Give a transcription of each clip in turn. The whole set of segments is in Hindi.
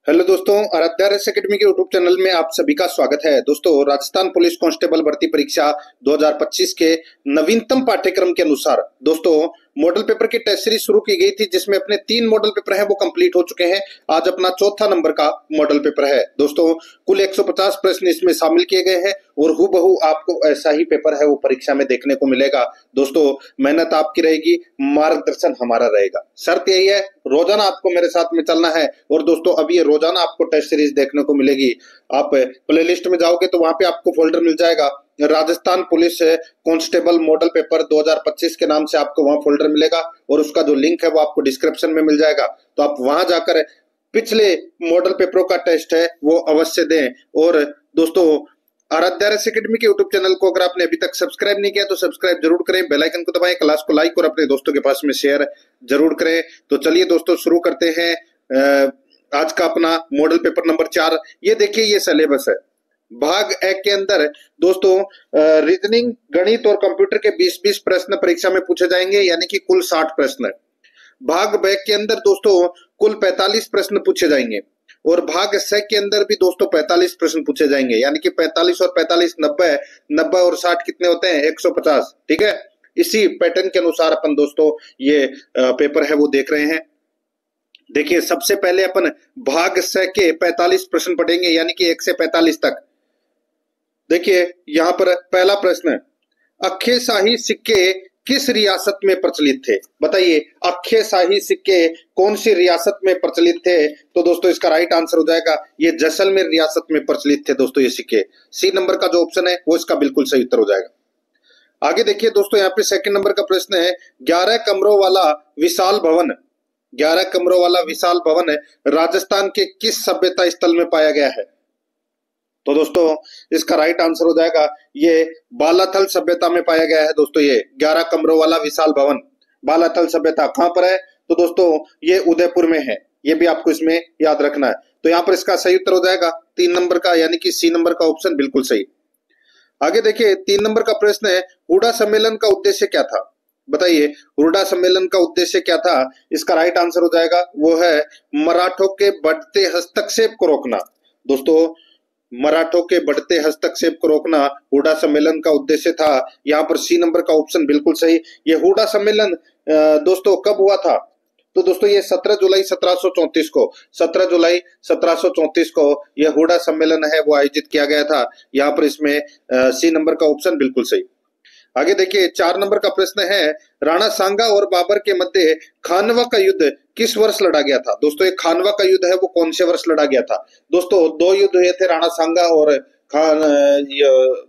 हेलो दोस्तों, आराध्या रेस एकेडमी के यूट्यूब चैनल में आप सभी का स्वागत है। दोस्तों, राजस्थान पुलिस कांस्टेबल भर्ती परीक्षा 2025 के नवीनतम पाठ्यक्रम के अनुसार दोस्तों मॉडल पेपर की टेस्ट सीरीज शुरू की गई थी, जिसमें अपने 3 मॉडल पेपर हैं वो कंप्लीट हो चुके हैं। आज अपना चौथा नंबर का मॉडल पेपर है। दोस्तों, कुल 150 प्रश्न इसमें शामिल किए गए हैं और हूबहू आपको ऐसा ही पेपर है वो परीक्षा में देखने को मिलेगा। दोस्तों, मेहनत आपकी रहेगी, मार्गदर्शन हमारा रहेगा। शर्त यही है, रोजाना आपको मेरे साथ में चलना है। और दोस्तों, अब ये रोजाना आपको टेस्ट सीरीज देखने को मिलेगी। आप प्लेलिस्ट में जाओगे तो वहां पे आपको फोल्डर मिल जाएगा, Rajasthan police constable model paper 2025 के नाम से आपको वहां फोल्डर मिलेगा और उसका जो लिंक है वो आपको डिस्क्रिप्शन में मिल जाएगा। तो आप वहां जाकर पिछले मॉडल पेपरों का टेस्ट है वो अवश्य दें। और दोस्तों, आराध्या रेस एकेडमी के यूट्यूब चैनल को अगर आपने अभी तक सब्सक्राइब नहीं किया तो सब्सक्राइब जरूर करें, बेल आइकन को दबाएं, क्लास को लाइक और अपने दोस्तों के पास में शेयर जरूर करें। तो चलिए दोस्तों, शुरू करते हैं आज का अपना मॉडल पेपर नंबर 4। ये देखिए, ये सिलेबस है। भाग एक के अंदर दोस्तों रीजनिंग, गणित और कंप्यूटर के 20-20 प्रश्न परीक्षा में पूछे जाएंगे, यानी कि कुल 60 प्रश्न। भाग ब के अंदर दोस्तों कुल 45 प्रश्न पूछे जाएंगे और भाग स के अंदर भी दोस्तों 45 प्रश्न पूछे जाएंगे, यानी कि 45 और 45 90, 90 और 60 कितने होते हैं? 150। ठीक है, इसी पैटर्न के अनुसार अपन दोस्तों ये पेपर है वो देख रहे हैं। देखिए, सबसे पहले अपन भाग स के 45 प्रश्न पढ़ेंगे, यानी कि 1 से 45 तक। देखिए, यहां पर पहला प्रश्न, अक्षय शाही सिक्के किस रियासत में प्रचलित थे? बताइए, अक्षय शाही सिक्के कौन सी रियासत में प्रचलित थे? तो दोस्तों इसका राइट आंसर हो जाएगा ये जैसलमेर रियासत में प्रचलित थे दोस्तों ये सिक्के। सी नंबर का जो ऑप्शन है वो इसका बिल्कुल सही उत्तर हो जाएगा। आगे देखिए दोस्तों, यहाँ पे सेकंड नंबर का प्रश्न है, 11 कमरों वाला विशाल भवन, 11 कमरों वाला विशाल भवन राजस्थान के किस सभ्यता स्थल में पाया गया है? तो दोस्तों इसका राइट आंसर हो जाएगा ये बालाथल सभ्यता में पाया गया है। दोस्तों, ये 11 कमरों वाला विशाल भवन बालाथल सभ्यता कहां पर है? तो दोस्तों ये उदयपुर में है। ये भी आपको इसमें याद रखना है। तो यहाँ पर इसका सही उत्तर हो जाएगा 3 नंबर का, यानी कि सी नंबर का ऑप्शन बिल्कुल सही। आगे देखिए, 3 नंबर का प्रश्न है, हुडा सम्मेलन का उद्देश्य क्या था? बताइए, हुडा सम्मेलन का उद्देश्य क्या था? इसका राइट आंसर हो जाएगा वो है मराठों के बढ़ते हस्तक्षेप को रोकना। दोस्तों, मराठों के बढ़ते हस्तक्षेप को रोकना हुडा सम्मेलन का उद्देश्य था। यहाँ पर सी नंबर का ऑप्शन बिल्कुल सही। ये हुडा सम्मेलन दोस्तों कब हुआ था? तो दोस्तों ये 17 जुलाई 1734 को, 17 जुलाई 1734 को यह हुडा सम्मेलन है वो आयोजित किया गया था। यहाँ पर इसमें सी नंबर का ऑप्शन बिल्कुल सही। आगे देखिए, 4 नंबर का प्रश्न है, राणा सांगा और बाबर के मध्य खानवा का युद्ध किस वर्ष लड़ा गया था? दोस्तों, ये खानवा का युद्ध है वो कौन से वर्ष लड़ा गया था? दोस्तों 2 युद्ध हुए थे राणा सांगा और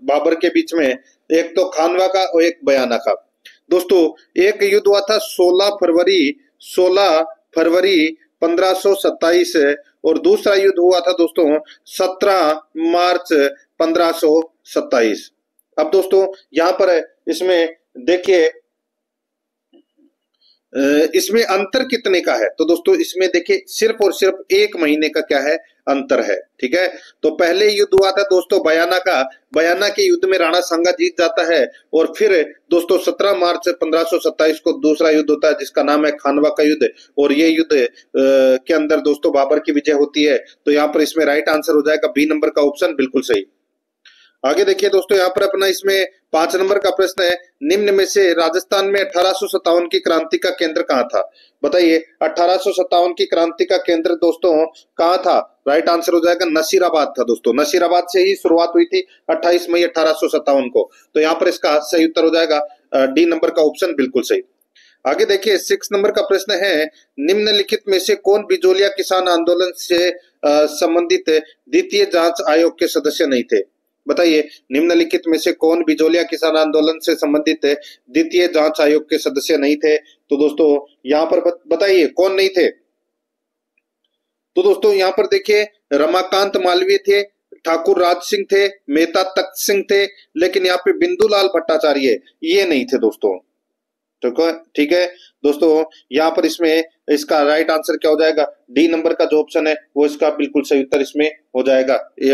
बाबर के बीच में, एक तो खानवा का और एक बयाना का। दोस्तों, एक युद्ध हुआ था 16 फरवरी 1527 और दूसरा युद्ध हुआ था दोस्तों 17 मार्च 1527। अब दोस्तों यहाँ पर इसमें देखिए इसमें अंतर कितने का है? तो दोस्तों इसमें देखिए सिर्फ और सिर्फ 1 महीने का क्या है? अंतर है। ठीक है, तो पहले युद्ध हुआ था दोस्तों बयाना का, बयाना के युद्ध में राणा सांगा जीत जाता है और फिर दोस्तों 17 मार्च 1527 को दूसरा युद्ध होता है जिसका नाम है खानवा का युद्ध, और ये युद्ध के अंदर दोस्तों बाबर की विजय होती है। तो यहाँ पर इसमें राइट आंसर हो जाएगा बी नंबर का ऑप्शन बिल्कुल सही। आगे देखिए दोस्तों, यहाँ पर अपना इसमें 5 नंबर का प्रश्न है, निम्न में से राजस्थान में 1857 की क्रांति का केंद्र कहाँ था? बताइए, 1857 की क्रांति का केंद्र दोस्तों कहाँ था? राइट आंसर हो जाएगा नसीराबाद था। दोस्तों नसीराबाद से ही शुरुआत हुई थी 28 मई 1857 को। तो यहाँ पर इसका सही उत्तर हो जाएगा डी नंबर का ऑप्शन बिल्कुल सही। आगे देखिए, 6 नंबर का प्रश्न है, निम्नलिखित में से कौन बिजोलिया किसान आंदोलन से संबंधित द्वितीय जांच आयोग के सदस्य नहीं थे? बताइए, निम्नलिखित में से कौन बिजोलिया किसान आंदोलन से संबंधित द्वितीय जांच आयोग के सदस्य नहीं थे? तो दोस्तों यहाँ पर बताइए कौन नहीं थे? तो दोस्तों यहाँ पर देखिए, रमाकांत मालवीय थे, ठाकुर राज सिंह थे, मेहता तख्त सिंह थे, लेकिन यहाँ पे बिंदुलाल भट्टाचार्य ये नहीं थे दोस्तों। ठीक है दोस्तों, यहाँ पर इसमें इसका राइट आंसर क्या हो जाएगा? डी नंबर का जो ऑप्शन है वो इसका बिल्कुल सही उत्तर इसमें हो जाएगा। ये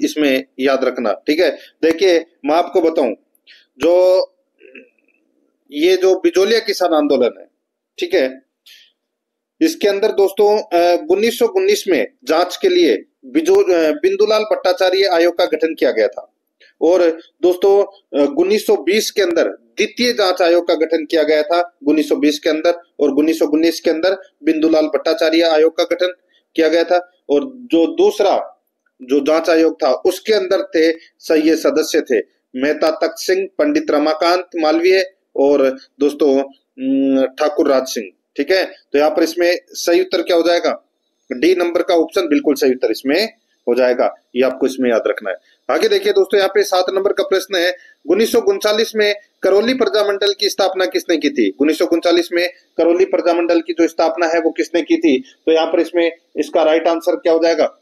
इसमें याद रखना। ठीक है, देखिए मैं आपको बताऊं, जो ये जो बिजोलिया किसान आंदोलन है, ठीक है, इसके अंदर दोस्तों 1919 में जांच के लिए बिंदुलाल भट्टाचार्य आयोग का गठन किया गया था। और दोस्तों 1920 के अंदर द्वितीय जांच आयोग का गठन किया गया था 1920 के अंदर, और 1919 के अंदर बिंदुलाल भट्टाचार्य आयोग का गठन किया गया था। और जो दूसरा जो जांच आयोग था उसके अंदर थे ये सदस्य थे मेहता तख्त सिंह, पंडित रमाकांत मालवीय और दोस्तों ठाकुर राज सिंह। ठीक है, तो यहाँ पर इसमें सही उत्तर क्या हो जाएगा? डी नंबर का ऑप्शन बिल्कुल सही उत्तर इसमें हो जाएगा, ये आपको इसमें याद रखना है। आगे देखिए दोस्तों, यहाँ पे 7 नंबर का प्रश्न है, 1939 में करौली प्रजामंडल की स्थापना किसने की थी? 1939 में करौली प्रजामंडल की जो स्थापना है वो किसने की थी? तो यहाँ पर इसमें इसका राइट आंसर क्या हो जाएगा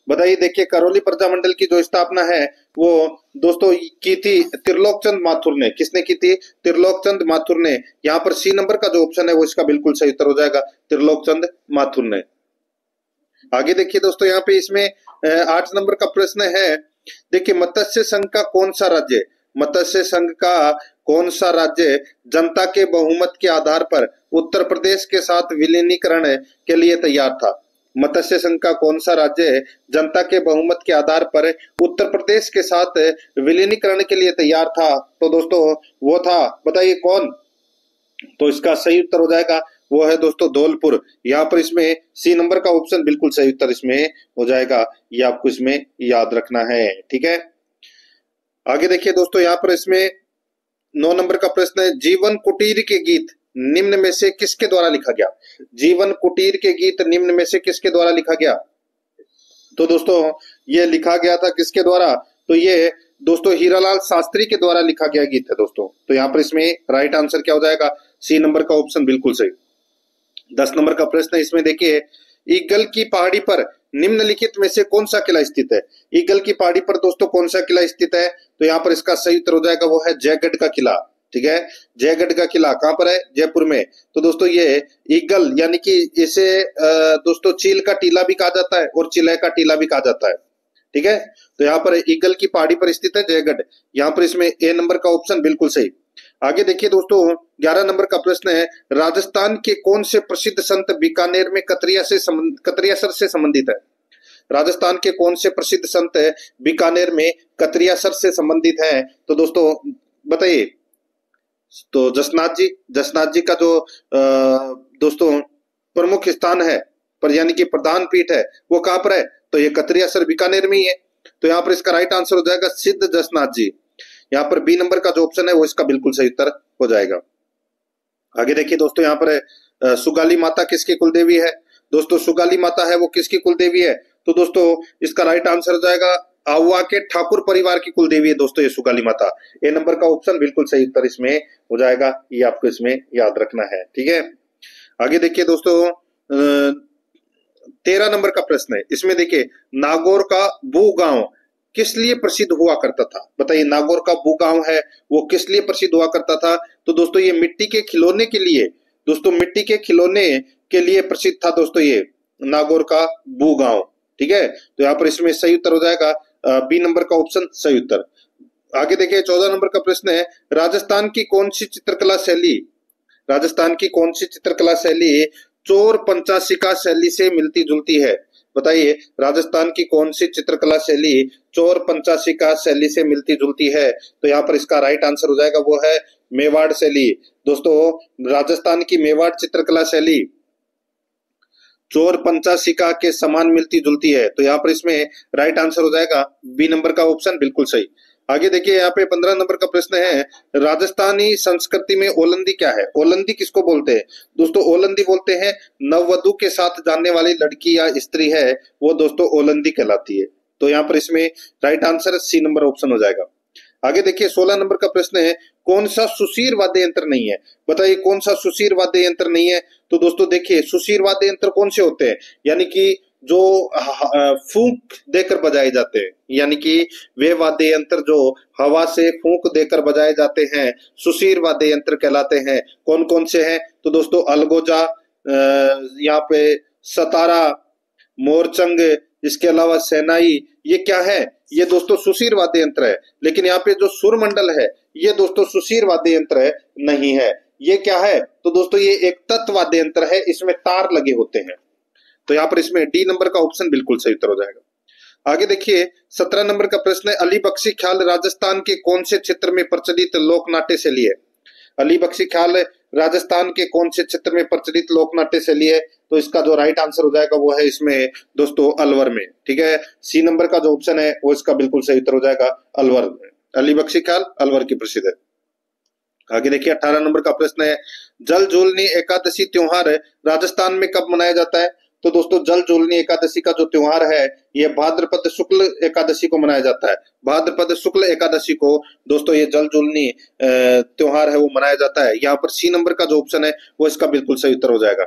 बताइए। देखिए, करौली प्रजामंडल की जो स्थापना है वो दोस्तों की थी त्रिलोकचंद माथुर ने। किसने की थी? त्रिलोकचंद माथुर ने। यहाँ पर सी नंबर का जो ऑप्शन है वो इसका बिल्कुल सही उत्तर हो जाएगा, त्रिलोकचंद माथुर ने। आगे देखिए दोस्तों, यहाँ पे इसमें 8 नंबर का प्रश्न है। देखिए, मत्स्य संघ का कौन सा राज्य, मत्स्य संघ का कौन सा राज्य जनता के बहुमत के आधार पर उत्तर प्रदेश के साथ विलीनीकरण के लिए तैयार था? मत्स्य संघ का कौन सा राज्य जनता के बहुमत के आधार पर उत्तर प्रदेश के साथ विलीनीकरण के लिए तैयार था? तो दोस्तों वो था, बताइए कौन? तो इसका सही उत्तर हो जाएगा वो है दोस्तों धौलपुर। यहाँ पर इसमें सी नंबर का ऑप्शन बिल्कुल सही उत्तर इसमें हो जाएगा, ये आपको इसमें याद रखना है। ठीक है, आगे देखिए दोस्तों, यहाँ पर इसमें 9 नंबर का प्रश्न है, जीवन कुटीर के गीत निम्न में से किसके द्वारा लिखा गया? जीवन कुटीर के गीत निम्न में से किसके द्वारा लिखा गया? तो दोस्तों ये लिखा गया था किसके द्वारा? तो ये दोस्तों हीरालाल शास्त्री के द्वारा लिखा गया गीत है दोस्तों। तो यहाँ पर इसमें राइट आंसर क्या हो जाएगा? सी नंबर का ऑप्शन बिल्कुल सही। 10 नंबर का प्रश्न है, इसमें देखिए, ईगल की पहाड़ी पर निम्नलिखित में से कौन सा किला स्थित है? ईगल की पहाड़ी पर दोस्तों कौन सा किला स्थित है? तो यहाँ पर इसका सही उत्तर हो जाएगा वो है जयगढ़ का किला। ठीक है, जयगढ़ का किला कहाँ पर है? जयपुर में। तो दोस्तों ये ईगल यानी कि इसे दोस्तों चील का टीला भी कहा जाता है और चिल्हे का टीला भी कहा जाता है। ठीक है, तो यहाँ पर ईगल की पहाड़ी पर स्थित है जयगढ़। यहाँ पर इसमें ए नंबर का ऑप्शन बिल्कुल सही। आगे देखिए दोस्तों, 11 नंबर का प्रश्न है, राजस्थान के कौन से प्रसिद्ध संत बीकानेर में कतरियासर से संबंधित है? राजस्थान के कौन से प्रसिद्ध संत बीकानेर में कतरियासर से संबंधित है? तो दोस्तों बताइए। तो जसनाथ जी का जो दोस्तों प्रमुख स्थान है पर यानी कि प्रधान पीठ है वो कहाँ पर है? तो ये कतरियासर बीकानेर में ही है। तो यहाँ पर इसका राइट आंसर हो जाएगा सिद्ध जसनाथ जी। यहाँ पर बी नंबर का जो ऑप्शन है वो इसका बिल्कुल सही उत्तर हो जाएगा। आगे देखिए दोस्तों, यहाँ पर सुगाली माता किसकी कुलदेवी है? दोस्तों सुगाली माता है वो किसकी कुलदेवी है? तो दोस्तों इसका राइट आंसर हो जाएगा आहुआ के ठाकुर परिवार की कुलदेवी है दोस्तों ये सुगाली माता। ए नंबर का ऑप्शन बिल्कुल सही उत्तर इसमें हो जाएगा, ये आपको इसमें याद रखना है। ठीक है, आगे देखिए दोस्तों, 13 नंबर का प्रश्न है। इसमें देखिए, नागौर का बू गांव किस लिए प्रसिद्ध हुआ करता था? बताइए, नागौर का बू गांव है वो किस लिए प्रसिद्ध हुआ करता था? तो दोस्तों ये मिट्टी के खिलौने के लिए, दोस्तों मिट्टी के खिलौने के लिए प्रसिद्ध था दोस्तों ये नागौर का बू गांव। ठीक है, तो यहाँ पर इसमें सही उत्तर हो जाएगा बी नंबर का ऑप्शन सही उत्तर। आगे देखिए, 14 नंबर का प्रश्न है, राजस्थान की कौन सी चित्रकला शैली चोर पंचाशिका शैली से मिलती जुलती है? बताइए, राजस्थान की कौन सी चित्रकला शैली चोर पंचाशिका शैली से मिलती जुलती है? तो यहाँ पर इसका राइट आंसर हो जाएगा वो है मेवाड़ शैली। दोस्तों राजस्थान की मेवाड़ चित्रकला शैली चोर पंचाशिका के समान मिलती जुलती है। तो यहाँ पर इसमें राइट आंसर हो जाएगा बी नंबर का ऑप्शन बिल्कुल सही। आगे देखिए, यहाँ पे 15 नंबर का प्रश्न है, राजस्थानी संस्कृति में ओलंदी क्या है? ओलंदी किसको बोलते हैं? दोस्तों ओलंदी बोलते हैं नववधु के साथ जानने वाली लड़की या स्त्री है वो दोस्तों ओलंदी कहलाती है। तो यहाँ पर इसमें right answer C number option हो जाएगा। आगे देखिए, 16 नंबर का प्रश्न है, कौन सा सुशीर वाद्य यंत्र नहीं है? बताइए कौन सा सुशीर वाद्य यंत्र नहीं है? तो दोस्तों देखिए, सुशीर वाद्य यंत्र कौन से होते हैं? यानी कि जो फूंक देकर बजाए जाते हैं, यानी कि वे वाद्य यंत्र जो हवा से फूंक देकर बजाए जाते हैं सुशीर वाद्य यंत्र कहलाते हैं। कौन कौन से हैं? तो दोस्तों अलगोजा, यहाँ पे सतारा, मोरचंग, इसके अलावा सेनाई, ये क्या है? ये दोस्तों सुशीर वाद्य यंत्र है। लेकिन यहाँ पे जो सुरमंडल है ये दोस्तों सुशीर वाद्य यंत्र नहीं है, ये क्या है, तो दोस्तों ये एक तत्व वाद्य यंत्र है, इसमें तार लगे होते हैं। तो यहाँ पर इसमें डी नंबर का ऑप्शन बिल्कुल सही उत्तर हो जाएगा। आगे देखिए 17 नंबर का प्रश्न है, अली बख्शी ख्याल राजस्थान के कौन से क्षेत्र में प्रचलित लोक नाट्य शैली है? अली बख्शी ख्याल राजस्थान के कौन से क्षेत्र में प्रचलित लोक नाट्य शैली है? तो इसका जो राइट आंसर हो जाएगा वो है इसमें दोस्तों अलवर में। ठीक है, सी नंबर का जो ऑप्शन है वो इसका बिल्कुल सही उत्तर हो जाएगा अलवर में। अली बख्शी ख्याल अलवर की प्रसिद्ध है। आगे देखिए 18 नंबर का प्रश्न है, जल झूलनी एकादशी त्योहार राजस्थान में कब मनाया जाता है? तो दोस्तों जल झूलनी एकादशी का जो त्योहार है ये भाद्रपद शुक्ल एकादशी को मनाया जाता है। भाद्रपद शुक्ल एकादशी को दोस्तों ये जल झूलनी त्योहार है वो मनाया जाता है। यहाँ पर सी नंबर का जो ऑप्शन है वो इसका बिल्कुल सही उत्तर हो जाएगा।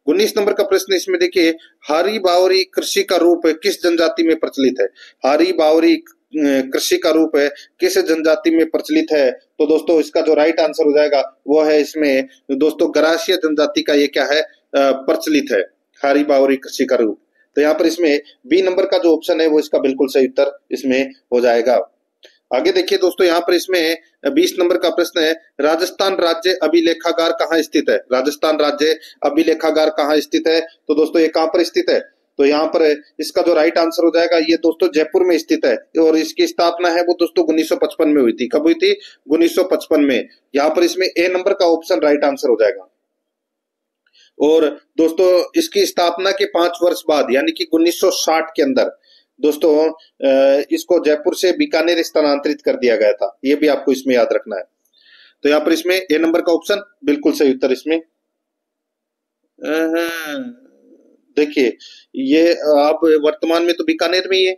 19 नंबर का प्रश्न इसमें देखिए, हारी बावरी कृषि का रूप किस जनजाति में प्रचलित है? हारी बावरी कृषि का रूप है किस जनजाति में प्रचलित है? तो दोस्तों इसका जो राइट आंसर हो जाएगा वो है इसमें दोस्तों गरासिया जनजाति का ये क्या है प्रचलित है, हारी बावरी कृषि का रूप। तो यहाँ पर इसमें बी नंबर का जो ऑप्शन है वो इसका बिल्कुल सही उत्तर इसमें हो जाएगा। आगे देखिए दोस्तों यहाँ पर इसमें 20 नंबर का प्रश्न है, राजस्थान राज्य अभिलेखागार कहाँ स्थित है? राजस्थान राज्य अभिलेखागार कहाँ स्थित है? तो दोस्तों ये कहाँ पर स्थित है? तो यहाँ पर इसका जो राइट आंसर हो जाएगा ये दोस्तों जयपुर में स्थित है और इसकी स्थापना है वो दोस्तों 1955 में हुई थी। कब हुई थी? 1955 में। यहाँ पर इसमें ए नंबर का ऑप्शन राइट आंसर हो जाएगा। और दोस्तों इसकी स्थापना के 5 वर्ष बाद यानी कि 1960 के अंदर दोस्तों इसको जयपुर से बीकानेर स्थानांतरित कर दिया गया था। ये भी आपको इसमें याद रखना है। तो यहाँ पर इसमें ए नंबर का ऑप्शन बिल्कुल सही उत्तर इसमें। देखिए ये आप वर्तमान में तो बीकानेर में ही है,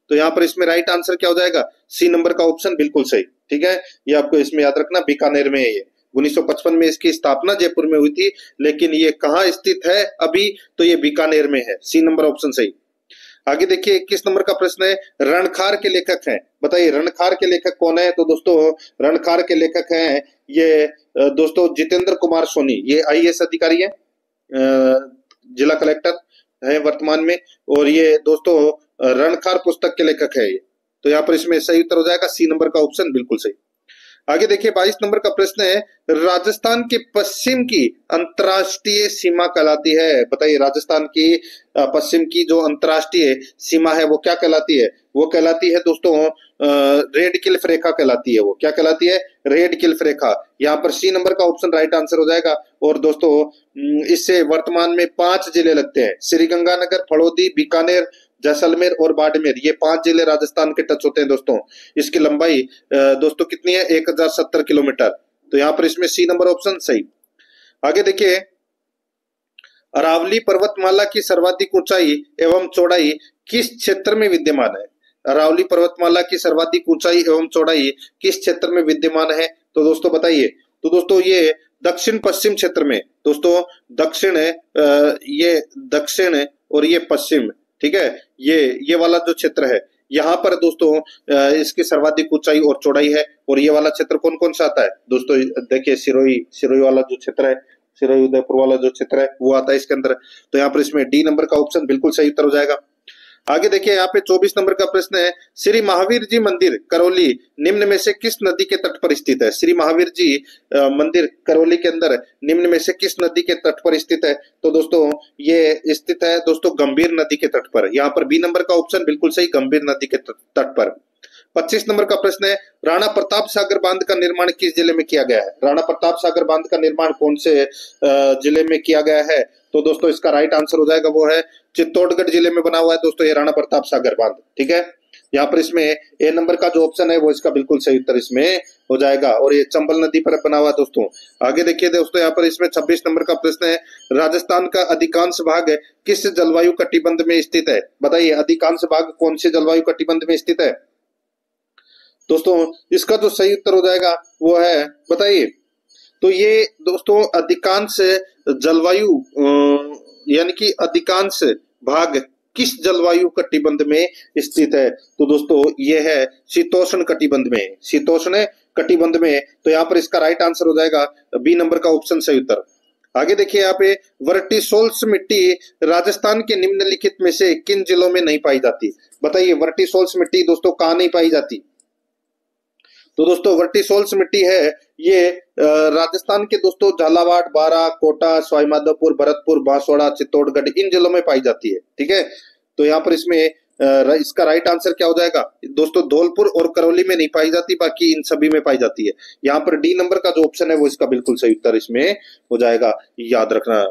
तो यहाँ पर इसमें राइट आंसर क्या हो जाएगा? सी नंबर का ऑप्शन बिल्कुल सही। ठीक है, ये आपको इसमें याद रखना, बीकानेर में है ये। 1955 में इसकी स्थापना जयपुर में हुई थी, लेकिन ये कहाँ स्थित है अभी? तो ये बीकानेर में है। सी नंबर ऑप्शन सही। आगे देखिए 21 नंबर का प्रश्न है, रणखार के लेखक हैं, बताइए रणखार के लेखक कौन है? तो दोस्तों रणखार के लेखक हैं ये दोस्तों जितेंद्र कुमार सोनी। ये आईएएस अधिकारी है, जिला कलेक्टर है वर्तमान में, और ये दोस्तों रणखार पुस्तक के लेखक है ये। तो यहाँ पर इसमें सही उत्तर हो जाएगा सी नंबर का ऑप्शन बिल्कुल सही। आगे देखिए 22 नंबर का प्रश्न है, राजस्थान के पश्चिम की अंतर्राष्ट्रीय सीमा कहलाती है? बताइए राजस्थान की पश्चिम की जो अंतर्राष्ट्रीय सीमा है वो क्या कहलाती है? वो कहलाती है दोस्तों रेड क्लिफ रेखा कहलाती है। वो क्या कहलाती है? रेड क्लिफ रेखा। यहाँ पर सी नंबर का ऑप्शन राइट आंसर हो जाएगा। और दोस्तों इससे वर्तमान में 5 जिले लगते हैं, श्रीगंगानगर, फड़ौदी, बीकानेर, जैसलमेर और बाड़मेर। ये 5 जिले राजस्थान के टच होते हैं दोस्तों। इसकी लंबाई दोस्तों कितनी है? 1070 किलोमीटर। तो यहाँ पर इसमें सी नंबर ऑप्शन सही। आगे देखिए अरावली पर्वतमाला की सर्वाधिक ऊंचाई एवं चौड़ाई किस क्षेत्र में विद्यमान है? अरावली पर्वतमाला की सर्वाधिक ऊंचाई एवं चौड़ाई किस क्षेत्र में विद्यमान है? तो दोस्तों बताइए। तो दोस्तों ये दक्षिण पश्चिम क्षेत्र में, दोस्तों दक्षिण ये दक्षिण और ये पश्चिम, ठीक है, ये वाला जो क्षेत्र है यहाँ पर दोस्तों इसकी सर्वाधिक ऊंचाई और चौड़ाई है। और ये वाला क्षेत्र कौन कौन सा आता है? दोस्तों देखिए सिरोही वाला जो क्षेत्र है, सिरोही उदयपुर वाला जो क्षेत्र है वो आता है इसके अंदर। तो यहाँ पर इसमें डी नंबर का ऑप्शन बिल्कुल सही उत्तर हो जाएगा। आगे देखिए यहाँ पे 24 नंबर का प्रश्न है, श्री महावीर जी मंदिर करौली निम्न में से किस नदी के तट पर स्थित है? श्री महावीर जी मंदिर करौली के अंदर निम्न में से किस नदी के तट पर स्थित है? तो दोस्तों ये स्थित है दोस्तों गंभीर नदी के तट पर। यहाँ पर बी नंबर का ऑप्शन बिल्कुल सही, गंभीर नदी के तट पर। 25 नंबर का प्रश्न है, राणा प्रताप सागर बांध का निर्माण किस जिले में किया गया है? राणा प्रताप सागर बांध का निर्माण कौन से जिले में किया गया है? तो दोस्तों इसका राइट आंसर हो जाएगा वो है चित्तौड़गढ़ जिले में बना हुआ है दोस्तों ये राणा प्रताप सागर बांध। ठीक है, यहाँ पर इसमें ए नंबर का जो ऑप्शन है वो इसका बिल्कुल सही उत्तर इसमें हो जाएगा। और ये चंबल नदी पर बना हुआ है दोस्तों। आगे देखिए दोस्तों यहाँ पर इसमें 26 नंबर का प्रश्न है, राजस्थान का अधिकांश भाग किस जलवायु कटिबंध में स्थित है? बताइए अधिकांश भाग कौन से जलवायु कटिबंध में स्थित है? दोस्तों इसका जो सही उत्तर हो जाएगा वो है, बताइए। तो ये दोस्तों अधिकांश जलवायु यानी कि अधिकांश भाग किस जलवायु कटिबंध में स्थित है? तो दोस्तों ये है शीतोष्ण कटिबंध में, शीतोष्ण कटिबंध में। तो यहाँ पर इसका राइट आंसर हो जाएगा बी नंबर का ऑप्शन सही उत्तर। आगे देखिए यहाँ पे वर्टिसोल्स मिट्टी राजस्थान के निम्नलिखित में से किन जिलों में नहीं पाई जाती? बताइए वर्टिसोल्स मिट्टी दोस्तों कहाँ नहीं पाई जाती? तो दोस्तों वर्टिसोल्स मिट्टी है ये राजस्थान के दोस्तों झालावाड़, बारां, कोटा, सवाईमाधोपुर, भरतपुर, बांसवाड़ा, चित्तौड़गढ़ इन जिलों में पाई जाती है। ठीक है, तो यहाँ पर इसमें इसका राइट आंसर क्या हो जाएगा दोस्तों, धौलपुर और करौली में नहीं पाई जाती, बाकी इन सभी में पाई जाती है। यहाँ पर डी नंबर का जो ऑप्शन है वो इसका बिल्कुल सही उत्तर इसमें हो जाएगा, याद रखना।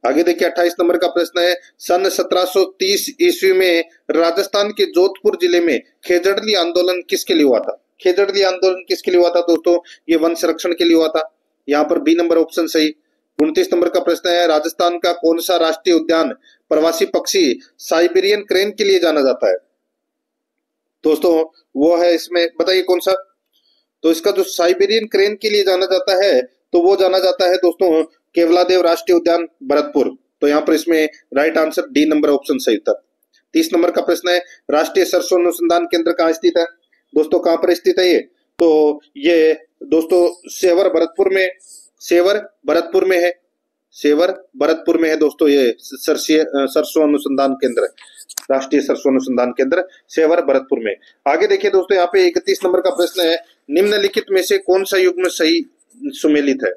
आगे देखिए 28 नंबर का प्रश्न है, सन 1730 ईस्वी में राजस्थान के जोधपुर जिले में खेजड़ली आंदोलन किसके लिए हुआ था? खेजड़ली आंदोलन किसके लिए हुआ था दोस्तों? ये वन संरक्षण के लिए हुआ था। यहाँ पर बी नंबर ऑप्शन सही। 29 नंबर का प्रश्न है, राजस्थान का कौन सा राष्ट्रीय उद्यान प्रवासी पक्षी साइबेरियन क्रेन के लिए जाना जाता है? दोस्तों वो है इसमें, बताइए कौन सा? तो इसका जो साइबेरियन क्रेन के लिए जाना जाता है तो वो जाना जाता है दोस्तों केवलादेव राष्ट्रीय उद्यान, भरतपुर। तो यहाँ पर इसमें right answer D number option सही उत्तर। 30 नंबर का प्रश्न है, राष्ट्रीय सरसों अनुसंधान केंद्र कहाँ स्थित है? दोस्तों कहाँ पर स्थित है ये? तो ये दोस्तों सेवर भरतपुर में, सेवर भरतपुर में है, सेवर भरतपुर में है दोस्तों ये सरसों अनुसंधान केंद्र, राष्ट्रीय सरसों अनुसंधान केंद्र सेवर भरतपुर में। आगे देखिए दोस्तों यहाँ पे 31 नंबर का प्रश्न है, निम्नलिखित में से कौन सा युग्म सही सुमेलित है?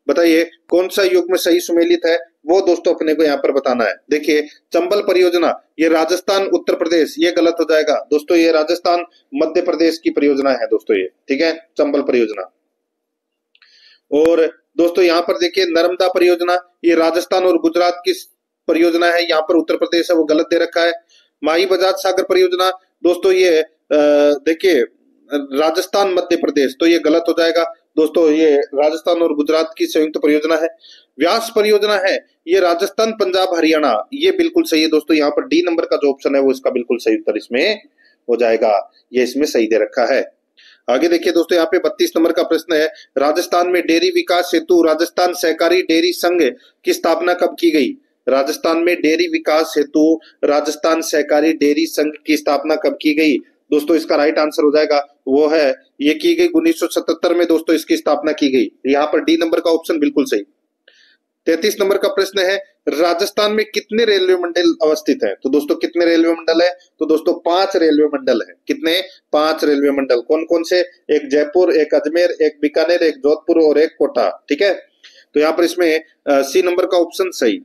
बताइए कौन सा युग्म सही सुमेलित है, वो दोस्तों अपने को यहाँ पर बताना है। देखिए चंबल परियोजना ये राजस्थान उत्तर प्रदेश, ये गलत हो जाएगा दोस्तों, ये राजस्थान मध्य प्रदेश की परियोजना है दोस्तों ये। ठीक है, चंबल परियोजना। और दोस्तों यहाँ पर देखिए नर्मदा परियोजना, ये राजस्थान और गुजरात की परियोजना है, यहाँ पर उत्तर प्रदेश है वो गलत दे रखा है। माही बजाज सागर परियोजना दोस्तों ये देखिए राजस्थान मध्य प्रदेश, तो ये गलत हो जाएगा दोस्तों, ये राजस्थान और गुजरात की संयुक्त परियोजना है। व्यास परियोजना है ये राजस्थान पंजाब हरियाणा, ये बिल्कुल सही है दोस्तों। यहाँ पर डी नंबर का जो ऑप्शन है वो इसका बिल्कुल सही उत्तर इसमें हो जाएगा, ये इसमें सही दे रखा है। आगे देखिए दोस्तों यहाँ पे 32 नंबर का प्रश्न है, राजस्थान में डेयरी विकास हेतु राजस्थान सहकारी डेयरी संघ की स्थापना कब की गई? राजस्थान में डेयरी विकास हेतु राजस्थान सहकारी डेयरी संघ की स्थापना कब की गई? दोस्तों इसका राइट आंसर हो जाएगा वो है, ये की गई 1977 में दोस्तों इसकी स्थापना की गई। यहाँ पर डी नंबर का ऑप्शन बिल्कुल सही। 33 नंबर का प्रश्न है, राजस्थान में कितने रेलवे मंडल अवस्थित हैं? तो दोस्तों कितने रेलवे मंडल है? तो दोस्तों 5 रेलवे मंडल है। कितने? 5 रेलवे मंडल। कौन कौन से? एक जयपुर, एक अजमेर, एक बीकानेर, एक जोधपुर और एक कोटा। ठीक है, तो यहाँ पर इसमें सी नंबर का ऑप्शन सही।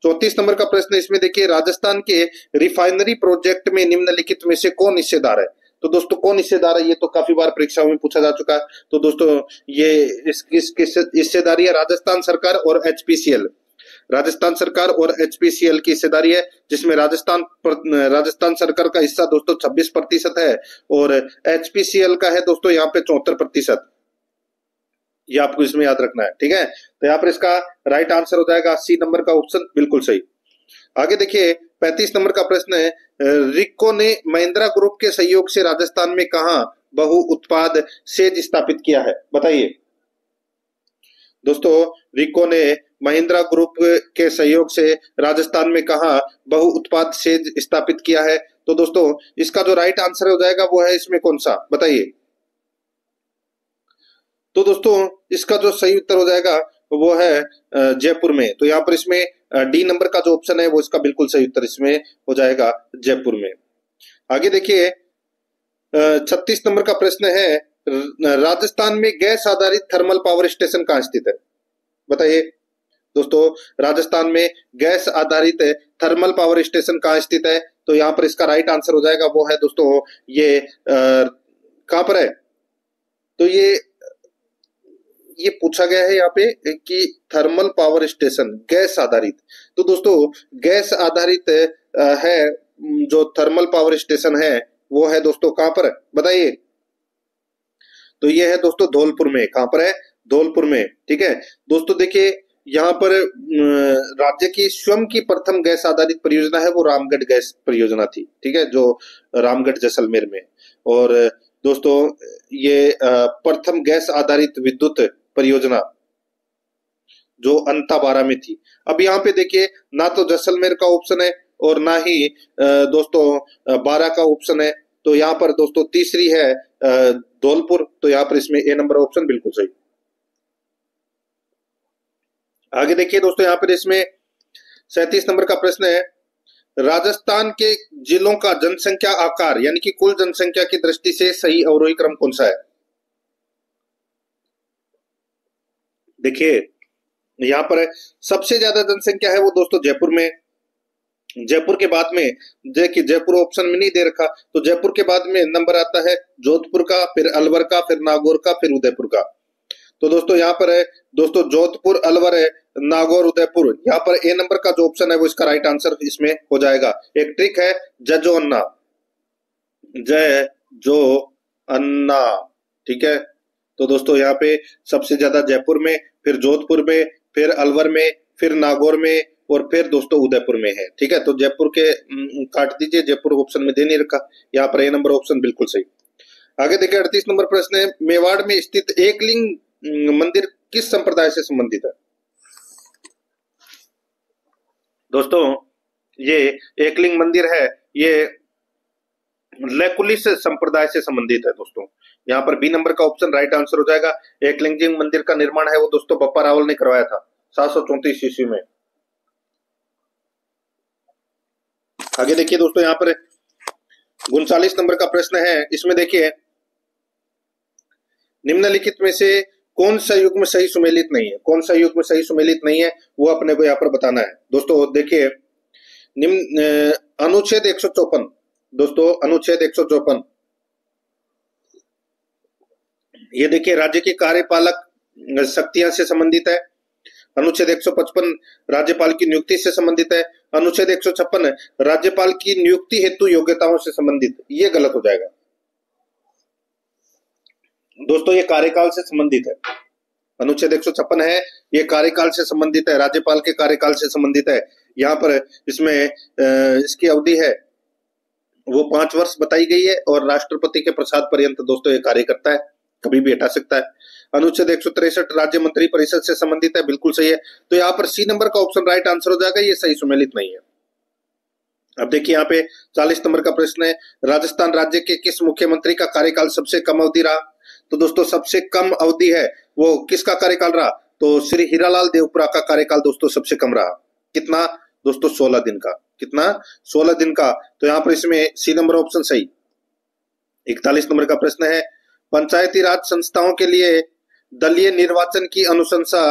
34 नंबर का प्रश्न इसमें देखिए, राजस्थान के रिफाइनरी प्रोजेक्ट में निम्नलिखित में से कौन हिस्सेदार है? तो दोस्तों कौन हिस्सेदार है, ये तो काफी बार परीक्षाओं में पूछा जा चुका है। तो दोस्तों ये इसकी हिस्सेदारी है राजस्थान सरकार और एचपीसीएल। राजस्थान सरकार और एचपीसीएल की हिस्सेदारी है, जिसमें राजस्थान सरकार का हिस्सा दोस्तों 26% है और एचपीसीएल का है दोस्तों यहाँ पे 74%। ये आपको इसमें याद रखना है। ठीक है, तो यहाँ पर इसका राइट आंसर हो जाएगा सी नंबर का ऑप्शन बिल्कुल सही। आगे देखिए 35 नंबर का प्रश्न है, रिक्को ने महिंद्रा ग्रुप के सहयोग से राजस्थान में कहां बहु उत्पाद सेज स्थापित किया है? बताइए दोस्तों, रिक्को ने महिंद्रा ग्रुप के सहयोग से राजस्थान में कहां बहु उत्पाद सेज स्थापित किया है? तो दोस्तों इसका जो राइट आंसर हो जाएगा वो है इसमें कौन सा, बताइए? तो दोस्तों इसका जो सही उत्तर हो जाएगा वो है जयपुर में। तो यहाँ पर इसमें डी नंबर का जो ऑप्शन है वो इसका बिल्कुल सही उत्तर इसमें हो जाएगा जयपुर में। आगे देखिए 36 नंबर का प्रश्न है, राजस्थान में गैस आधारित थर्मल पावर स्टेशन कहाँ स्थित है? बताइए दोस्तों, राजस्थान में गैस आधारित थर्मल पावर स्टेशन कहाँ स्थित है? तो यहाँ पर इसका राइट आंसर हो जाएगा वो है दोस्तों ये कहाँ पर है? तो ये पूछा गया है यहाँ पे कि थर्मल पावर स्टेशन गैस आधारित, तो दोस्तों गैस आधारित है जो थर्मल पावर स्टेशन है वो है दोस्तों कहां पर, बताइए? तो ये है दोस्तों धौलपुर में। कहां पर है? धौलपुर में। ठीक है दोस्तों, देखिए यहाँ पर राज्य की स्वयं की प्रथम गैस आधारित परियोजना है वो रामगढ़ गैस परियोजना थी। ठीक है, जो रामगढ़ जैसलमेर में। और दोस्तों ये प्रथम गैस आधारित विद्युत परियोजना जो अंताबारा में थी। अब यहाँ पे देखिए ना तो जैसलमेर का ऑप्शन है और ना ही दोस्तों बारा का ऑप्शन है, तो यहाँ पर दोस्तों तीसरी है धौलपुर। तो यहाँ पर इसमें ए नंबर ऑप्शन बिल्कुल सही। आगे देखिए दोस्तों यहाँ पर इसमें 37 नंबर का प्रश्न है, राजस्थान के जिलों का जनसंख्या आकार यानी कि कुल जनसंख्या की दृष्टि से सही अवरोही क्रम कौन सा है? देखिए यहाँ पर सबसे ज्यादा जनसंख्या है वो दोस्तों जयपुर में। जयपुर के बाद में, देखिए जयपुर ऑप्शन में नहीं दे रखा, तो जयपुर के बाद में नंबर आता है जोधपुर का, फिर अलवर का, फिर नागौर का, फिर उदयपुर का। तो दोस्तों यहाँ पर है दोस्तों जोधपुर, अलवर है, नागौर, उदयपुर। यहाँ पर ए नंबर का जो ऑप्शन है वो इसका राइट आंसर इसमें हो जाएगा। एक ट्रिक है जजो अन्ना, जय जो अन्ना, ठीक है। तो दोस्तों यहाँ पे सबसे ज्यादा जयपुर में, फिर जोधपुर में, फिर अलवर में, फिर नागौर में, और फिर दोस्तों उदयपुर में है, ठीक है। तो जयपुर के काट दीजिए, जयपुर ऑप्शन में दे नहीं रखा। यहाँ पर ए नंबर ऑप्शन बिल्कुल सही। आगे देखिए 38 नंबर प्रश्न है, मेवाड़ में स्थित एकलिंग मंदिर किस संप्रदाय से संबंधित है? दोस्तों ये एकलिंग मंदिर है, ये लेकुलिस संप्रदाय से संबंधित है दोस्तों। यहाँ पर बी नंबर का ऑप्शन राइट आंसर हो जाएगा। एकलिंग मंदिर का निर्माण है वो दोस्तों बप्पा रावल ने करवाया था 734 ईस्वी में। आगे देखिए दोस्तों यहाँ पर 39 नंबर का प्रश्न है, इसमें देखिए निम्नलिखित में से कौन सा युग्म सही सुमेलित नहीं है? कौन सा युग्म सही सुमेलित नहीं है वो अपने को यहाँ पर बताना है। दोस्तों देखिए अनुच्छेद 154, दोस्तों अनुच्छेद 154, ये देखिए राज्य की कार्यपालक शक्तियां से संबंधित है। अनुच्छेद 155 राज्यपाल की नियुक्ति से संबंधित है। अनुच्छेद 156 राज्यपाल की नियुक्ति हेतु योग्यताओं से संबंधित, ये गलत हो जाएगा दोस्तों, ये कार्यकाल से संबंधित है। अनुच्छेद 156 है, ये कार्यकाल से संबंधित है, राज्यपाल के कार्यकाल से संबंधित है। यहाँ पर इसमें इसकी अवधि है वो 5 वर्ष बताई गई है, और राष्ट्रपति के प्रसाद पर्यंत दोस्तों ये कार्य करता है, कभी भी हटा सकता है। अनुच्छेद 163 राज्य मंत्री परिषद से संबंधित है, बिल्कुल सही है। तो यहाँ पर सी नंबर का ऑप्शन राइट आंसर हो जाएगा, ये सही सुमेलित नहीं है। अब देखिए यहाँ पे 40 नंबर का प्रश्न है, राजस्थान राज्य के किस मुख्यमंत्री का कार्यकाल सबसे कम अवधि रहा? तो दोस्तों सबसे कम अवधि है वो किसका कार्यकाल रहा? तो श्री हीरालाल देवपुरा का कार्यकाल दोस्तों सबसे कम रहा। कितना दोस्तों? 16 दिन का। कितना? 16 दिन का। तो यहाँ पर इसमें सी नंबर ऑप्शन सही। 41 नंबर का प्रश्न है, पंचायती राज संस्थाओं के लिए दलीय निर्वाचन की अनुशंसा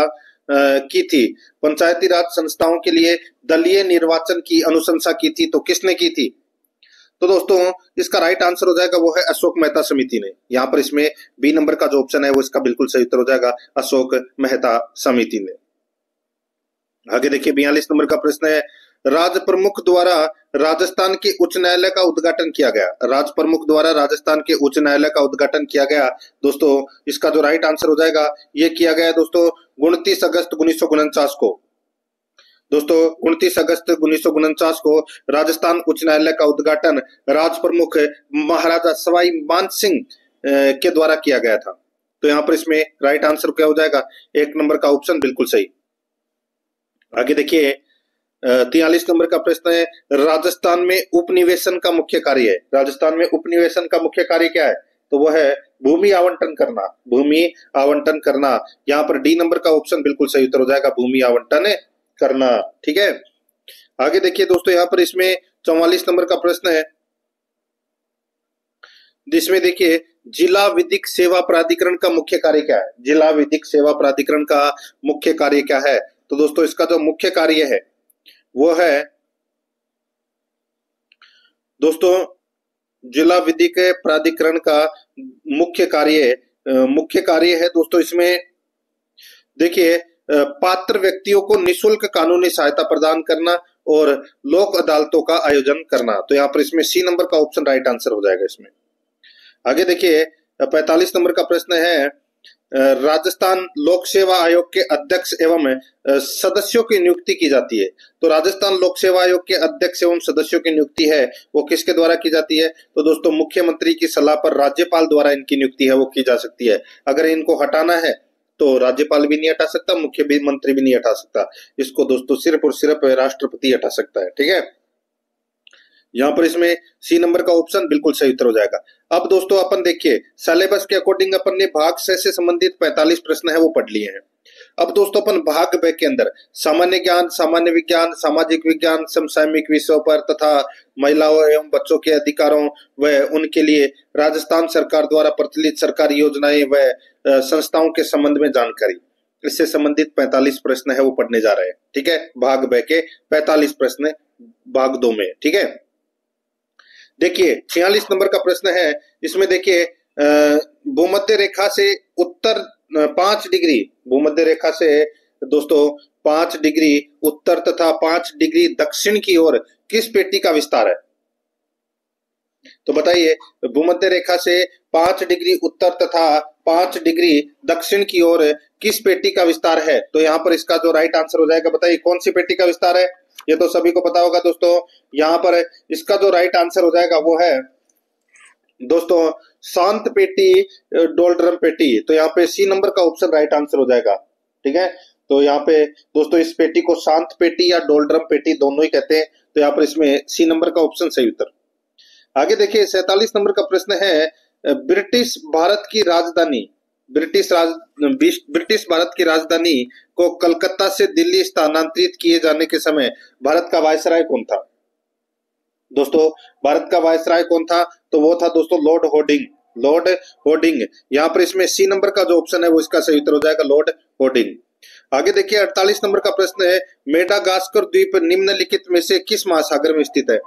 की थी। पंचायती राज संस्थाओं के लिए दलीय निर्वाचन की अनुशंसा की थी, तो किसने की थी? तो दोस्तों इसका राइट आंसर हो जाएगा वो है अशोक मेहता समिति ने। यहाँ पर इसमें बी नंबर का जो ऑप्शन है वो इसका बिल्कुल सही उत्तर हो जाएगा, अशोक मेहता समिति ने। आगे देखिए 42 नंबर का प्रश्न है, राज प्रमुख द्वारा राजस्थान के उच्च न्यायालय का उद्घाटन किया गया। राज प्रमुख द्वारा राजस्थान के उच्च न्यायालय का उद्घाटन किया गया। दोस्तों इसका जो राइट आंसर हो जाएगा, ये किया गया दोस्तों 29 अगस्त 1949 को। दोस्तों 29 अगस्त 1949 को राजस्थान उच्च न्यायालय का उद्घाटन राज प्रमुख महाराजा सवाई मान सिंह के द्वारा किया गया था। तो यहाँ पर इसमें राइट आंसर क्या हो जाएगा? 1 नंबर का ऑप्शन बिल्कुल सही। आगे देखिए 43 नंबर का प्रश्न है, राजस्थान में उपनिवेशन का मुख्य कार्य है। राजस्थान में उपनिवेशन का मुख्य कार्य क्या है? तो वह है भूमि आवंटन करना। भूमि आवंटन करना। यहाँ पर डी नंबर का ऑप्शन बिल्कुल सही उत्तर हो जाएगा, भूमि आवंटन करना। ठीक है। आगे देखिए दोस्तों यहाँ पर इसमें 44 नंबर का प्रश्न है, जिसमें देखिए जिला विधिक सेवा प्राधिकरण का मुख्य कार्य क्या है? जिला विधिक सेवा प्राधिकरण का मुख्य कार्य क्या है? तो दोस्तों इसका जो मुख्य कार्य है वो है दोस्तों जिला विधिक प्राधिकरण का मुख्य कार्य है दोस्तों, इसमें देखिए पात्र व्यक्तियों को निशुल्क कानूनी सहायता प्रदान करना और लोक अदालतों का आयोजन करना। तो यहाँ पर इसमें सी नंबर का ऑप्शन राइट आंसर हो जाएगा इसमें। आगे देखिए 45 नंबर का प्रश्न है, राजस्थान लोक सेवा आयोग के अध्यक्ष एवं सदस्यों की नियुक्ति की जाती है। तो राजस्थान लोक सेवा आयोग के अध्यक्ष एवं सदस्यों की नियुक्ति है वो किसके द्वारा की जाती है? तो दोस्तों मुख्यमंत्री की सलाह पर राज्यपाल द्वारा इनकी नियुक्ति है वो की जा सकती है। अगर इनको हटाना है तो राज्यपाल भी नहीं हटा सकता, मुख्यमंत्री भी नहीं हटा सकता, इसको दोस्तों सिर्फ और सिर्फ राष्ट्रपति हटा सकता है। ठीक है। यहाँ पर इसमें सी नंबर का ऑप्शन बिल्कुल सही उत्तर हो जाएगा। अब दोस्तों अपन देखिए सिलेबस के अकॉर्डिंग अपन ने भाग 6 से संबंधित 45 प्रश्न है वो पढ़ लिए हैं। अब दोस्तों अपन भाग ब के अंदर सामान्य ज्ञान, सामान्य विज्ञान, सामाजिक विज्ञान, समसामयिक विषयों पर तथा महिलाओं एवं बच्चों के अधिकारों व उनके लिए राजस्थान सरकार द्वारा प्रचलित सरकारी योजनाएं व संस्थाओं के संबंध में जानकारी, इससे संबंधित 45 प्रश्न है वो पढ़ने जा रहे हैं। ठीक है, भाग ब के 45 प्रश्न भाग 2 में। ठीक है, देखिए 46 नंबर का प्रश्न है। इसमें देखिए भूमध्य रेखा से उत्तर 5 डिग्री, भूमध्य रेखा से दोस्तों 5 डिग्री उत्तर तथा 5 डिग्री दक्षिण की ओर किस पेटी का विस्तार है? तो बताइए, भूमध्य रेखा से 5 डिग्री उत्तर तथा 5 डिग्री दक्षिण की ओर किस पेटी का विस्तार है? तो यहाँ पर इसका जो राइट आंसर हो जाएगा, बताइए कौन सी पेटी का विस्तार है? ये तो सभी को पता होगा दोस्तों। यहाँ पर इसका जो राइट आंसर हो जाएगा वो है दोस्तों शांत पेटी, डोलड्रम पेटी। तो यहाँ पे सी नंबर का ऑप्शन राइट आंसर हो जाएगा। ठीक है, तो यहाँ पे दोस्तों इस पेटी को शांत पेटी या डोलड्रम पेटी दोनों ही कहते हैं। तो यहाँ पर इसमें सी नंबर का ऑप्शन सही उत्तर। आगे देखिए 47 नंबर का प्रश्न है, ब्रिटिश भारत की राजधानी, ब्रिटिश भारत की राजधानी को कलकत्ता से दिल्ली स्थानांतरित किए जाने के समय भारत का वायसराय कौन था? दोस्तों भारत का वायसराय कौन था? तो वो था दोस्तों लॉर्ड होर्डिंग, लॉर्ड होर्डिंग। यहाँ पर इसमें सी नंबर का जो ऑप्शन है वो इसका सही उत्तर हो जाएगा, लॉर्ड होर्डिंग। आगे देखिए 48 नंबर का प्रश्न है, मेडागास्कर द्वीप निम्नलिखित में से किस महासागर में स्थित है?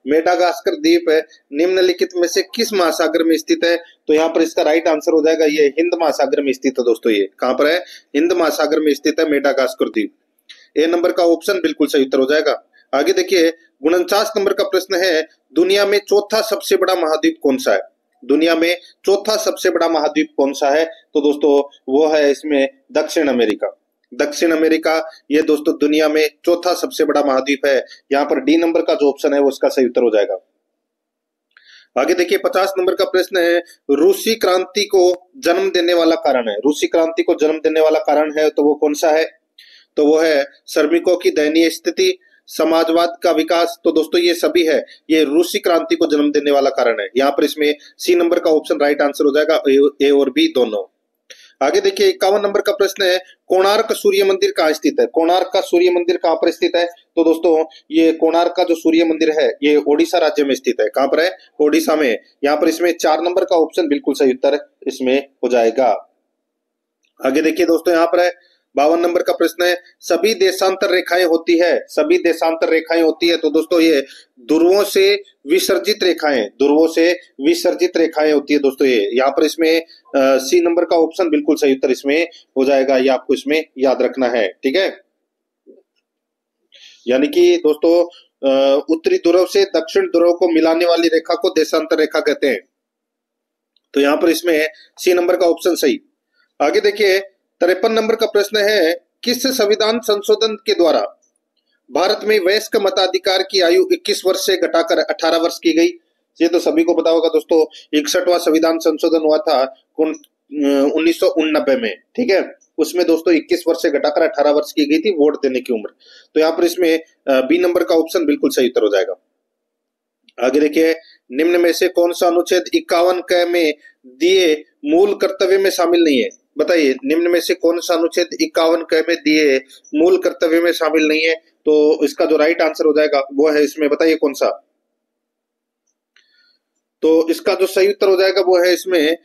मेडागास्कर द्वीप निम्नलिखित में से किस महासागर में स्थित है? तो यहाँ पर इसका राइट आंसर हो जाएगा ये हिंद महासागर में स्थित है दोस्तों। ये कहां पर है? हिंद महासागर में स्थित है मेडागास्कर द्वीप। ए नंबर का ऑप्शन बिल्कुल सही उत्तर हो जाएगा। आगे देखिए 49 नंबर का प्रश्न है, दुनिया में चौथा सबसे बड़ा महाद्वीप कौन सा है? दुनिया में चौथा सबसे बड़ा महाद्वीप कौन सा है? तो दोस्तों वो है इसमें दक्षिण अमेरिका। दक्षिण अमेरिका ये दोस्तों दुनिया में चौथा सबसे बड़ा महाद्वीप है। यहाँ पर डी नंबर का जो ऑप्शन है वो इसका सही उत्तर हो जाएगा। आगे देखिए 50 नंबर का प्रश्न है, रूसी क्रांति को जन्म देने वाला कारण है। रूसी क्रांति को जन्म देने वाला कारण है तो वो कौन सा है? तो वो है श्रमिकों की दयनीय स्थिति, समाजवाद का विकास। तो दोस्तों ये सभी है, ये रूसी क्रांति को जन्म देने वाला कारण है। यहाँ पर इसमें सी नंबर का ऑप्शन राइट आंसर हो जाएगा, ए और बी दोनों। आगे देखिए 51 नंबर का प्रश्न है, कोणार्क सूर्य मंदिर कहाँ स्थित है? कोणार्क का सूर्य मंदिर कहाँ पर स्थित है? तो दोस्तों ये कोणार्क का जो सूर्य मंदिर है ये ओडिशा राज्य में स्थित है। कहाँ पर है? ओडिशा में। यहाँ पर इसमें 4 नंबर का ऑप्शन बिल्कुल सही उत्तर इसमें हो जाएगा। आगे देखिए दोस्तों यहाँ पर है 52 नंबर का प्रश्न है, सभी देशांतर रेखाएं होती है, सभी देशांतर रेखाएं होती है। तो दोस्तों ये ध्रुवों से विसर्जित रेखाएं, ध्रुवों से विसर्जित रेखाएं होती है दोस्तों ये। यहाँ पर इसमें सी नंबर का ऑप्शन बिल्कुल सही उत्तर इसमें हो जाएगा। ये आपको इसमें याद रखना है। ठीक है, यानी कि दोस्तों उत्तरी ध्रुव से दक्षिण ध्रुव को मिलाने वाली रेखा को देशांतर रेखा कहते हैं। तो यहाँ पर इसमें सी नंबर का ऑप्शन सही। आगे देखिए 53 नंबर का प्रश्न है, किस संविधान संशोधन के द्वारा भारत में वयस्क मताधिकार की आयु 21 वर्ष से घटाकर 18 वर्ष की गई? ये तो सभी को पता होगा दोस्तों, 61वां संविधान संशोधन हुआ था 1989 में। ठीक है, उसमें दोस्तों 21 वर्ष से घटाकर 18 वर्ष की गई थी वोट देने की उम्र। तो यहाँ पर इसमें बी नंबर का ऑप्शन बिल्कुल सही उत्तर हो जाएगा। आगे देखिए, निम्न में से कौन सा अनुच्छेद 51 क में दिए मूल कर्तव्य में शामिल नहीं है? बताइए, निम्न में से कौन सा अनुच्छेद 51 क में दिए मूल कर्तव्य में शामिल नहीं है? तो इसका जो राइट आंसर हो जाएगा वो है इसमें, बताइए कौन सा? तो इसका जो सही उत्तर हो जाएगा वो है इसमें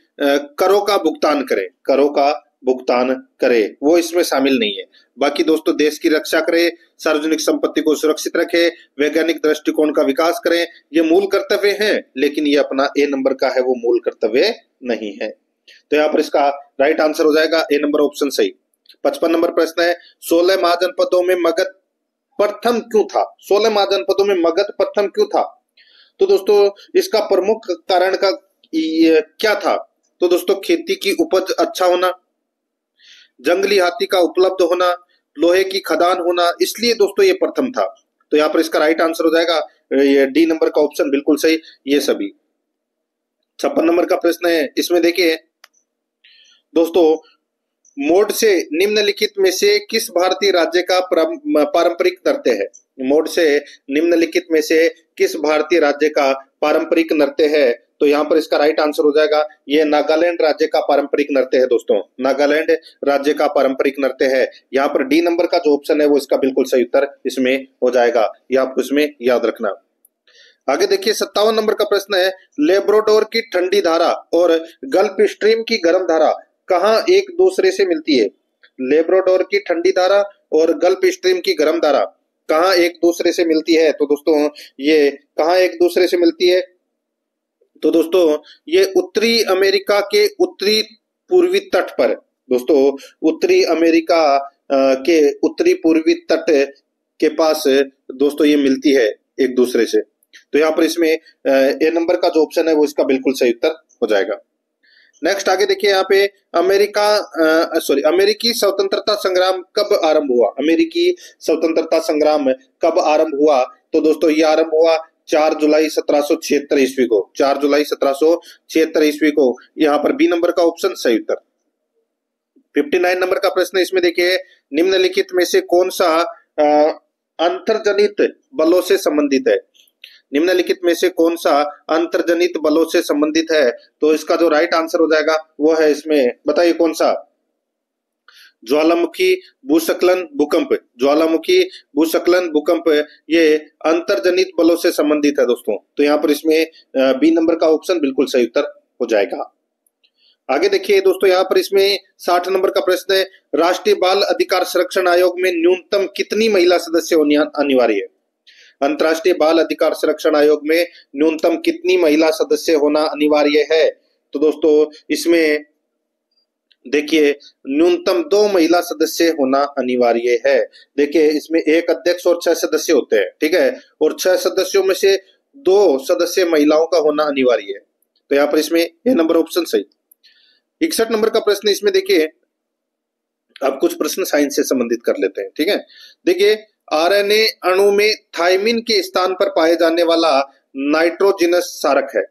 करों का भुगतान करे, करों का भुगतान करे, वो इसमें शामिल नहीं है। बाकी दोस्तों देश की रक्षा करे, सार्वजनिक संपत्ति को सुरक्षित रखे, वैज्ञानिक दृष्टिकोण का विकास करें, ये मूल कर्तव्य हैं, लेकिन ये अपना ए नंबर का है वो मूल कर्तव्य नहीं है। तो यहाँ पर इसका राइट आंसर हो जाएगा ए नंबर ऑप्शन सही। 55 नंबर प्रश्न है, 16 महाजनपदों में मगध प्रथम क्यों था? 16 महाजनपदों में मगध प्रथम क्यों था? तो दोस्तों इसका प्रमुख कारण का क्या था? तो दोस्तों खेती की उपज अच्छा होना, जंगली हाथी का उपलब्ध होना, लोहे की खदान होना, इसलिए दोस्तों ये प्रथम था। तो यहाँ पर इसका राइट आंसर हो जाएगा ये डी नंबर का ऑप्शन बिल्कुल सही, ये सभी। 56 नंबर का प्रश्न है, इसमें देखिए दोस्तों, मोड से निम्नलिखित में से किस भारतीय राज्य का पारंपरिक नृत्य है? मोड से निम्नलिखित में से किस भारतीय राज्य का पारंपरिक नृत्य है? तो यहाँ पर इसका राइट आंसर हो जाएगा ये नागालैंड राज्य का पारंपरिक नृत्य है दोस्तों, नागालैंड राज्य का पारंपरिक नृत्य है। यहाँ पर डी नंबर का जो ऑप्शन है वो इसका बिल्कुल सही उत्तर इसमें हो जाएगा, ये आपको इसमें याद रखना। आगे देखिए 57 नंबर का प्रश्न है, लेब्राडोर की ठंडी धारा और गल्फ स्ट्रीम की गर्म धारा कहाँ एक दूसरे से मिलती है? लेब्राडोर की ठंडी धारा और गल्फ स्ट्रीम की गर्म धारा कहाँ एक दूसरे से मिलती है? तो दोस्तों ये कहाँ एक दूसरे से मिलती है? तो दोस्तों ये उत्तरी अमेरिका के उत्तरी पूर्वी तट पर, दोस्तों उत्तरी अमेरिका के उत्तरी पूर्वी तट के पास दोस्तों ये मिलती है एक दूसरे से। तो यहाँ पर इसमें ए नंबर का जो ऑप्शन है वो इसका बिल्कुल सही उत्तर हो जाएगा। नेक्स्ट आगे देखिए, यहाँ पे अमेरिकी स्वतंत्रता संग्राम कब आरंभ हुआ? अमेरिकी स्वतंत्रता संग्राम कब आरंभ हुआ? तो दोस्तों ये आरंभ हुआ 4 जुलाई 1776 ईस्वी को। 4 जुलाई 1776 ईस्वी को। यहाँ पर बी नंबर का ऑप्शन सही उत्तर। 59 नंबर का प्रश्न इसमें देखिए, निम्नलिखित में से कौन सा अंतर्जनित बलों से संबंधित है? निम्नलिखित में से कौन सा अंतर्जनित बलों से संबंधित है? तो इसका जो राइट आंसर हो जाएगा वो है इसमें, बताइए कौन सा? ज्वालामुखी भूस्खलन भूकंप। ज्वालामुखी भूस्खलन भूकंप ये अंतर्जनित बलों से संबंधित है दोस्तों। तो यहाँ पर इसमें बी नंबर का ऑप्शन बिल्कुल सही उत्तर हो जाएगा। आगे देखिए दोस्तों, यहाँ पर इसमें 60 नंबर का प्रश्न है, राष्ट्रीय बाल अधिकार संरक्षण आयोग में न्यूनतम कितनी महिला सदस्य होनी अनिवार्य है? अंतर्राष्ट्रीय बाल अधिकार संरक्षण आयोग में न्यूनतम कितनी महिला सदस्य होना अनिवार्य है? तो दोस्तों इसमें देखिए न्यूनतम 2 महिला सदस्य होना अनिवार्य है। देखिए इसमें एक अध्यक्ष और 6 सदस्य होते हैं, ठीक है, और 6 सदस्यों में से 2 सदस्य महिलाओं का होना अनिवार्य है। तो यहाँ पर इसमें ए नंबर ऑप्शन सही। 61 नंबर का प्रश्न इसमें देखिए, अब कुछ प्रश्न साइंस से संबंधित कर लेते हैं, ठीक है। देखिए आरएनए अणु में थायमिन के स्थान पर पाए जाने वाला नाइट्रोजनस क्षारक है।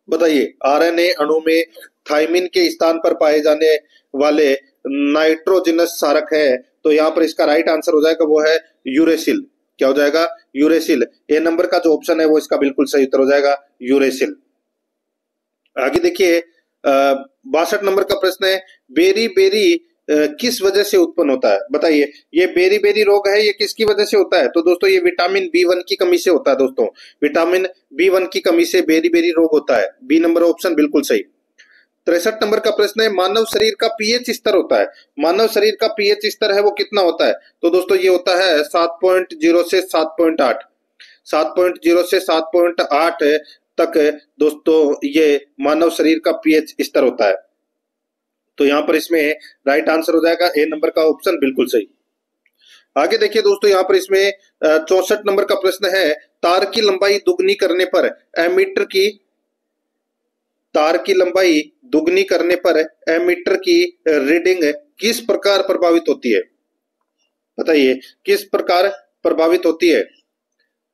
बताइए आरएनए अणु में थायमिन के स्थान पर पाए जाने वाले नाइट्रोजनस क्षारक है। तो यहाँ पर इसका राइट आंसर हो जाएगा वो है यूरेसिल। क्या हो जाएगा? यूरेसिल। ए नंबर का जो ऑप्शन है वो इसका बिल्कुल सही उत्तर हो जाएगा, यूरेसिल। आगे देखिए 62 नंबर का प्रश्न है, बेरी बेरी किस वजह से उत्पन्न होता है? बताइए ये बेरी बेरी रोग है, ये किसकी वजह से होता है? तो दोस्तों ये विटामिन B1 की कमी से होता है दोस्तों। विटामिन B1 की कमी से बेरी बेरी रोग होता है। बी नंबर ऑप्शन बिल्कुल सही। 63 नंबर का प्रश्न है, मानव शरीर का पीएच स्तर होता है। मानव शरीर का पीएच स्तर है वो कितना होता है? तो दोस्तों ये होता है 7.0 से 7.8। 7.0 से 7.8 तक दोस्तों ये मानव शरीर का पीएच स्तर होता है। तो यहाँ पर इसमें राइट आंसर हो जाएगा ए नंबर का ऑप्शन बिल्कुल सही। आगे देखिए दोस्तों, यहाँ पर इसमें 64 नंबर का प्रश्न है, तार की लंबाई दुगनी करने पर एमीटर की एमीटर की रीडिंग किस प्रकार प्रभावित होती है? बताइए किस प्रकार प्रभावित होती है?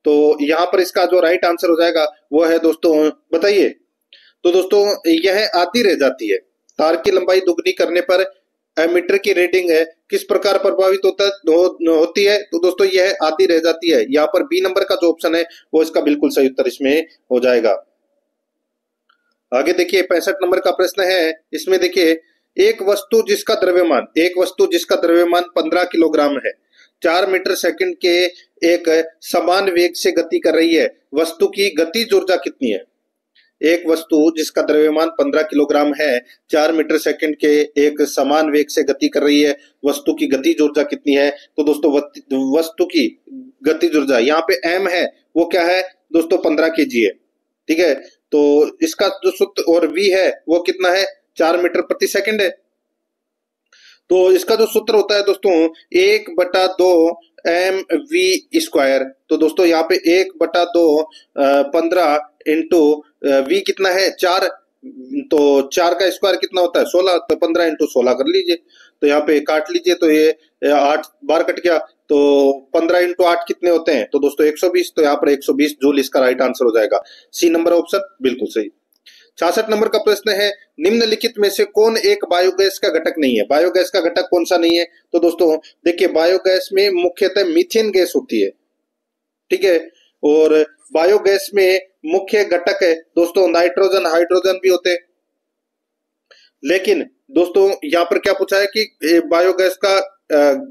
तो यहाँ पर इसका जो राइट आंसर हो जाएगा वो है दोस्तों, बताइए। तो दोस्तों यह आधी रह जाती है। तार की लंबाई दुगनी करने पर एमीटर की रीडिंग है किस प्रकार प्रभावित होती है? तो दोस्तों यह आधी रह जाती है। यहाँ पर बी नंबर का जो ऑप्शन है वो इसका बिल्कुल सही उत्तर इसमें हो जाएगा। आगे देखिए 65 नंबर का प्रश्न है, इसमें देखिए एक वस्तु जिसका द्रव्यमान 15 किलोग्राम है 4 मीटर सेकंड के एक समान वेग से गति कर रही है, वस्तु की गतिज ऊर्जा कितनी है? एक वस्तु जिसका द्रव्यमान 15 किलोग्राम है 4 मीटर सेकंड के एक समान वेग से गति कर रही है, वस्तु की गतिज ऊर्जा कितनी है? तो दोस्तों वस्तु की गतिज ऊर्जा यहाँ पे m है वो क्या है दोस्तों? 15 kg है, ठीक है। तो इसका जो सूत्र और v है वो कितना है? 4 मीटर प्रति सेकंड है। तो इसका जो सूत्र होता है दोस्तों 1/2 mv²। तो दोस्तों यहाँ पे 1/2 15 इंटू v कितना है? 4। तो 4 का स्क्वायर कितना होता है? 16। तो 15 इंटू 16 कर लीजिए। तो यहाँ पे काट लीजिए, तो ये 8 बार कट गया, तो 15 इंटू 8 कितने होते हैं? तो दोस्तों 120। तो यहाँ पर 120 जूल इसका राइट आंसर हो जाएगा। सी नंबर ऑप्शन बिल्कुल सही। 66 नंबर का प्रश्न है, निम्नलिखित में से कौन एक बायोगैस का घटक नहीं है? बायोगैस का घटक कौन सा नहीं है? तो दोस्तों देखिए बायोगैस में मुख्यतः मीथेन गैस होती है, ठीक है, और बायोगैस में मुख्य घटक है दोस्तों नाइट्रोजन, हाइड्रोजन भी होते हैं। लेकिन दोस्तों यहाँ पर क्या पूछा है कि बायोगैस का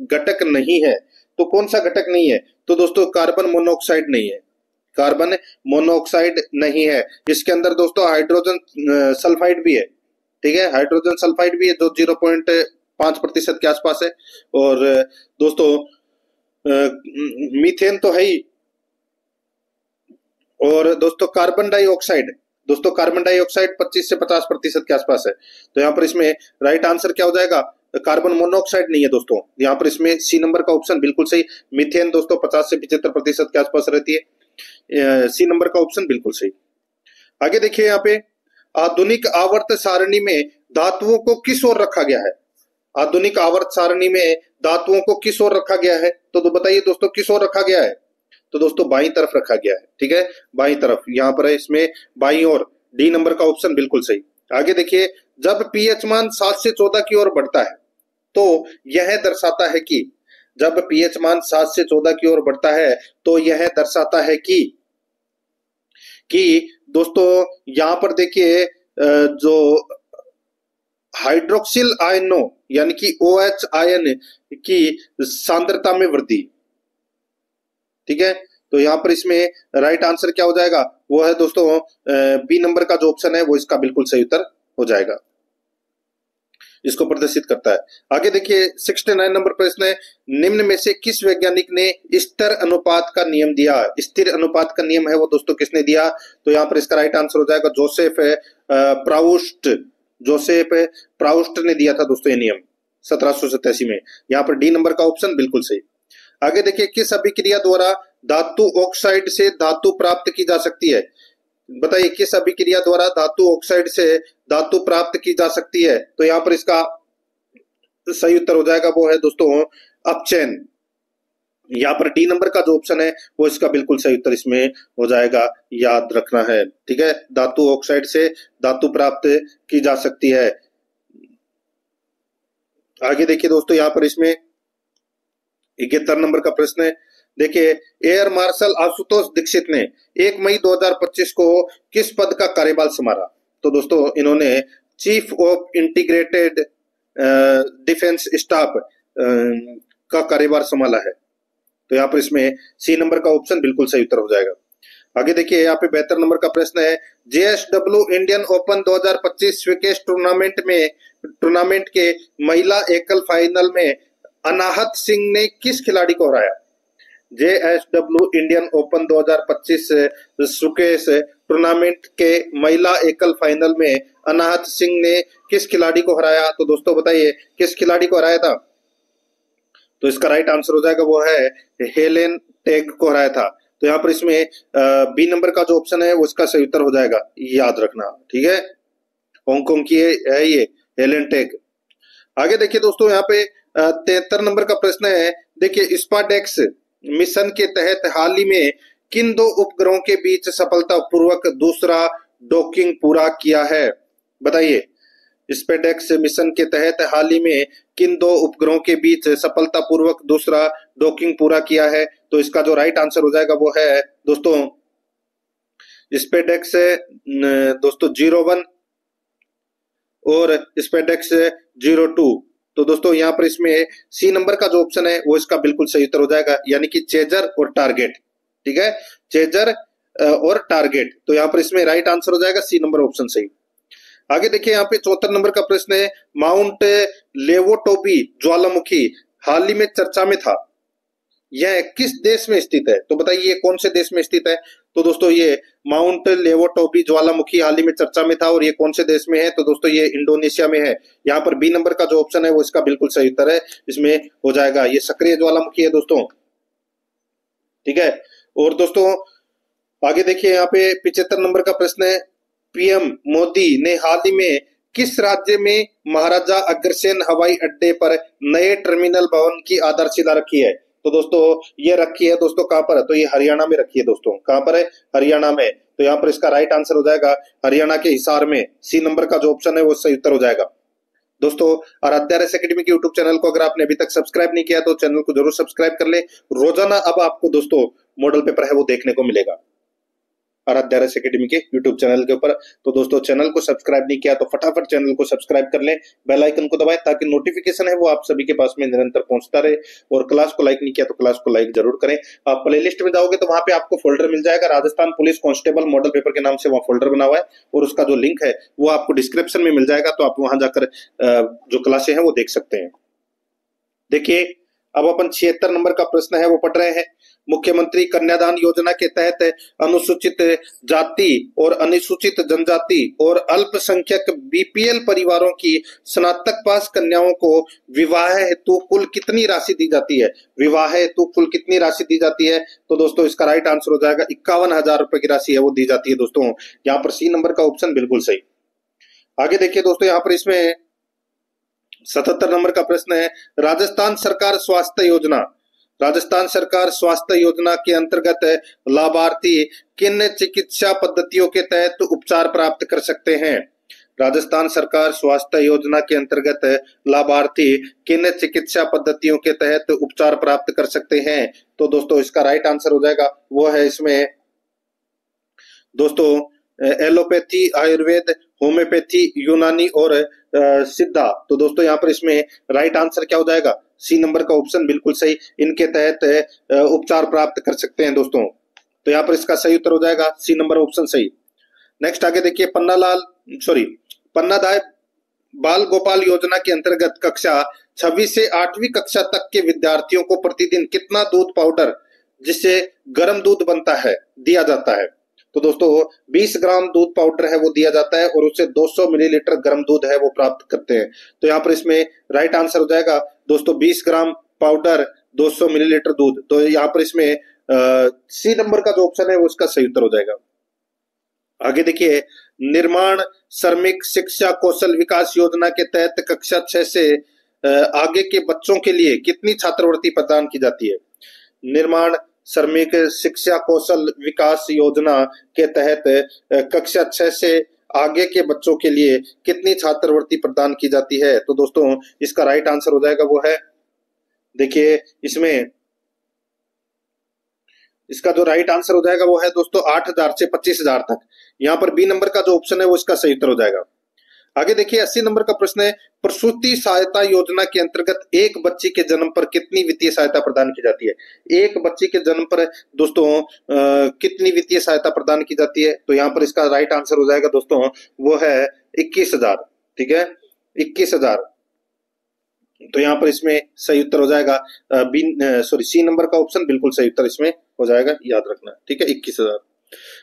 घटक नहीं है, तो कौन सा घटक नहीं है? तो दोस्तों कार्बन मोनोऑक्साइड नहीं है। कार्बन मोनोऑक्साइड नहीं है। इसके अंदर दोस्तों हाइड्रोजन सल्फाइड भी है, ठीक है, हाइड्रोजन सल्फाइड भी है जो 5% के आसपास है। और दोस्तों मीथेन तो है ही, और दोस्तों कार्बन डाइऑक्साइड, 25 से 50% के आसपास है। तो यहाँ पर इसमें राइट आंसर क्या हो जाएगा, कार्बन मोनोऑक्साइड नहीं है दोस्तों, यहाँ पर इसमें सी नंबर का ऑप्शन बिल्कुल सही। मीथेन दोस्तों 50 से 75% के आसपास रहती है, सी नंबर का ऑप्शन बिल्कुल सही। आगे देखिए यहाँ पे, आधुनिक आवर्त सारणी में धातुओं को किस ओर रखा गया है। आधुनिक आवर्त सारणी में धातुओं को किस ओर रखा गया है, तो बताइए दोस्तों किस ओर रखा गया है। तो दोस्तों बाईं तरफ रखा गया है, ठीक है, बाईं तरफ, यहाँ पर है इसमें बाईं ओर, डी नंबर का ऑप्शन बिल्कुल सही। आगे देखिए, जब पीएच मान 7 से 14 की ओर बढ़ता है तो यह दर्शाता है कि, जब पीएच मान 7 से 14 की ओर बढ़ता है तो यह दर्शाता है कि दोस्तों यहां पर देखिए जो हाइड्रोक्सिल आयनों यानी कि OH आयन की सांद्रता में वृद्धि, ठीक है। तो यहाँ पर इसमें राइट आंसर क्या हो जाएगा, वो है दोस्तों बी नंबर का जो ऑप्शन है वो इसका बिल्कुल सही उत्तर हो जाएगा, इसको प्रदर्शित करता है। आगे देखिए 69 नंबर प्रश्न है, निम्न में से किस वैज्ञानिक ने स्थिर अनुपात का नियम दिया। स्थिर अनुपात का नियम है वो दोस्तों किसने दिया, तो यहाँ पर इसका राइट आंसर हो जाएगा जोसेफ प्राउस्ट ने दिया था दोस्तों ये नियम 1787 में। यहाँ पर डी नंबर का ऑप्शन बिल्कुल सही। आगे देखिए, किस अभिक्रिया द्वारा धातु ऑक्साइड से धातु प्राप्त की जा सकती है। बताइए किस अभिक्रिया द्वारा धातु ऑक्साइड से धातु प्राप्त की जा सकती है, तो यहाँ पर इसका सही उत्तर हो जाएगा वो है दोस्तों अपचयन। यहाँ पर डी नंबर का जो ऑप्शन है वो इसका बिल्कुल सही उत्तर इसमें हो जाएगा, याद रखना है, ठीक है। धातु ऑक्साइड से धातु प्राप्त की जा सकती है। आगे देखिए दोस्तों, यहाँ पर इसमें 71 नंबर का प्रश्न है, देखिए एयर मार्शल आशुतोष दीक्षित ने 1 मई 2025 को किस पद का कार्यभार संभाला। तो दोस्तों इन्होंने chief of integrated defence staff का कार्यभार संभाला है। तो यहाँ पर इसमें सी नंबर का ऑप्शन बिल्कुल सही उत्तर हो जाएगा। आगे देखिए यहाँ पे 72 नंबर का प्रश्न है, JSW इंडियन ओपन 2025 स्विकेश टूर्नामेंट के महिला एकल फाइनल में अनाहत सिंह ने किस खिलाड़ी को हराया। JSW इंडियन ओपन 2025 स्विकेश टूर्नामेंट के महिला एकल फाइनल में अनाहत सिंह ने किस खिलाड़ी को हराया। तो दोस्तों बताइए किस खिलाड़ी को हराया था, तो इसका राइट आंसर हो जाएगा वो है हेलेन टेग को हराया था। तो यहाँ पर इसमें बी नंबर का जो ऑप्शन है वो इसका सही उत्तर हो जाएगा, याद रखना, ठीक है। हांगकांग की है ये हेलेन टेग। आगे देखिए दोस्तों यहाँ पे 73 नंबर का प्रश्न है, देखिए स्पाडेक्स मिशन के तहत हाल ही में किन 2 उपग्रहों के बीच सफलतापूर्वक दूसरा डॉकिंग पूरा किया है। बताइए स्पेडेक्स मिशन के तहत हाल ही में किन 2 उपग्रहों के बीच सफलतापूर्वक दूसरा डॉकिंग पूरा किया है। तो इसका जो राइट आंसर हो जाएगा वो है दोस्तों स्पेडेक्स दोस्तों 01 और स्पेडेक्स 02। तो दोस्तों यहाँ पर इसमें सी नंबर का जो ऑप्शन है वो इसका बिल्कुल सही उत्तर हो जाएगा, यानी कि चेजर और टारगेट, ठीक है, चेजर और टारगेट। तो यहाँ पर इसमें राइट आंसर हो जाएगा सी नंबर ऑप्शन सही। आगे देखिए यहाँ पे 74 नंबर का प्रश्न है, माउंट लेवोटोबी ज्वालामुखी हाल ही में चर्चा में था, यह किस देश में स्थित है। तो बताइए ये कौन से देश में स्थित है। तो दोस्तों ये माउंट लेवोटोबी ज्वालामुखी हाल ही में चर्चा में था और ये कौन से देश में है, तो दोस्तों ये इंडोनेशिया में है। यहाँ पर बी नंबर का जो ऑप्शन है वो इसका बिल्कुल सही उत्तर है, इसमें हो जाएगा, ये सक्रिय ज्वालामुखी है दोस्तों, ठीक है। और दोस्तों आगे देखिए यहाँ पे 75 नंबर का प्रश्न है, पीएम मोदी ने हाल ही में किस राज्य में महाराजा अग्रसेन हवाई अड्डे पर नए टर्मिनल भवन की आधारशिला रखी है। तो दोस्तों ये रखी है दोस्तों कहां पर है, तो ये हरियाणा में रखी है दोस्तों, कहां पर है, हरियाणा में। तो यहाँ पर इसका राइट आंसर हो जाएगा हरियाणा के हिसार में, सी नंबर का जो ऑप्शन है वो सही उत्तर हो जाएगा। दोस्तों आराध्या रेस एकेडमी के यूट्यूब चैनल को अगर आपने अभी तक सब्सक्राइब नहीं किया तो चैनल को जरूर सब्सक्राइब कर ले। रोजाना अब आपको दोस्तों मॉडल पेपर है वो देखने को मिलेगा। आराध्या रस एकेडमी के यूट्यूब चैनल के ऊपर। तो दोस्तों चैनल को सब्सक्राइब नहीं किया तो फटाफट चैनल को सब्सक्राइब कर लें, बेल आइकन को दबाएं ताकि नोटिफिकेशन है वो आप सभी के पास में निरंतर पहुंचता रहे। और क्लास को लाइक नहीं किया तो क्लास को लाइक जरूर करें। आप प्लेलिस्ट में जाओगे तो वहां पे आपको फोल्डर मिल जाएगा, Rajasthan police constable model paper के नाम से वहां फोल्डर बना हुआ है और उसका जो लिंक है वो आपको डिस्क्रिप्शन में मिल जाएगा। तो आप वहां जाकर जो क्लासें हैं वो देख सकते हैं। देखिए अब अपन 76 नंबर का प्रश्न है वो पढ़ रहे हैं। मुख्यमंत्री कन्यादान योजना के तहत अनुसूचित जाति और अनुसूचित जनजाति और अल्पसंख्यक बीपीएल परिवारों की स्नातक पास कन्याओं को विवाह हेतु कुल कितनी राशि दी जाती है? विवाह हेतु कुल कितनी राशि दी जाती है? तो दोस्तों इसका राइट आंसर हो जाएगा 51,000 रुपए की राशि है वो दी जाती है। दोस्तों यहाँ पर सी नंबर का ऑप्शन बिल्कुल सही। आगे देखिए दोस्तों यहाँ पर इसमें 77 नंबर का प्रश्न है। राजस्थान सरकार स्वास्थ्य योजना, राजस्थान सरकार स्वास्थ्य योजना के अंतर्गत लाभार्थी किन चिकित्सा पद्धतियों के तहत उपचार प्राप्त कर सकते हैं? राजस्थान सरकार स्वास्थ्य योजना के अंतर्गत लाभार्थी किन चिकित्सा पद्धतियों के तहत उपचार प्राप्त कर सकते हैं? तो दोस्तों इसका राइट आंसर हो जाएगा वो है इसमें दोस्तों एलोपैथी, आयुर्वेद, होम्योपैथी, यूनानी और सिद्धा। तो दोस्तों यहाँ पर इसमें राइट आंसर क्या हो जाएगा? सी नंबर का ऑप्शन बिल्कुल सही, इनके तहत उपचार प्राप्त कर सकते हैं दोस्तों। तो यहाँ पर इसका सही उत्तर हो जाएगा सी नंबर ऑप्शन सही। नेक्स्ट आगे देखिए पन्नाधाय बाल गोपाल योजना के अंतर्गत कक्षा 6वीं से 8वीं कक्षा तक के विद्यार्थियों को प्रतिदिन कितना दूध पाउडर जिससे गर्म दूध बनता है दिया जाता है? तो दोस्तों 20 ग्राम दूध पाउडर है वो दिया जाता है और उससे 200 मिलीलीटर गर्म दूध है वो प्राप्त करते हैं। तो यहाँ पर इसमें राइट आंसर हो जाएगा दोस्तों 20 ग्राम पाउडर 200 मिलीलीटर दूध। तो यहाँ पर इसमें सी नंबर का जो ऑप्शन है वो उसका सही उत्तर हो जाएगा। आगे देखिए निर्माण श्रमिक शिक्षा कौशल विकास योजना के तहत कक्षा 6 से आगे के बच्चों के लिए कितनी छात्रवृत्ति प्रदान की जाती है? निर्माण श्रमिक शिक्षा कौशल विकास योजना के तहत कक्षा 6 से आगे के बच्चों के लिए कितनी छात्रवृत्ति प्रदान की जाती है? तो दोस्तों इसका राइट आंसर हो जाएगा वो है, देखिए इसमें इसका जो राइट आंसर हो जाएगा वो है दोस्तों 8,000 से 25,000 तक। यहाँ पर बी नंबर का जो ऑप्शन है वो इसका सही उत्तर हो जाएगा। आगे देखिए 80 नंबर का प्रश्न है। प्रसूति सहायता योजना के अंतर्गत एक बच्ची के जन्म पर कितनी वित्तीय सहायता प्रदान की जाती है? एक बच्ची के जन्म पर दोस्तों कितनी वित्तीय सहायता प्रदान की जाती है? तो यहाँ पर इसका राइट आंसर हो जाएगा दोस्तों वो है 21,000। ठीक है 21,000। तो यहाँ पर इसमें सही उत्तर हो जाएगा सी नंबर का ऑप्शन बिल्कुल सही उत्तर इसमें हो जाएगा, याद रखना। ठीक है 21,000।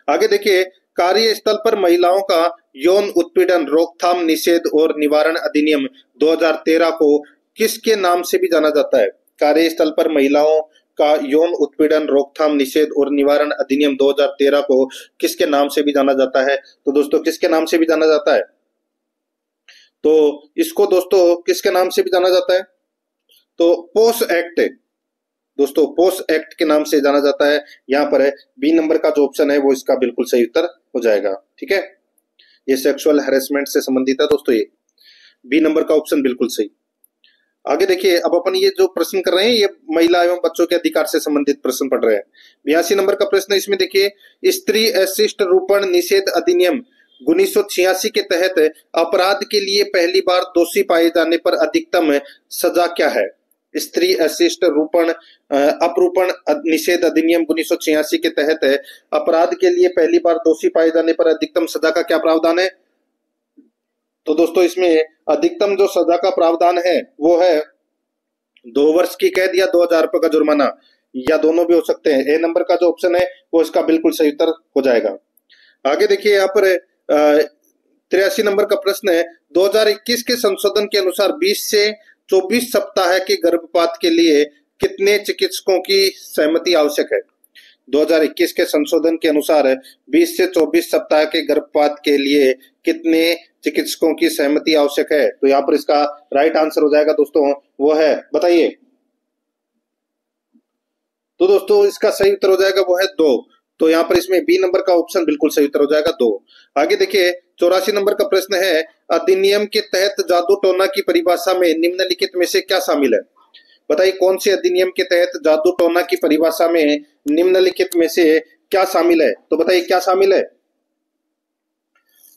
आगे देखिए कार्यस्थल पर महिलाओं का यौन उत्पीड़न रोकथाम निषेध और निवारण अधिनियम 2013 को किसके नाम से भी जाना जाता है? कार्यस्थल पर महिलाओं का यौन उत्पीड़न रोकथाम निषेध और निवारण अधिनियम 2013 को किसके नाम से भी जाना जाता है? तो दोस्तों किसके नाम से भी जाना जाता है? तो इसको दोस्तों किसके नाम से भी जाना जाता है? तो पोस एक्ट, दोस्तों पोस एक्ट के नाम से जाना जाता है। यहाँ पर बी नंबर का जो ऑप्शन है वो इसका बिल्कुल सही उत्तर हो जाएगा। ठीक है ये सेक्सुअल हैरेसमेंट से संबंधित है दोस्तों, ये बी नंबर का ऑप्शन बिल्कुल सही। आगे देखिए अब अपन ये जो प्रश्न कर रहे हैं ये महिला एवं बच्चों के अधिकार से संबंधित प्रश्न पढ़ रहे हैं। 82 नंबर का प्रश्न इसमें देखिए स्त्री अशिष्ट रूपण निषेध अधिनियम 1986 के तहत अपराध के लिए पहली बार दोषी पाए जाने पर अधिकतम सजा क्या है? स्त्री अशिष्ट रूपण अपरूपण निषेध अधिनियम 1986 के तहत अपराध के लिए पहली बार दोषी पाए जाने पर अधिकतम सजा का क्या प्रावधान है? तो दोस्तों इसमें अधिकतम जो सजा का प्रावधान है वो है 2 वर्ष की कैद या 2,000 रुपए का जुर्माना, या दोनों भी हो सकते हैं। ए नंबर का जो ऑप्शन है वो इसका बिल्कुल सही उत्तर हो जाएगा। आगे देखिए यहाँ पर 83 नंबर का प्रश्न है। 2021 के संशोधन के अनुसार 20 से 24 सप्ताह के गर्भपात के लिए कितने चिकित्सकों की सहमति आवश्यक है? 2021 के संशोधन के अनुसार 20 से 24 सप्ताह के गर्भपात के लिए कितने चिकित्सकों की सहमति आवश्यक है? तो यहाँ पर इसका राइट आंसर हो जाएगा दोस्तों वो है, बताइए। तो दोस्तों इसका सही उत्तर हो जाएगा वो है 2। तो यहाँ पर इसमें बी नंबर का ऑप्शन बिल्कुल सही उत्तर हो जाएगा 2। आगे देखिए 84 नंबर का प्रश्न है। अधिनियम के तहत जादू टोना की परिभाषा में निम्नलिखित में से क्या शामिल है? बताइए कौन से अधिनियम के तहत जादू टोना की परिभाषा में निम्नलिखित में से क्या शामिल है? तो बताइए क्या शामिल है?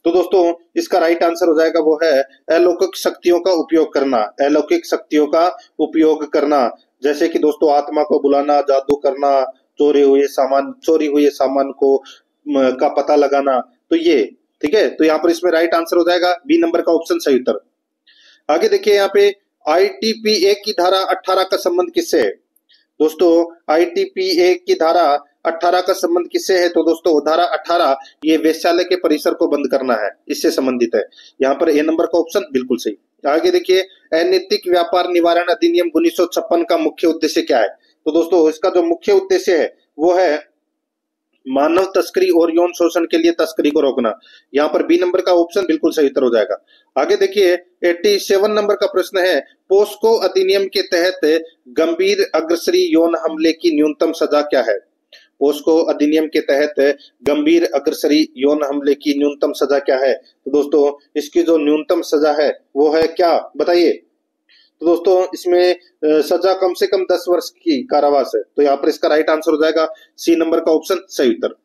तो दोस्तों इसका राइट आंसर हो जाएगा वो है अलौकिक शक्तियों का उपयोग करना। अलौकिक शक्तियों का उपयोग करना, जैसे कि दोस्तों आत्मा को बुलाना, जादू करना, चोरी हुए सामान को का पता लगाना। तो ये ठीक है, तो यहाँ पर इसमें राइट आंसर हो जाएगा बी नंबर का ऑप्शन सही उत्तर। आगे देखिए यहाँ पे आईटीपीए की धारा 18 का संबंध किससे है? दोस्तों आईटीपीए की धारा 18 का संबंध किससे है? तो दोस्तों धारा 18 ये वेश्यालय के परिसर को बंद करना है, इससे संबंधित है। यहाँ पर ए नंबर का ऑप्शन बिल्कुल सही। आगे देखिए अनैतिक व्यापार निवारण अधिनियम 1956 का मुख्य उद्देश्य क्या है? तो दोस्तों इसका जो मुख्य उद्देश्य है वो है मानव तस्करी और यौन शोषण के लिए तस्करी को रोकना। यहाँ पर बी नंबर का ऑप्शन बिल्कुल सही उत्तर हो जाएगा। आगे देखिए 87 नंबर का प्रश्न है पोस्को अधिनियम के तहत गंभीर अग्रसरी यौन हमले की न्यूनतम सजा क्या है? पोस्को अधिनियम के तहत गंभीर अग्रसरी यौन हमले की न्यूनतम सजा क्या है? तो दोस्तों इसकी जो न्यूनतम सजा है वो है क्या, बताइए? तो दोस्तों इसमें सजा कम से कम 10 वर्ष की कारावास है। तो यहाँ पर इसका राइट आंसर हो जाएगा सी नंबर का ऑप्शन सही उत्तर।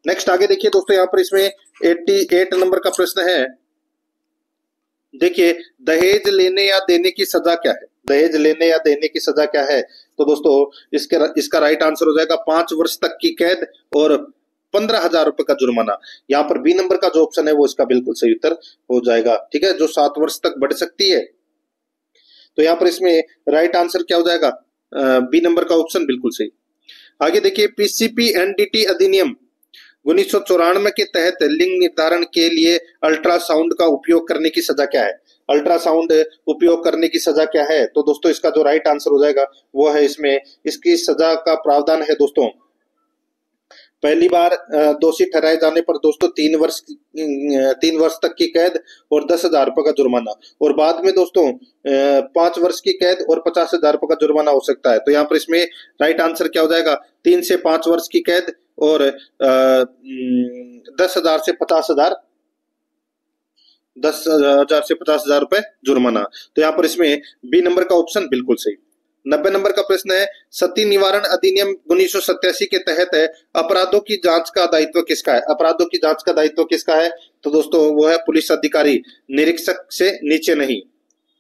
नेक्स्ट आगे देखिए दोस्तों यहाँ पर इसमें 88 नंबर का प्रश्न है, देखिए दहेज लेने या देने की सजा क्या है? दहेज लेने या देने की सजा क्या है? तो दोस्तों इसका राइट आंसर हो जाएगा 5 वर्ष तक की कैद और 15,000 रुपए का जुर्माना। यहाँ पर बी नंबर का जो ऑप्शन है वो इसका बिल्कुल सही उत्तर हो जाएगा, ठीक है, जो 7 वर्ष तक बढ़ सकती है। तो यहाँ पर इसमें राइट आंसर क्या हो जाएगा? बी नंबर का ऑप्शन बिल्कुल सही। आगे देखिए पीसीपी एनडीटी अधिनियम 1994 के तहत लिंग निर्धारण के लिए अल्ट्रासाउंड का उपयोग करने की सजा क्या है? अल्ट्रासाउंड उपयोग करने की सजा क्या है? तो दोस्तों इसका जो राइट आंसर हो जाएगा वो है इसमें इसकी सजा का प्रावधान है दोस्तों, पहली बार दोषी ठहराए जाने पर दोस्तों 3 वर्ष तक की कैद और 10,000 रुपए का जुर्माना, और बाद में दोस्तों 5 वर्ष की कैद और 50,000 रुपए का जुर्माना हो सकता है। तो यहाँ पर इसमें राइट आंसर क्या हो जाएगा? 3 से 5 वर्ष की कैद और 10,000 से 50,000 रुपए जुर्माना। तो यहाँ पर इसमें बी नंबर का ऑप्शन बिल्कुल सही। 90 नंबर का प्रश्न है सती निवारण अधिनियम 1987 के तहत अपराधों की जांच का दायित्व किसका है? अपराधों की जांच का दायित्व किसका है? तो दोस्तों वो है पुलिस अधिकारी, निरीक्षक से नीचे नहीं,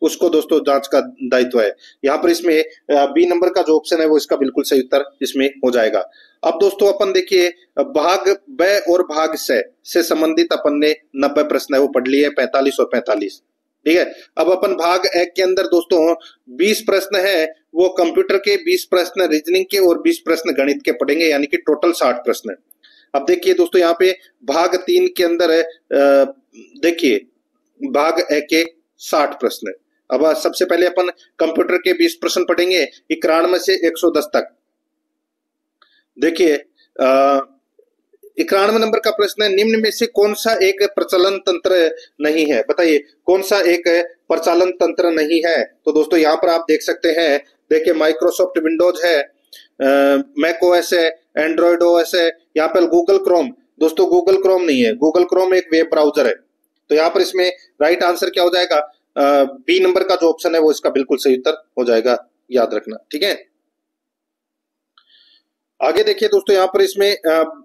उसको दोस्तों जांच का दायित्व है। यहाँ पर इसमें बी नंबर का जो ऑप्शन है वो इसका बिल्कुल सही उत्तर इसमें हो जाएगा। अब दोस्तों अपन देखिए भाग ब और भाग से संबंधित अपन ने 90 प्रश्न है वो पढ़ लिए, 45 और 45, ठीक है। अब अपन भाग एक के अंदर दोस्तों 20 प्रश्न है वो कंप्यूटर के, 20 प्रश्न रीजनिंग के और 20 प्रश्न गणित के पढ़ेंगे, यानी कि टोटल 60 प्रश्न है। अब देखिए दोस्तों यहाँ पे भाग 3 के अंदर देखिए भाग एक के 60 प्रश्न है। अब सबसे पहले अपन कंप्यूटर के 20 प्रश्न पढ़ेंगे 91 से 110 तक। देखिए 91 नंबर का प्रश्न है निम्न में से कौन सा एक प्रचलन तंत्र नहीं है? बताइए कौन सा एक प्रचालन तंत्र नहीं है? तो दोस्तों यहाँ पर आप देख सकते हैं, देखिए माइक्रोसॉफ्ट विंडोज है, मैक ओएस है, एंड्रॉइड ओएस है, यहाँ पर गूगल क्रोम। दोस्तों गूगल क्रोम नहीं है, गूगल क्रोम एक वेब ब्राउजर है। तो यहाँ पर इसमें राइट आंसर क्या हो जाएगा? बी नंबर का जो ऑप्शन है वो इसका बिल्कुल सही उत्तर हो जाएगा, याद रखना, ठीक है। आगे देखिए दोस्तों यहाँ पर इसमें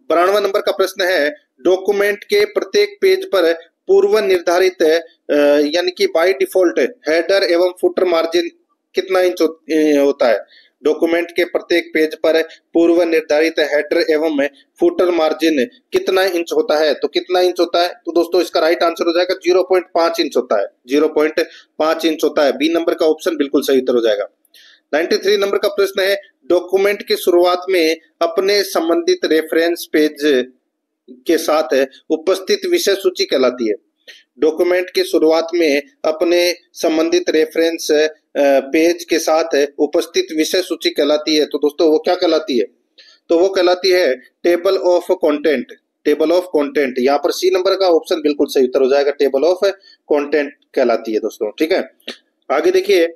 92 नंबर का प्रश्न है डॉक्यूमेंट के प्रत्येक पेज पर पूर्व निर्धारित यानी कि बाय डिफॉल्ट हेडर एवं फुटर मार्जिन कितना इंच होता है? डॉक्यूमेंट के प्रत्येक पेज पर पूर्व निर्धारित हेडर एवं फुटर मार्जिन कितना इंच होता है? तो कितना इंच होता है? तो दोस्तों इसका राइट आंसर हो जाएगा 0.5 इंच होता है, 0.5 इंच होता है। बी नंबर का ऑप्शन बिल्कुल सही उत्तर हो जाएगा। 93 नंबर का प्रश्न है डॉक्यूमेंट की शुरुआत में अपने संबंधित रेफरेंस पेज के साथ उपस्थित विषय सूची कहलाती है। डॉक्यूमेंट की शुरुआत में अपने संबंधित रेफरेंस पेज के साथ उपस्थित विषय सूची कहलाती है। तो दोस्तों वो क्या कहलाती है? तो वो कहलाती है table of content. Table of content, यहाँ पर सी नंबर का ऑप्शन बिल्कुल सही उत्तर हो जाएगा, टेबल ऑफ कंटेंट कहलाती है दोस्तों, ठीक है। आगे देखिए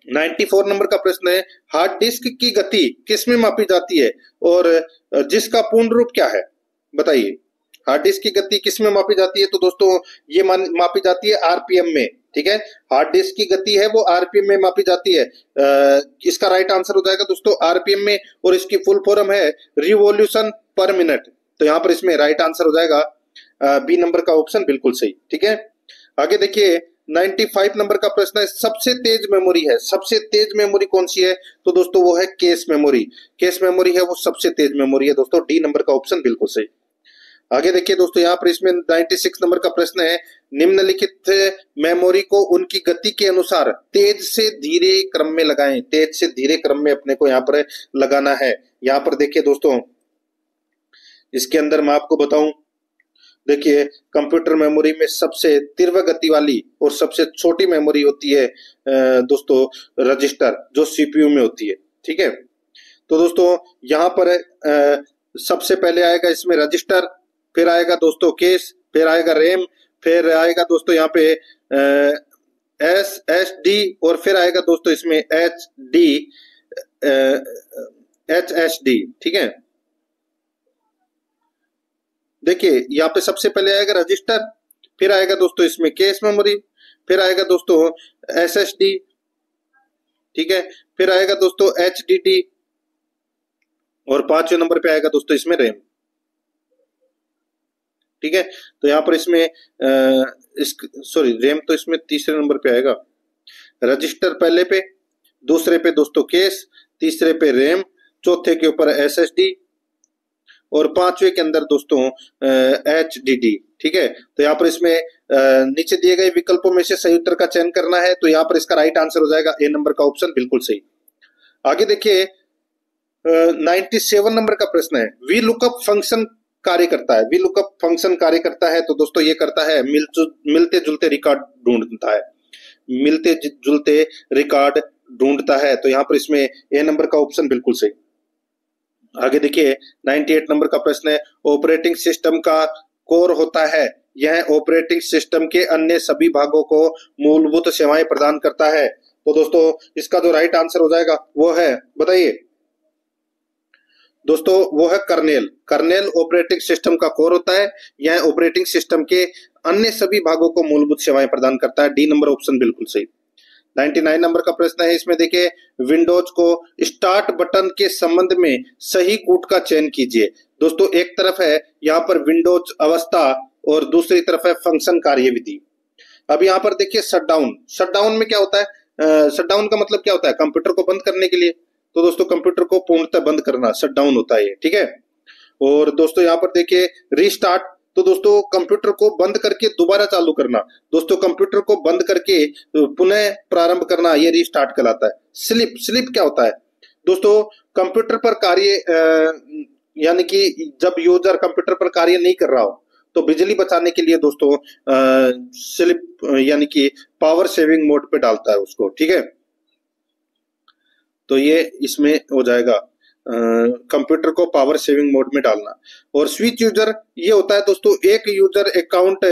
94 नंबर का प्रश्न है हार्ड डिस्क की गति किस में मापी जाती है और जिसका पूर्ण रूप क्या है? बताइए हार्ड डिस्क की गति किस में मापी जाती है? तो दोस्तों ये मापी जाती है आरपीएम में, ठीक है। हार्ड डिस्क की गति है वो आरपीएम में मापी जाती है। इसका राइट आंसर हो जाएगा दोस्तों आरपीएम में, और इसकी फुल फॉर्म है रिवॉल्यूशन पर मिनट। तो यहाँ पर इसमें राइट आंसर हो जाएगा बी नंबर का ऑप्शन बिल्कुल सही। ठीक है, आगे देखिए 95 नंबर का प्रश्न है, सबसे तेज मेमोरी है, सबसे तेज मेमोरी कौन सी है? तो दोस्तों वो है केस मेमोरी। केस मेमोरी है वो सबसे तेज मेमोरी है दोस्तों, डी नंबर का ऑप्शन बिल्कुल सही। आगे देखिए दोस्तों यहाँ पर इसमें 96 नंबर का प्रश्न है, निम्नलिखित मेमोरी को उनकी गति के अनुसार तेज से धीरे क्रम में लगाएं। तेज से धीरे क्रम में अपने को यहाँ पर लगाना है। यहाँ पर देखिए दोस्तों, इसके अंदर मैं आपको बताऊं, देखिए कंप्यूटर मेमोरी में सबसे तीव्र गति वाली और सबसे छोटी मेमोरी होती है दोस्तों रजिस्टर, जो सीपीयू में होती है। ठीक है, तो दोस्तों यहाँ पर सबसे पहले आएगा इसमें रजिस्टर, फिर आएगा दोस्तों केस, फिर आएगा रैम, फिर आएगा दोस्तों यहाँ पे SSD, और फिर आएगा दोस्तों इसमें HSD। ठीक है, देखिए यहाँ पे सबसे पहले आएगा रजिस्टर, फिर आएगा दोस्तों इसमें केस मेमोरी, फिर आएगा दोस्तों SSD। ठीक है, फिर आएगा दोस्तों HDD, और 5वें नंबर पे आएगा दोस्तों इसमें रैम। ठीक है, तो यहाँ पर इसमें रैम तो इसमें तीसरे नंबर पे आएगा, रजिस्टर पहले पे, दूसरे पे दोस्तों केस, तीसरे पे रैम, चौथे के ऊपर SSD, और 5वें के अंदर दोस्तों HDD। ठीक है, तो यहाँ पर इसमें नीचे दिए गए विकल्पों में से सही उत्तर का चयन करना है। तो यहाँ पर इसका राइट आंसर हो जाएगा ए नंबर का ऑप्शन बिल्कुल सही। आगे देखिए 97 नंबर का प्रश्न है, वी लुकअप फंक्शन कार्य करता है। वी लुकअप फंक्शन कार्य करता है तो दोस्तों ये करता है मिलते जुलते रिकॉर्ड ढूंढता है, मिलते जुलते रिकॉर्ड ढूंढता है। तो यहाँ पर इसमें ए नंबर का ऑप्शन बिल्कुल सही। आगे देखिए 98 नंबर का प्रश्न है, ऑपरेटिंग सिस्टम का कोर होता है, यह ऑपरेटिंग सिस्टम के अन्य सभी भागों को मूलभूत सेवाएं प्रदान करता है। तो दोस्तों इसका जो राइट आंसर हो जाएगा वो है, बताइए दोस्तों, वो है कर्नेल। कर्नेल ऑपरेटिंग सिस्टम का कोर होता है, यह ऑपरेटिंग सिस्टम के अन्य सभी भागों को मूलभूत सेवाएं प्रदान करता है। डी नंबर ऑप्शन बिल्कुल सही। 99 नंबर का प्रश्न है, इसमें देखिए विंडोज को स्टार्ट बटन के संबंध में सही कूट का चयन कीजिए। दोस्तों एक तरफ है यहाँ पर विंडोज अवस्था और दूसरी तरफ है फंक्शन कार्यविधि। अब यहाँ पर देखिए शटडाउन, शटडाउन में क्या होता है? शटडाउन का मतलब क्या होता है? कंप्यूटर को बंद करने के लिए। तो दोस्तों कंप्यूटर को पूर्णतः बंद करना शटडाउन होता है, ठीक है। और दोस्तों यहाँ पर देखिए रीस्टार्ट, तो दोस्तों कंप्यूटर को बंद करके दोबारा चालू करना। दोस्तों कंप्यूटर को बंद करके पुनः प्रारंभ करना, ये रीस्टार्ट कहलाता है। स्लिप, स्लिप क्या होता है? दोस्तों कंप्यूटर पर कार्य यानी कि जब यूजर कंप्यूटर पर कार्य नहीं कर रहा हो तो बिजली बचाने के लिए दोस्तों स्लिप यानी कि पावर सेविंग मोड पे डालता है उसको, ठीक है। तो ये इसमें हो जाएगा कंप्यूटर को पावर सेविंग मोड में डालना। और स्विच यूजर ये होता है दोस्तों एक यूजर अकाउंट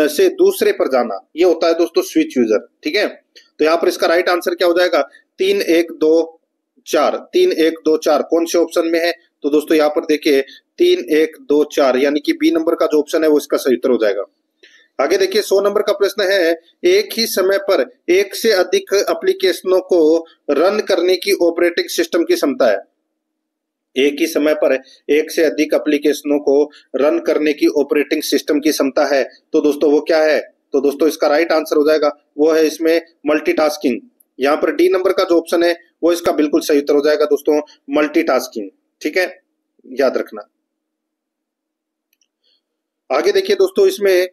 से दूसरे पर जाना, ये होता है दोस्तों स्विच यूजर, ठीक है। तो यहाँ पर इसका राइट आंसर क्या हो जाएगा? 3 1 2 4, 3 1 2 4 कौन से ऑप्शन में है? तो दोस्तों यहाँ पर देखिए 3 1 2 4 यानी कि बी नंबर का जो ऑप्शन है वो इसका सही उत्तर हो जाएगा। आगे देखिए 100 नंबर का प्रश्न है, एक ही समय पर एक से अधिक एप्लीकेशनों को रन करने की ऑपरेटिंग सिस्टम की क्षमता है। एक ही समय पर एक से अधिक एप्लीकेशनों को रन करने की ऑपरेटिंग सिस्टम की क्षमता है। तो दोस्तों वो क्या है? तो दोस्तों इसका राइट आंसर हो जाएगा वो है इसमें मल्टीटास्किंग। यहाँ पर डी नंबर का जो ऑप्शन है वो इसका बिल्कुल सही उत्तर हो जाएगा दोस्तों, मल्टीटास्किंग, ठीक है, याद रखना। आगे देखिए दोस्तों इसमें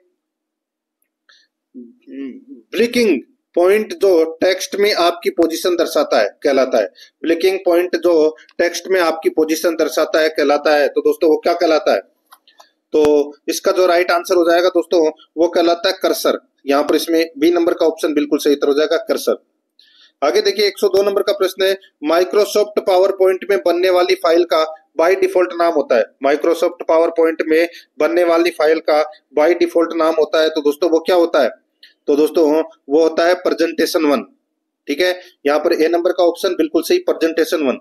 ब्लिंकिंग पॉइंट जो टेक्स्ट में आपकी पोजीशन दर्शाता है कहलाता है। ब्लिंकिंग पॉइंट जो टेक्स्ट में आपकी पोजीशन दर्शाता है कहलाता है। तो दोस्तों वो क्या कहलाता है? तो इसका जो राइट आंसर हो जाएगा दोस्तों वो कहलाता है कर्सर। यहाँ पर इसमें बी नंबर का ऑप्शन बिल्कुल सही उत्तर हो जाएगा, कर्सर। आगे देखिए 102 नंबर का प्रश्न है, माइक्रोसॉफ्ट पावर पॉइंट में बनने वाली फाइल का बाय डिफॉल्ट नाम होता है। माइक्रोसॉफ्ट पावर पॉइंट में बनने वाली फाइल का बाय डिफॉल्ट नाम होता है। तो दोस्तों वो क्या होता है? तो दोस्तों वो होता है प्रेजेंटेशन 1, ठीक है। यहाँ पर ए नंबर का ऑप्शन बिल्कुल सही, प्रेजेंटेशन 1।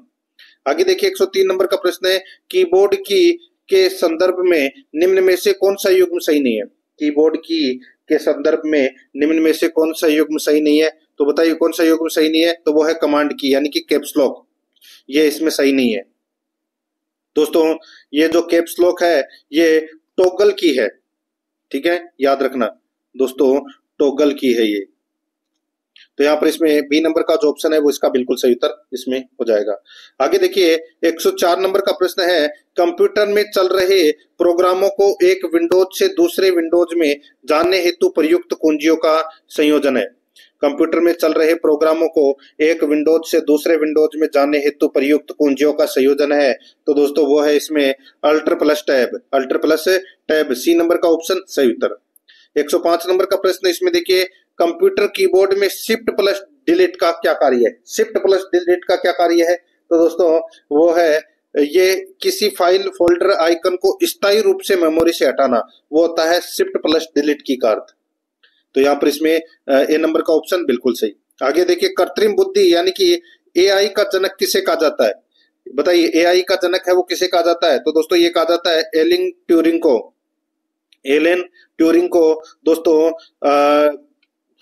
आगे देखिए 103 नंबर का प्रश्न है, कीबोर्ड की के संदर्भ में निम्न में से कौन सा युग्म सही नहीं है? कीबोर्ड की के संदर्भ में निम्न में से कौन सा युग्म सही नहीं है? तो बताइए कौन सा युग्म सही नहीं है? तो वो है कमांड की यानी कि कैप्स लॉक, ये इसमें सही नहीं है। दोस्तों ये जो कैप्स लॉक है ये टॉगल की है, ठीक है, याद रखना दोस्तों, टॉगल की है ये। तो यहाँ पर इसमें बी नंबर का जो ऑप्शन है वो इसका बिल्कुल सही उत्तर इसमें हो जाएगा। आगे देखिए 104 नंबर का प्रश्न है, कंप्यूटर में चल रहे प्रोग्रामों को एक विंडोज से दूसरे विंडोज में जाने हेतु प्रयुक्त कुंजियों का संयोजन है। कंप्यूटर में चल रहे प्रोग्रामों को एक विंडोज से दूसरे विंडोज में जाने हेतु प्रयुक्त कुंजियों का संयोजन है। तो दोस्तों वो है इसमें alter plus tab, alter plus tab, C number का ऑप्शन सही उत्तर। 105 नंबर का प्रश्न इसमें देखिए, कंप्यूटर कीबोर्ड में शिफ्ट प्लस डिलीट का क्या कार्य है? शिफ्ट प्लस डिलीट का क्या कार्य है? तो दोस्तों वो है ये किसी फाइल फोल्डर आइकन को स्थायी रूप से मेमोरी से हटाना, वो होता है शिफ्ट प्लस डिलीट की का अर्थ। तो यहाँ पर इसमें ए नंबर का ऑप्शन बिल्कुल सही। आगे देखिए कृत्रिम बुद्धि यानी कि एआई का जनक किसे कहा जाता है? बताइए एआई का जनक है वो किसे कहा जाता है? तो दोस्तों ये कहा जाता है एलन ट्यूरिंग को, एलन ट्यूरिंग को दोस्तों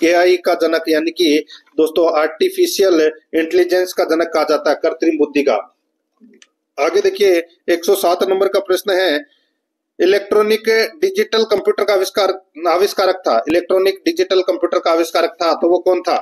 एआई का जनक यानी कि दोस्तों आर्टिफिशियल इंटेलिजेंस का जनक कहा जाता है, कृत्रिम बुद्धि का। आगे देखिए 107 नंबर का प्रश्न है, इलेक्ट्रॉनिक डिजिटल कंप्यूटर का आविष्कारक था, इलेक्ट्रॉनिक डिजिटल कंप्यूटर का आविष्कारक था, तो वो कौन था?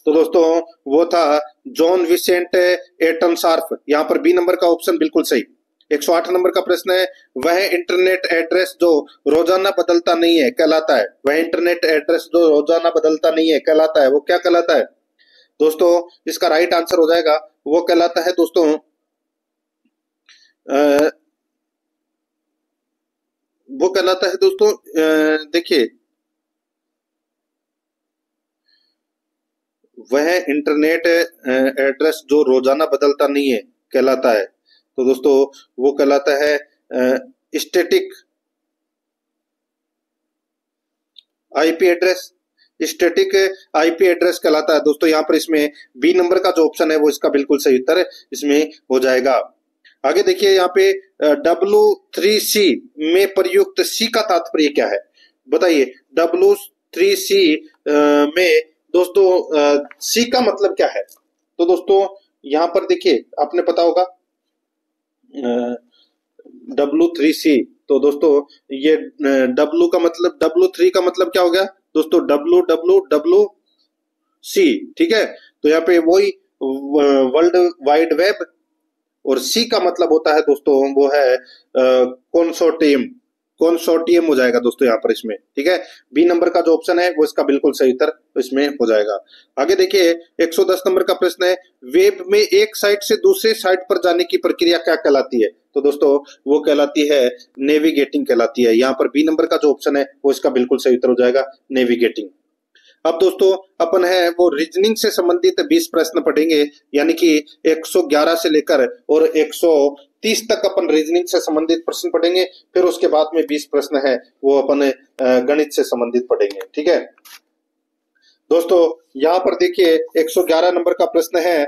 तो दोस्तों वो था जॉन विसेंट एटन शार्प, यहाँ पर बी नंबर का ऑप्शन बिल्कुल सही। 108 नंबर का प्रश्न है, वह इंटरनेट एड्रेस जो रोजाना बदलता नहीं है कहलाता है, वह इंटरनेट एड्रेस जो रोजाना बदलता नहीं है कहलाता है, वो क्या कहलाता है? दोस्तों इसका राइट आंसर हो जाएगा वो कहलाता है दोस्तों वो कहलाता है दोस्तों देखिए वह इंटरनेट एड्रेस जो रोजाना बदलता नहीं है कहलाता है। तो दोस्तों वो कहलाता है static IP address, static IP address कहलाता है। दोस्तों यहाँ पर इसमें बी नंबर का जो ऑप्शन है वो इसका बिल्कुल सही उत्तर इसमें हो जाएगा। आगे देखिए यहाँ पे W3C में प्रयुक्त C का तात्पर्य क्या है? बताइए W3C में दोस्तों C का मतलब क्या है? तो दोस्तों यहाँ पर देखिए आपने पता होगा W3C, तो दोस्तों ये W का मतलब W3 का मतलब क्या हो गया दोस्तों? WWWC, ठीक है। तो यहाँ पे वही वर्ल्ड वाइड वेब, और सी का मतलब होता है दोस्तों वो है कंसोर्टियम, कंसोर्टियम हो जाएगा दोस्तों यहाँ पर इसमें, ठीक है। बी नंबर का जो ऑप्शन है वो इसका बिल्कुल सही उत्तर इसमें हो जाएगा। आगे देखिए 110 नंबर का प्रश्न है, वेब में एक साइट से दूसरे साइट पर जाने की प्रक्रिया क्या कहलाती है? तो दोस्तों वो कहलाती है नेविगेटिंग कहलाती है। यहाँ पर बी नंबर का जो ऑप्शन है वो इसका बिल्कुल सही उत्तर हो जाएगा नेविगेटिंग। अब दोस्तों अपन है वो रीजनिंग से संबंधित 20 प्रश्न पढ़ेंगे, यानी कि 111 से लेकर और 130 तक अपन रीजनिंग से संबंधित प्रश्न पढ़ेंगे। फिर उसके बाद में 20 प्रश्न है वो अपन गणित से संबंधित पढ़ेंगे, ठीक है दोस्तों। यहाँ पर देखिए 111 नंबर का प्रश्न है,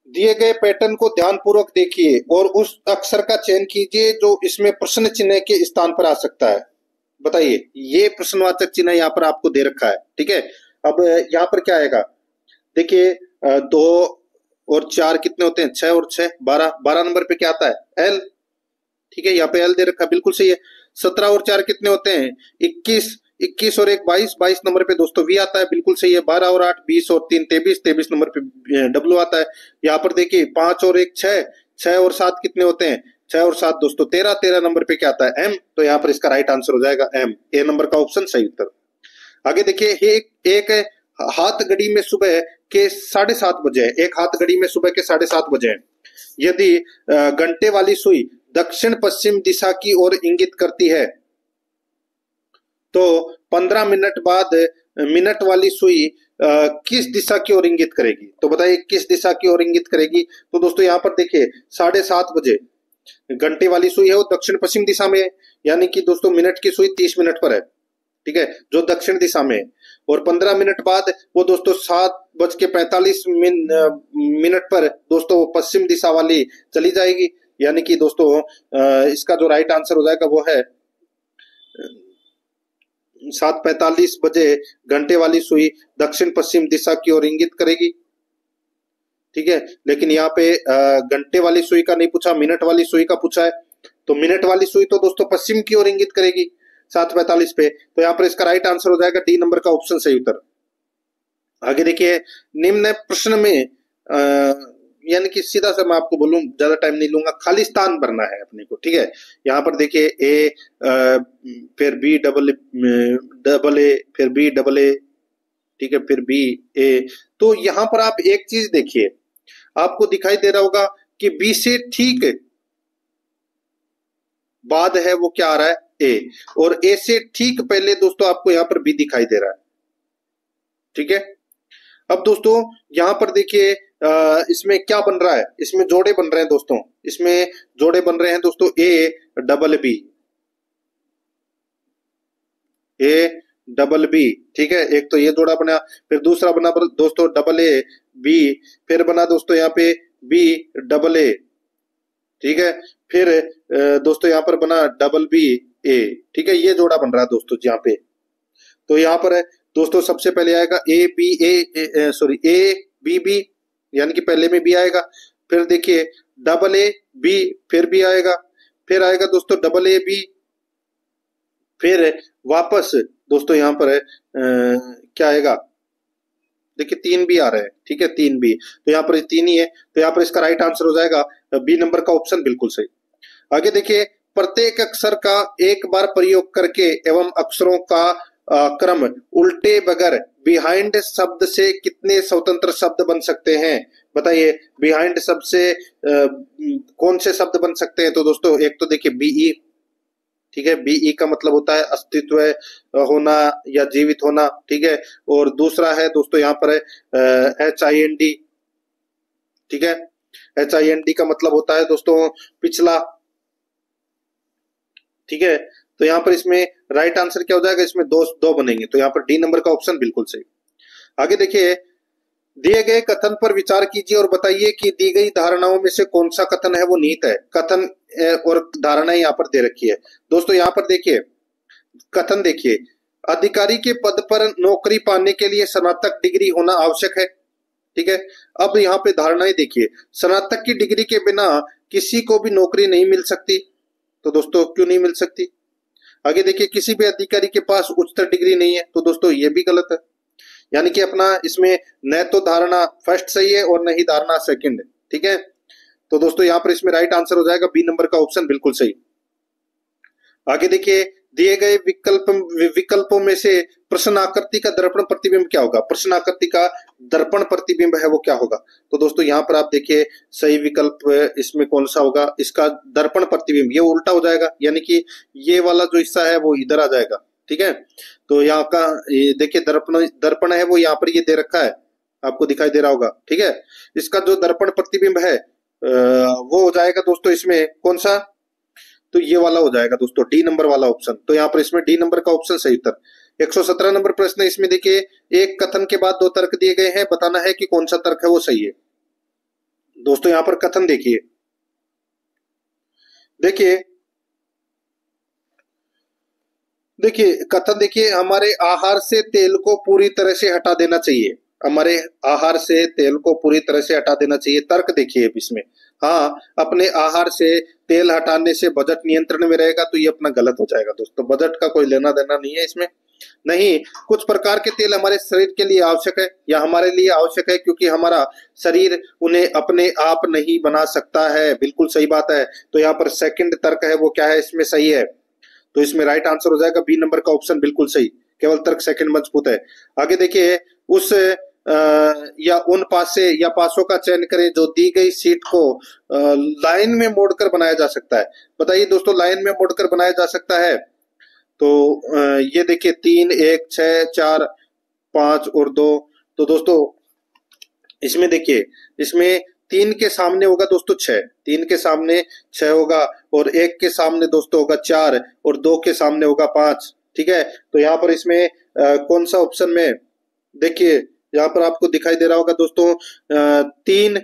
दिए गए पैटर्न को ध्यानपूर्वक देखिए और उस अक्षर का चयन कीजिए जो इसमें प्रश्न चिन्ह के स्थान पर आ सकता है। बताइए ये प्रश्नवाचक चिन्ह यहाँ पर आपको दे रखा है, ठीक है। अब यहाँ पर क्या आएगा देखिए 2 और 4 कितने होते हैं? 6 और 6 12, 12 नंबर पे क्या आता है? एल, ठीक है, यहाँ पे एल दे रखा है, बिल्कुल सही है। 17 और 4 कितने होते हैं? 21, 21 और 1 22, 22 नंबर पे दोस्तों वी आता है, बिल्कुल सही है। 12 और 8 20 और 3 23, 23 नंबर पे डब्ल्यू आता है। यहाँ पर देखिए 5 और 1 6, 6 और 7 कितने होते हैं? 6 और 7 दोस्तों 13, 13 नंबर पे क्या आता है? एम। तो यहाँ पर इसका राइट आंसर हो जाएगा एम, ए नंबर का ऑप्शन सही उत्तर। आगे देखिए एक हाथ घड़ी में सुबह के 7:30 बजे, एक हाथ घड़ी में सुबह के 7:30 बजे यदि घंटे वाली सुई दक्षिण पश्चिम दिशा की ओर इंगित करती है तो 15 मिनट बाद मिनट वाली सुई किस दिशा की ओर इंगित करेगी? तो बताइए किस दिशा की ओर इंगित करेगी? तो दोस्तों यहाँ पर देखिए 7:30 बजे घंटे वाली सुई है वो दक्षिण पश्चिम दिशा में है, यानी कि दोस्तों मिनट की सुई 30 मिनट पर है, ठीक है, जो दक्षिण दिशा में है। और 15 मिनट बाद वो दोस्तों 7:45 मिनट पर दोस्तों पश्चिम दिशा वाली चली जाएगी, यानी कि दोस्तों इसका जो राइट आंसर हो जाएगा वो है 7:45 बजे घंटे वाली सुई दक्षिण पश्चिम दिशा की ओर इंगित करेगी। ठीक है, लेकिन यहाँ पे घंटे वाली सुई का नहीं पूछा, मिनट वाली सुई का पूछा है। तो मिनट वाली सुई तो दोस्तों पश्चिम की ओर इंगित करेगी 7:45 पे। तो यहाँ पर इसका राइट आंसर हो जाएगा डी नंबर का ऑप्शन सही उत्तर। आगे देखिए, निम्न प्रश्न में यानी कि सीधा सा मैं आपको बोलूं, ज्यादा टाइम नहीं लूंगा, खाली स्थान भरना है अपने को। ठीक है, यहाँ पर देखिए ए, फिर बी डबल ए, फिर बी डबल ए, ठीक है, फिर बी ए। तो यहाँ पर आप एक चीज देखिए, आपको दिखाई दे रहा होगा कि बी से ठीक बाद है वो क्या आ रहा है, ए, और ए से ठीक पहले दोस्तों आपको यहाँ पर बी दिखाई दे रहा है। ठीक है, अब दोस्तों यहां पर देखिए इसमें क्या बन रहा है, इसमें जोड़े बन रहे हैं दोस्तों, इसमें जोड़े बन रहे हैं दोस्तों A double B, A double B. ठीक है, एक तो ये जोड़ा बना, फिर दूसरा बना दोस्तों डबल ए बी, फिर बना दोस्तों यहाँ पे बी डबल ए। ठीक है, फिर दोस्तों यहाँ पर बना डबल बी ए। ठीक है, ये जोड़ा बन रहा है दोस्तों यहाँ पे। तो यहाँ पर है दोस्तों सबसे पहले आएगा A B A, sorry A B B, यानी कि पहले में बी आएगा। फिर देखिए डबल ए बी, फिर बी आएगा, फिर आएगा दोस्तों डबल ए बी, फिर वापस दोस्तों यहाँ पर है क्या आएगा, देखिए 3 बी आ रहे हैं। ठीक है, 3 बी, तो यहाँ पर 3 ही है, तो यहाँ पर इसका राइट आंसर हो जाएगा बी नंबर का ऑप्शन बिल्कुल सही। आगे देखिए, प्रत्येक अक्षर का एक बार प्रयोग करके एवं अक्षरों का क्रम उल्टे बगैर बिहाइंड शब्द से कितने स्वतंत्र शब्द बन सकते हैं, बताइए। बिहाइंड शब्द से कौन से शब्द बन सकते हैं? तो दोस्तों एक तो देखिए बीई, ठीक है, बीई का मतलब होता है अस्तित्व होना या जीवित होना। ठीक है, और दूसरा है दोस्तों यहाँ पर है HIND। ठीक है, HIND का मतलब होता है दोस्तों पिछला। ठीक है, तो यहाँ पर इसमें राइट आंसर क्या हो जाएगा, इसमें दो बनेंगे, तो यहाँ पर डी नंबर का ऑप्शन बिल्कुल सही। आगे देखिए, दिए गए कथन पर विचार कीजिए और बताइए कि दी गई धारणाओं में से कौन सा कथन है वो निहित है। कथन और धारणा यहाँ पर दे रखी है दोस्तों। यहाँ पर देखिए कथन, देखिए अधिकारी के पद पर नौकरी पाने के लिए स्नातक डिग्री होना आवश्यक है। ठीक है, अब यहाँ पे धारणाएं देखिए, स्नातक की डिग्री के बिना किसी को भी नौकरी नहीं मिल सकती। तो दोस्तों क्यों नहीं मिल सकती? आगे देखिए, किसी भी अधिकारी के पास उच्चतर डिग्री नहीं है, तो दोस्तों ये भी गलत है। यानी कि अपना इसमें न तो धारणा फर्स्ट सही है और न ही धारणा सेकंड। ठीक है, तो दोस्तों यहाँ पर इसमें राइट आंसर हो जाएगा बी नंबर का ऑप्शन बिल्कुल सही। आगे देखिए, दिए गए विकल्पों में से प्रश्न आकृति का दर्पण प्रतिबिंब क्या होगा? प्रश्न आकृति का दर्पण प्रतिबिंब है वो क्या होगा? तो दोस्तों यहाँ पर आप देखिए सही विकल्प इसमें कौन सा होगा, इसका दर्पण प्रतिबिंब, ये उल्टा हो जाएगा, यानी कि ये वाला जो हिस्सा है वो इधर आ जाएगा। ठीक है, तो यहाँ का देखिए दर्पण है वो यहाँ पर ये दे रखा है, आपको दिखाई दे रहा होगा। ठीक है, इसका जो दर्पण प्रतिबिंब है वो हो जाएगा दोस्तों इसमें कौन सा, तो ये वाला हो जाएगा दोस्तों डी नंबर वाला ऑप्शन। तो यहाँ पर इसमें डी नंबर का ऑप्शन सही उत्तर। 117 नंबर प्रश्न है, इसमें देखिए एक कथन के बाद 2 तर्क दिए गए हैं, बताना है कि कौन सा तर्क है वो सही है। दोस्तों यहाँ पर कथन देखिए, देखिए कथन देखिए, हमारे आहार से तेल को पूरी तरह से हटा देना चाहिए। हमारे आहार से तेल को पूरी तरह से हटा देना चाहिए। तर्क देखिए इसमें, हाँ अपने आहार से तेल हटाने से बजट नियंत्रण में रहेगा, तो ये अपना गलत हो जाएगा दोस्तों। बजट का कोई लेना देना नहीं है इसमें। नहीं, कुछ प्रकार के तेल हमारे शरीर के लिए आवश्यक है या हमारे लिए आवश्यक है क्योंकि हमारा शरीर उन्हें अपने आप नहीं बना सकता है। बिल्कुल सही बात है। तो यहाँ पर सेकंड तर्क है वो क्या है, इसमें सही है। तो इसमें राइट आंसर हो जाएगा बी नंबर का ऑप्शन बिल्कुल सही। केवल तर्क सेकंड मजबूत है। आगे देखिए, उस या उन पासे या पासों का चयन करें जो दी गई सीट को लाइन में मोड़कर बनाया जा सकता है। बताइए दोस्तों, लाइन में मोड़कर बनाया जा सकता है तो ये देखिए 3, 1, 6, 4, 5 और 2। तो दोस्तों इसमें देखिए, इसमें 3 के सामने होगा दोस्तों 6, 3 के सामने 6 होगा, और 1 के सामने दोस्तों होगा 4, और 2 के सामने होगा 5। ठीक है, तो यहाँ पर इसमें कौन सा ऑप्शन में, देखिए यहाँ पर आपको दिखाई दे रहा होगा दोस्तों 3,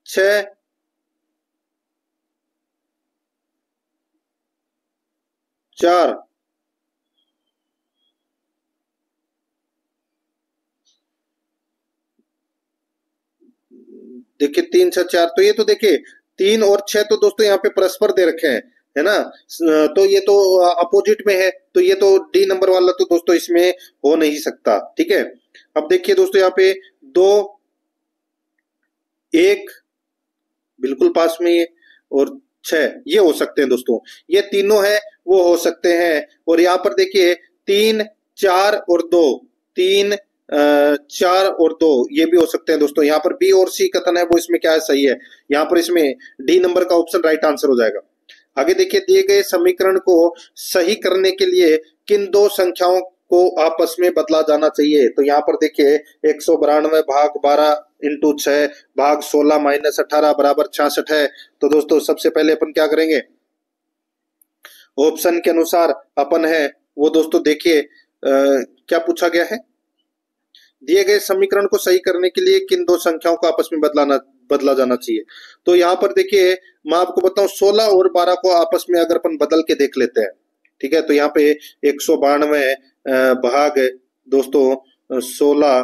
6, 4 देखिए 3 6 4, तो ये तो देखिए 3 और 6 तो दोस्तों यहाँ पे परस्पर दे रखे हैं, है ना। तो ये तो अपोजिट में है, तो ये तो डी नंबर वाला तो दोस्तों इसमें हो नहीं सकता, ठीक है। अब देखिए दोस्तों यहाँ पे 2 1 बिल्कुल पास में ये, और 6 ये हो सकते हैं दोस्तों, ये तीनों है वो हो सकते हैं। और यहाँ पर देखिए 3 4 और 2, 3 4 और 2 ये भी हो सकते हैं दोस्तों। यहाँ पर बी और सी कथन है वो इसमें क्या है, सही है। यहाँ पर इसमें डी नंबर का ऑप्शन राइट आंसर हो जाएगा। आगे देखिए, दिए गए समीकरण को सही करने के लिए किन दो संख्याओं को आपस में बदला जाना चाहिए। तो यहाँ पर देखिए 192 भाग 12 इंटू 6 भाग 16 माइनस 18 बराबर 66 है। तो दोस्तों सबसे पहले अपन क्या करेंगे, ऑप्शन के अनुसार अपन है वो दोस्तों देखिए क्या पूछा गया है, दिए गए समीकरण को सही करने के लिए किन दो संख्याओं को आपस में बदला जाना चाहिए। तो यहाँ पर देखिए मैं आपको बताऊं 16 और 12 को आपस में अगर अपन बदल के देख लेते हैं, ठीक है। तो यहाँ पे 192 भाग दोस्तों 16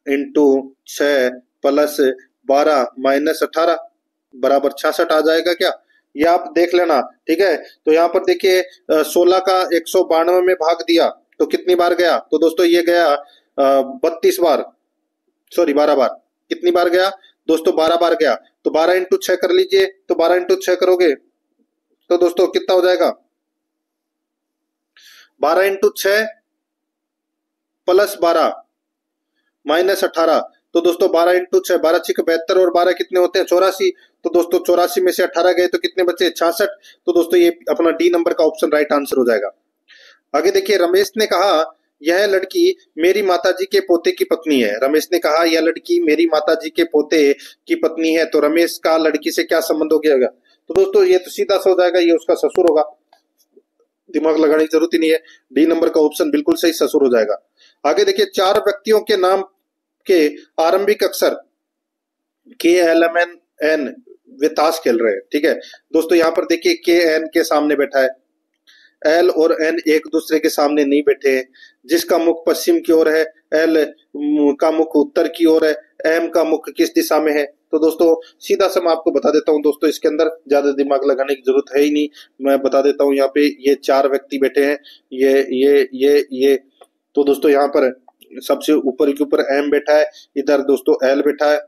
इंटू 6 प्लस 12 माइनस 18 बराबर 66 आ जाएगा क्या, ये आप देख लेना, ठीक है। तो यहाँ पर देखिए 16 का 192 में भाग दिया तो कितनी बार गया, तो दोस्तों ये गया 32 बार, सॉरी 12 बार। कितनी बार गया दोस्तों, 12 बार गया। तो 12 इंटू 6 कर लीजिए, तो 12 इंटू 6 करोगे तो दोस्तों कितना हो जाएगा, 12 इंटू 6 प्लस 12 माइनस 18। तो दोस्तों 12 इंटू 6, 12 6 72 और 12 कितने होते हैं 84। तो दोस्तों 84 में से 18 गए तो कितने बचे 66। तो दोस्तों ये अपना डी नंबर का ऑप्शन राइट आंसर हो जाएगा। आगे देखिए, रमेश ने कहा यह लड़की मेरी माताजी के पोते की पत्नी है। रमेश ने कहा यह लड़की मेरी माताजी के पोते की पत्नी है। तो रमेश का लड़की से क्या संबंध हो गया, तो दोस्तों ये तो सीधा सा हो जाएगा, ये उसका ससुर होगा, दिमाग लगाने की जरूरत ही नहीं है। डी नंबर का ऑप्शन बिल्कुल सही, ससुर हो जाएगा। आगे देखिए, 4 व्यक्तियों के नाम के आरंभिक अक्षर KLMN वे ताश खेल रहे हैं, ठीक है। दोस्तों यहाँ पर देखिए KN के सामने बैठा है, L और N एक दूसरे के सामने नहीं बैठे हैं। जिसका मुख पश्चिम की ओर है, L का मुख उत्तर की ओर है, M का मुख किस दिशा में है। तो दोस्तों सीधा सा मैं आपको बता देता हूं दोस्तों, इसके अंदर ज्यादा दिमाग लगाने की जरूरत है ही नहीं, मैं बता देता हूं। यहाँ पे ये 4 व्यक्ति बैठे हैं, ये तो दोस्तों यहाँ पर सबसे ऊपर के ऊपर M बैठा है, इधर दोस्तों L बैठा है,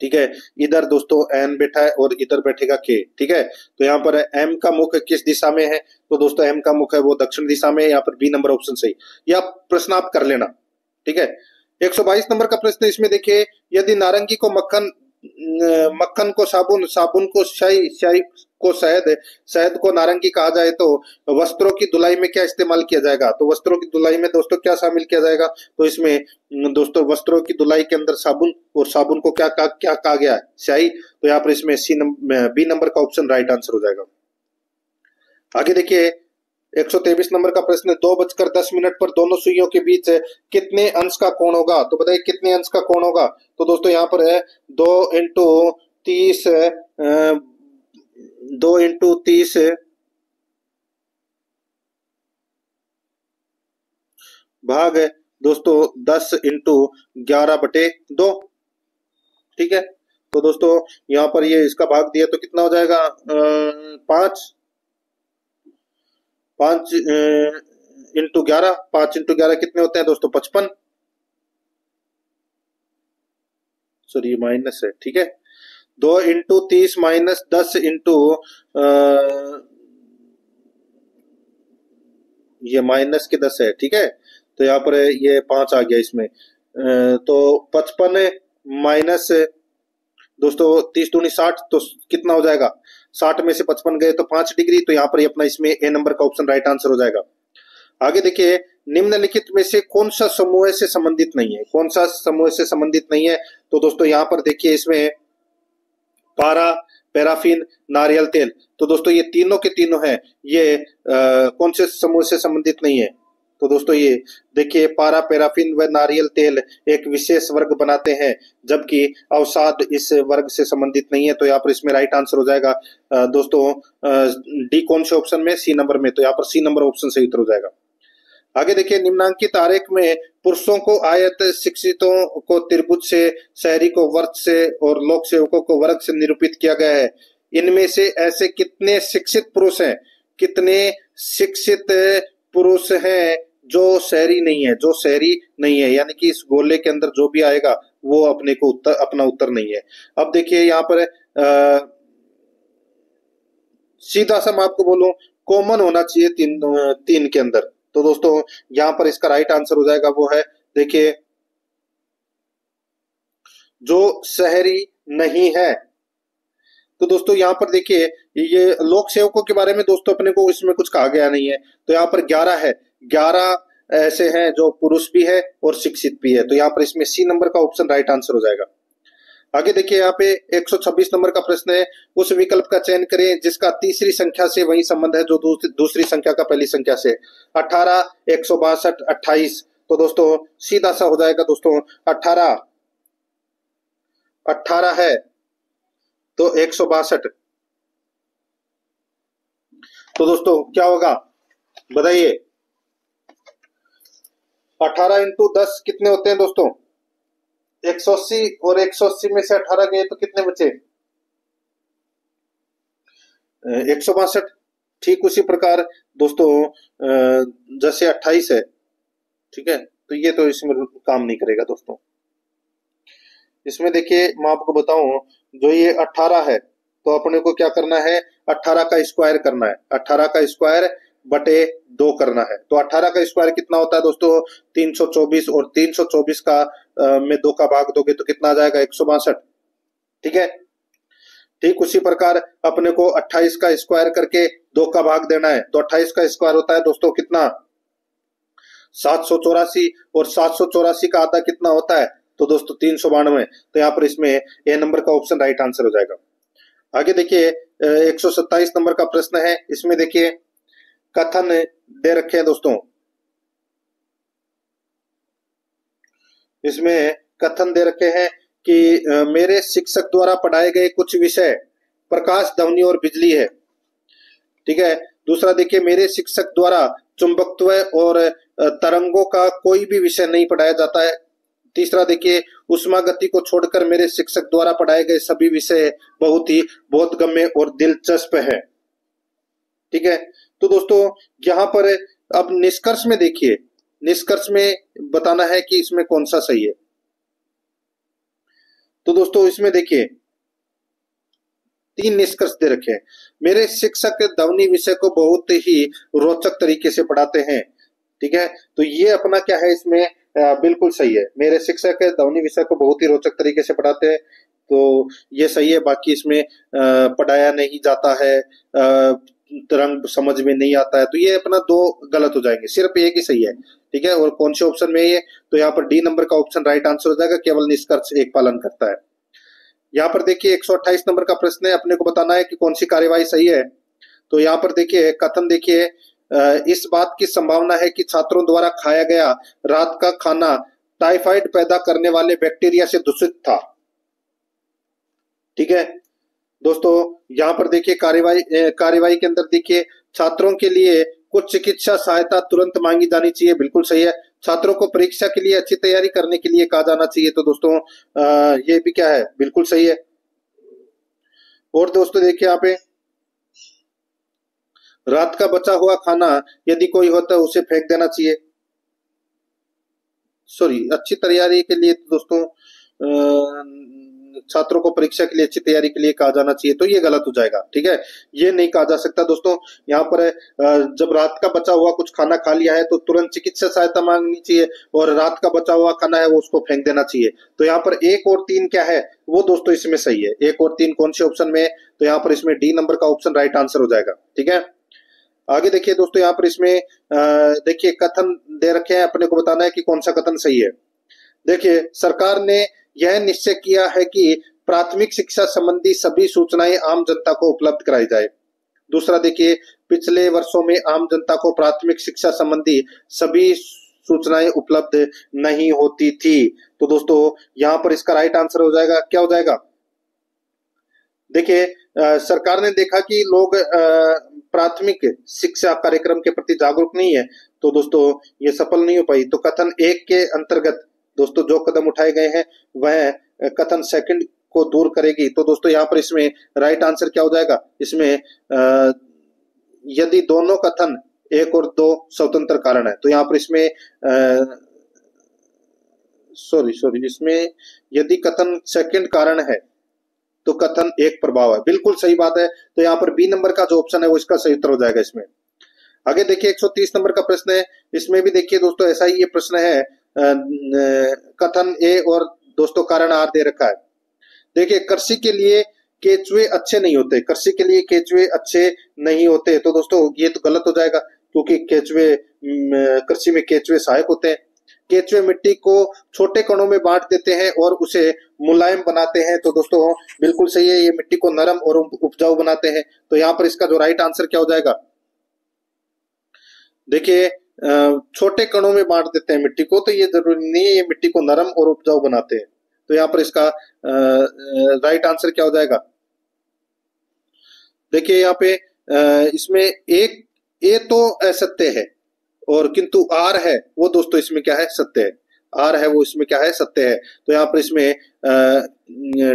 ठीक है, इधर दोस्तों N बैठा है और इधर बैठेगा K, ठीक है। तो यहाँ पर M का मुख किस दिशा में है, तो दोस्तों M का मुख है वो दक्षिण दिशा में है। यहाँ पर बी नंबर ऑप्शन सही, यह प्रश्न आप कर लेना, ठीक है। 122 नंबर का प्रश्न, इसमें देखिए, यदि नारंगी को मक्खन, मक्खन को साबुन, साबुन को स्याही, स्याही को शहद, शहद को नारंगी कहा जाए तो वस्त्रों की धुलाई में क्या इस्तेमाल किया जाएगा। तो वस्त्रों की धुलाई में दोस्तों क्या शामिल किया जाएगा, तो इसमें दोस्तों वस्त्रों की धुलाई के अंदर साबुन, और साबुन को क्या कहा गया है, स्याही। तो यहाँ पर इसमें बी नंबर का ऑप्शन राइट आंसर हो जाएगा। आगे देखिए 123 नंबर का प्रश्न, 2:10 पर दोनों सुइयों के बीच कितने अंश का कोण होगा। तो बताइए कितने अंश का कोण होगा। तो दोस्तों यहाँ पर है 2 इंटू 30 भाग दोस्तों 10 इंटू 11/2, ठीक है। तो दोस्तों यहाँ पर ये इसका भाग दिया तो कितना हो जाएगा 5 इंटू 11, 5 इंटू 11 कितने होते हैं दोस्तों 55, सॉरी ये माइनस है, ठीक है। 2 इंटू 30 माइनस 10 इंटू ये माइनस के 10 है, ठीक है। तो यहाँ पर ये 5 आ गया इसमें, तो 55 माइनस दोस्तों 30 दूनी 60, तो कितना हो जाएगा 60 में से 55 गए तो 5 डिग्री। तो यहाँ पर ये अपना इसमें ए नंबर का ऑप्शन राइट आंसर हो जाएगा। आगे देखिए, निम्नलिखित में से कौन सा समूह से संबंधित नहीं है, कौन सा समूह से संबंधित नहीं है। तो दोस्तों यहाँ पर देखिए इसमें पारा, पैराफिन, नारियल तेल, तो दोस्तों ये तीनों के तीनों हैं, ये कौन से समूह से संबंधित नहीं है। तो दोस्तों ये देखिए पारा, पैराफिन व नारियल तेल एक विशेष वर्ग बनाते हैं, जबकि अवसाद इस वर्ग से संबंधित नहीं है। तो यहाँ पर इसमें राइट आंसर हो जाएगा दोस्तों डी कौन से ऑप्शन में, सी नंबर में। तो यहाँ पर सी नंबर ऑप्शन सही उत्तर हो जाएगा। आगे देखिए, निम्नांकित आरेख में पुरुषों को आयत, शिक्षितों को त्रिभुज से, शहरी को वर्ग से और लोक सेवकों को वर्ग से निरूपित किया गया है। इनमें से ऐसे कितने शिक्षित पुरुष हैं, कितने शिक्षित पुरुष हैं जो शहरी नहीं है, जो शहरी नहीं है, यानी कि इस गोले के अंदर जो भी आएगा वो अपने को अपना उत्तर नहीं है। अब देखिए यहाँ पर सीधा सा मैं आपको बोलूं, कॉमन होना चाहिए तीन के अंदर। तो दोस्तों यहाँ पर इसका राइट आंसर हो जाएगा, वो है देखिए जो शहरी नहीं है। तो दोस्तों यहाँ पर देखिए, ये लोक सेवकों के बारे में दोस्तों अपने को इसमें कुछ कहा गया नहीं है। तो यहाँ पर 11 है, 11 ऐसे हैं जो पुरुष भी है और शिक्षित भी है। तो यहाँ पर इसमें सी नंबर का ऑप्शन राइट आंसर हो जाएगा। आगे देखिए, यहाँ पे 126 नंबर का प्रश्न है, उस विकल्प का चयन करें जिसका तीसरी संख्या से वही संबंध है जो दूसरी संख्या का पहली संख्या से। 18, 162, 28। तो दोस्तों सीधा सा हो जाएगा दोस्तों, 18 है तो 162। तो दोस्तों क्या होगा बताइए, 18 इंटू 10 कितने होते हैं दोस्तों, 180, और 180 में से 18 गए तो कितने बचे, 162। ठीक उसी प्रकार दोस्तों जैसे 28 है, ठीक है, तो ये तो इसमें काम नहीं करेगा दोस्तों। इसमें देखिए मैं आपको बताऊं, जो ये 18 है तो अपने को क्या करना है, 18 का स्क्वायर करना है, 18 का स्क्वायर बटे 2 करना है। तो 18 का स्क्वायर कितना होता है दोस्तों, 324, और 324 का में 2 का भाग दोगे तो कितना आ जाएगा, 162। ठीक है, ठीक उसी प्रकार अपने को 28 का स्क्वायर करके 2 का भाग देना है। तो 28 का स्क्वायर होता है दोस्तों कितना, 784, और 784 का आधा कितना होता है, तो दोस्तों 392। तो यहाँ पर इसमें ए नंबर का ऑप्शन राइट आंसर हो जाएगा। आगे देखिए 127 नंबर का प्रश्न है, इसमें देखिए कथन दे रखे हैं दोस्तों, इसमें कथन दे रखे हैं कि मेरे शिक्षक द्वारा पढ़ाए गए कुछ विषय प्रकाश, ध्वनि और बिजली है। ठीक है, दूसरा देखिए, मेरे शिक्षक द्वारा चुंबकत्व और तरंगों का कोई भी विषय नहीं पढ़ाया जाता है। तीसरा देखिए, उष्मा गति को छोड़कर मेरे शिक्षक द्वारा पढ़ाए गए सभी विषय बहुत ही बोधगम्य और दिलचस्प है। ठीक है, तो दोस्तों यहाँ पर अब निष्कर्ष में देखिए, निष्कर्ष में बताना है कि इसमें कौन सा सही है। तो दोस्तों इसमें देखिए 3 निष्कर्ष दे रखे हैं। मेरे शिक्षक ध्वनि विषय को बहुत ही रोचक तरीके से पढ़ाते हैं। ठीक है, तो ये अपना क्या है, इसमें बिल्कुल सही है, मेरे शिक्षक ध्वनि विषय को बहुत ही रोचक तरीके से पढ़ाते हैं, तो ये सही है। बाकी इसमें पढ़ाया नहीं जाता है, तरंग समझ में नहीं आता है, तो ये अपना 2 गलत हो जाएंगे, सिर्फ एक ही सही है। ठीक है, और कौन से ऑप्शन में ये, तो यहाँ पर डी नंबर का ऑप्शन राइट आंसर हो जाएगा, केवल निष्कर्ष एक पालन करता है। यहाँ पर देखिए 128 नंबर का प्रश्न है, अपने को बताना है कि कौन सी कार्यवाही सही है। तो यहाँ पर देखिए कथन देखिए, इस बात की संभावना है कि छात्रों द्वारा खाया गया रात का खाना टाइफाइड पैदा करने वाले बैक्टीरिया से दूषित था। ठीक है दोस्तों, यहाँ पर देखिए कार्यवाही के अंदर देखिए, छात्रों के लिए कुछ चिकित्सा सहायता तुरंत मांगी जानी चाहिए, बिल्कुल सही है। छात्रों को परीक्षा के लिए अच्छी तैयारी करने के लिए कहा जाना चाहिए, तो दोस्तों ये भी क्या है, बिल्कुल सही है। और दोस्तों देखिए यहाँ पे, रात का बचा हुआ खाना यदि कोई होता है उसे फेंक देना चाहिए। सॉरी, अच्छी तैयारी के लिए तो दोस्तों छात्रों को परीक्षा के लिए अच्छी तैयारी के लिए कहा जाना चाहिए, तो ये गलत हो जाएगा। ठीक है, ये नहीं कहा जा सकता दोस्तों। यहाँ पर जब रात का बचा हुआ कुछ खाना खा लिया है तो तुरंत चिकित्सा सहायता मांगनी चाहिए, और रात का बचा हुआ खाना है वो उसको फेंक देना चाहिए। तो यहाँ पर 1 और 3 क्या है, वो दोस्तों इसमें सही है। 1 और 3 कौन से ऑप्शन में, तो यहाँ पर इसमें डी नंबर का ऑप्शन राइट आंसर हो जाएगा। ठीक है, आगे देखिए दोस्तों, यहाँ पर इसमें देखिए कथन दे रखे हैं, अपने को बताना है कि कौन सा कथन सही है। देखिए, सरकार ने यह निश्चय किया है कि प्राथमिक शिक्षा संबंधी सभी सूचनाएं आम जनता को उपलब्ध कराई जाए। दूसरा देखिए, पिछले वर्षों में आम जनता को प्राथमिक शिक्षा संबंधी सभी सूचनाएं उपलब्ध नहीं होती थी। तो दोस्तों यहाँ पर इसका राइट आंसर हो जाएगा, क्या हो जाएगा, देखिए सरकार ने देखा कि लोग प्राथमिक शिक्षा कार्यक्रम के प्रति जागरूक नहीं है तो दोस्तों ये सफल नहीं हो पाई। तो कथन 1 के अंतर्गत दोस्तों जो कदम उठाए गए हैं वह कथन सेकंड को दूर करेगी। तो दोस्तों यहाँ पर इसमें राइट आंसर क्या हो जाएगा, इसमें यदि दोनों कथन 1 और 2 स्वतंत्र कारण है तो यहाँ पर इसमें इसमें यदि कथन सेकंड कारण है तो कथन 1 प्रभाव है। बिल्कुल सही बात है। तो यहाँ पर बी नंबर का जो ऑप्शन है वो इसका सही उत्तर हो जाएगा। इसमें आगे देखिए 130 नंबर का प्रश्न है। इसमें भी देखिए दोस्तों ऐसा ही ये प्रश्न है, कथन ए और दोस्तों कारण आर दे रखा है। देखिए कृषि के लिए केचुए अच्छे नहीं होते, कृषि के लिए केचुए अच्छे नहीं होते। तो दोस्तों ये तो गलत हो जाएगा क्योंकि केचुए कृषि में केचुए सहायक होते हैं। केचुए मिट्टी को छोटे कणों में बांट देते हैं और उसे मुलायम बनाते हैं। तो दोस्तों बिल्कुल सही है, ये मिट्टी को नरम और उपजाऊ बनाते हैं। तो यहाँ पर इसका जो राइट आंसर क्या हो जाएगा, देखिए छोटे कणों में बांट देते हैं मिट्टी को, तो ये जरूरी नहीं है, ये मिट्टी को नरम और उपजाऊ बनाते हैं। तो यहाँ पर इसका राइट आंसर क्या हो जाएगा, देखिए यहाँ पे इसमें एक ए तो असत्य है और किंतु आर है वो दोस्तों इसमें क्या है, सत्य है। आर है वो इसमें क्या है, सत्य है। तो यहाँ पर इसमें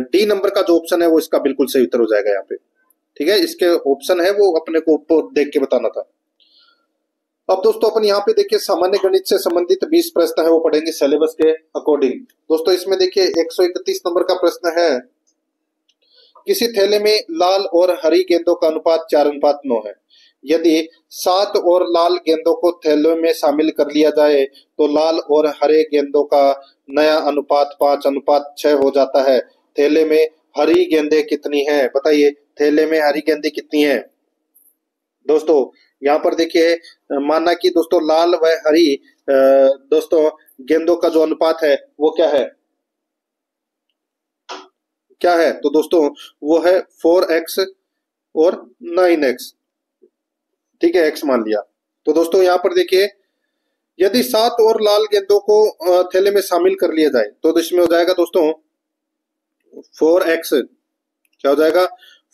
डी नंबर का जो ऑप्शन है वो इसका बिल्कुल सही उत्तर हो जाएगा यहाँ पे। ठीक है, इसके ऑप्शन है वो अपने को ऊपर देख के बताना था। अब दोस्तों अपन यहाँ पे देखिए सामान्य गणित से संबंधित 20 प्रश्न है वो पढ़ेंगे सिलेबस के अकॉर्डिंग। दोस्तों इसमें देखिए 131 नंबर का प्रश्न है, किसी थैले में लाल और हरी गेंदों का अनुपात 4:9 है। यदि 7 और लाल गेंदों को थैले में शामिल कर लिया जाए तो लाल और हरे गेंदों का नया अनुपात 5:6 हो जाता है। थैले में हरी गेंदें कितनी हैं, बताइए थैले में हरी गेंदें कितनी हैं। दोस्तों यहाँ पर देखिए माना कि दोस्तों लाल व हरी दोस्तों गेंदों का जो अनुपात है वो क्या है, तो दोस्तों वो है 4x और 9x। ठीक है, x मान लिया। तो दोस्तों यहाँ पर देखिए यदि 7 और लाल गेंदों को थैले में शामिल कर लिया जाए तो इसमें हो जाएगा दोस्तों 4x, क्या हो जाएगा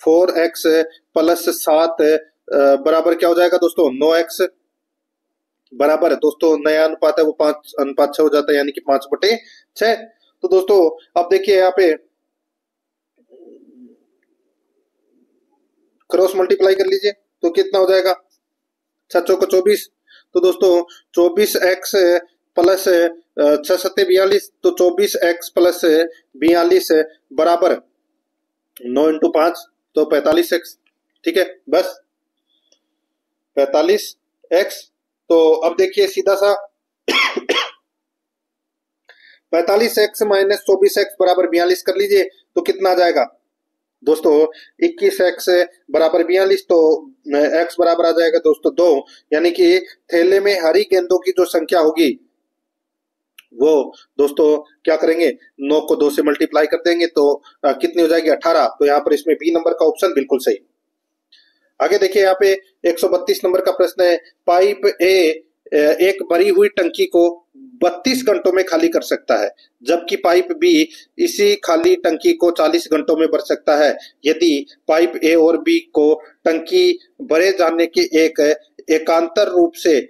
4x प्लस 7 बराबर क्या हो जाएगा दोस्तों 9x बराबर है दोस्तों नया अनुपात है वो 5:6 हो जाता है, यानी कि 5/6। तो दोस्तों अब देखिए यहाँ पे क्रॉस मल्टीप्लाई कर लीजिए तो कितना हो जाएगा, 6 चौको 24। तो दोस्तों 24x प्लस 6 7 42, तो 24x प्लस 42 बराबर 9 × 5 तो 45x। ठीक है, बस 45x। तो अब देखिए सीधा सा 45x माइनस 24x बराबर 42 कर लीजिए तो कितना आ जाएगा दोस्तों 21x बराबर 42, तो x बराबर आ जाएगा दोस्तों 2। यानी कि थैले में हरी गेंदों की जो संख्या होगी वो दोस्तों क्या करेंगे 9 को 2 से मल्टीप्लाई कर देंगे तो कितनी हो जाएगी 18। तो यहाँ पर इसमें बी नंबर का ऑप्शन बिल्कुल सही। आगे देखिए यहाँ पे 132 नंबर का प्रश्न है, पाइप ए एक भरी हुई टंकी को 32 घंटों में खाली कर सकता है जबकि पाइप बी इसी खाली टंकी को 40 घंटों में भर सकता है। यदि पाइप ए और बी को टंकी भरे जाने के एकांतर रूप से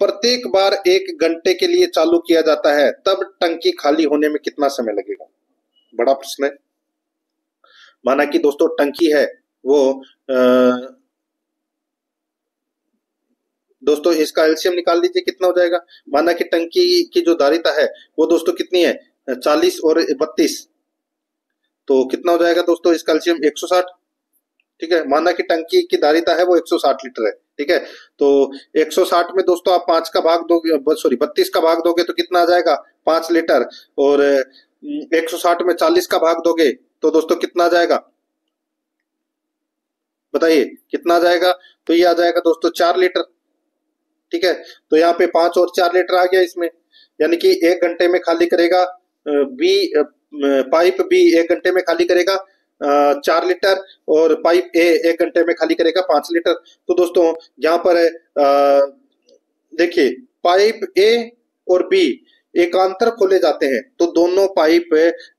प्रत्येक बार 1 घंटे के लिए चालू किया जाता है तब टंकी खाली होने में कितना समय लगेगा। बड़ा प्रश्न है। माना कि दोस्तों टंकी है वो दोस्तों इसका एलसीएम निकाल लीजिए कितना हो जाएगा। माना कि टंकी की जो धारिता है वो दोस्तों कितनी है 40 और 32, तो कितना हो जाएगा दोस्तों इसका एलसीएम 160। ठीक है, माना कि टंकी की धारिता है वो 160 लीटर है। ठीक है, तो 160 में दोस्तों आप 5 का भाग दोगे, 32 का भाग दोगे तो कितना आ जाएगा 5 लीटर, और 160 में 40 का भाग दोगे तो दोस्तों कितना आ जाएगा, बताइए कितना आ जाएगा। तो ये आ जाएगा दोस्तों 4 लीटर। ठीक है, तो यहाँ पे 5 और 4 लीटर आ गया इसमें, यानी कि 1 घंटे में खाली करेगा पाइप बी 1 घंटे में खाली करेगा 4 लीटर और पाइप ए 1 घंटे में खाली करेगा 5 लीटर। तो दोस्तों यहाँ पर देखिए पाइप ए और बी एकांतर खोले जाते हैं तो दोनों पाइप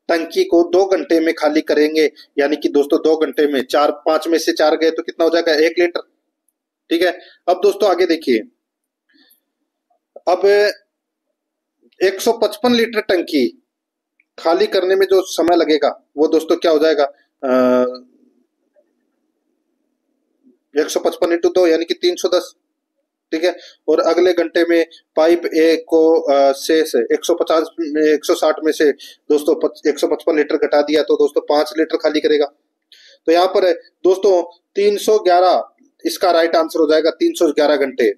टंकी को 2 घंटे में खाली करेंगे, यानी कि दोस्तों 2 घंटे में 5 में से 4 गए तो कितना हो जाएगा 1 लीटर। ठीक है। अब दोस्तों आगे देखिए, अब 155 लीटर टंकी खाली करने में जो समय लगेगा वो दोस्तों क्या हो जाएगा, 155 इंटू 2 यानी कि 310। ठीक है। और अगले घंटे में पाइप ए को से 150 160 में से दोस्तों 155 लीटर घटा दिया तो दोस्तों 5 लीटर खाली करेगा। तो यहाँ पर दोस्तों 311 इसका राइट आंसर हो जाएगा, 311 घंटे।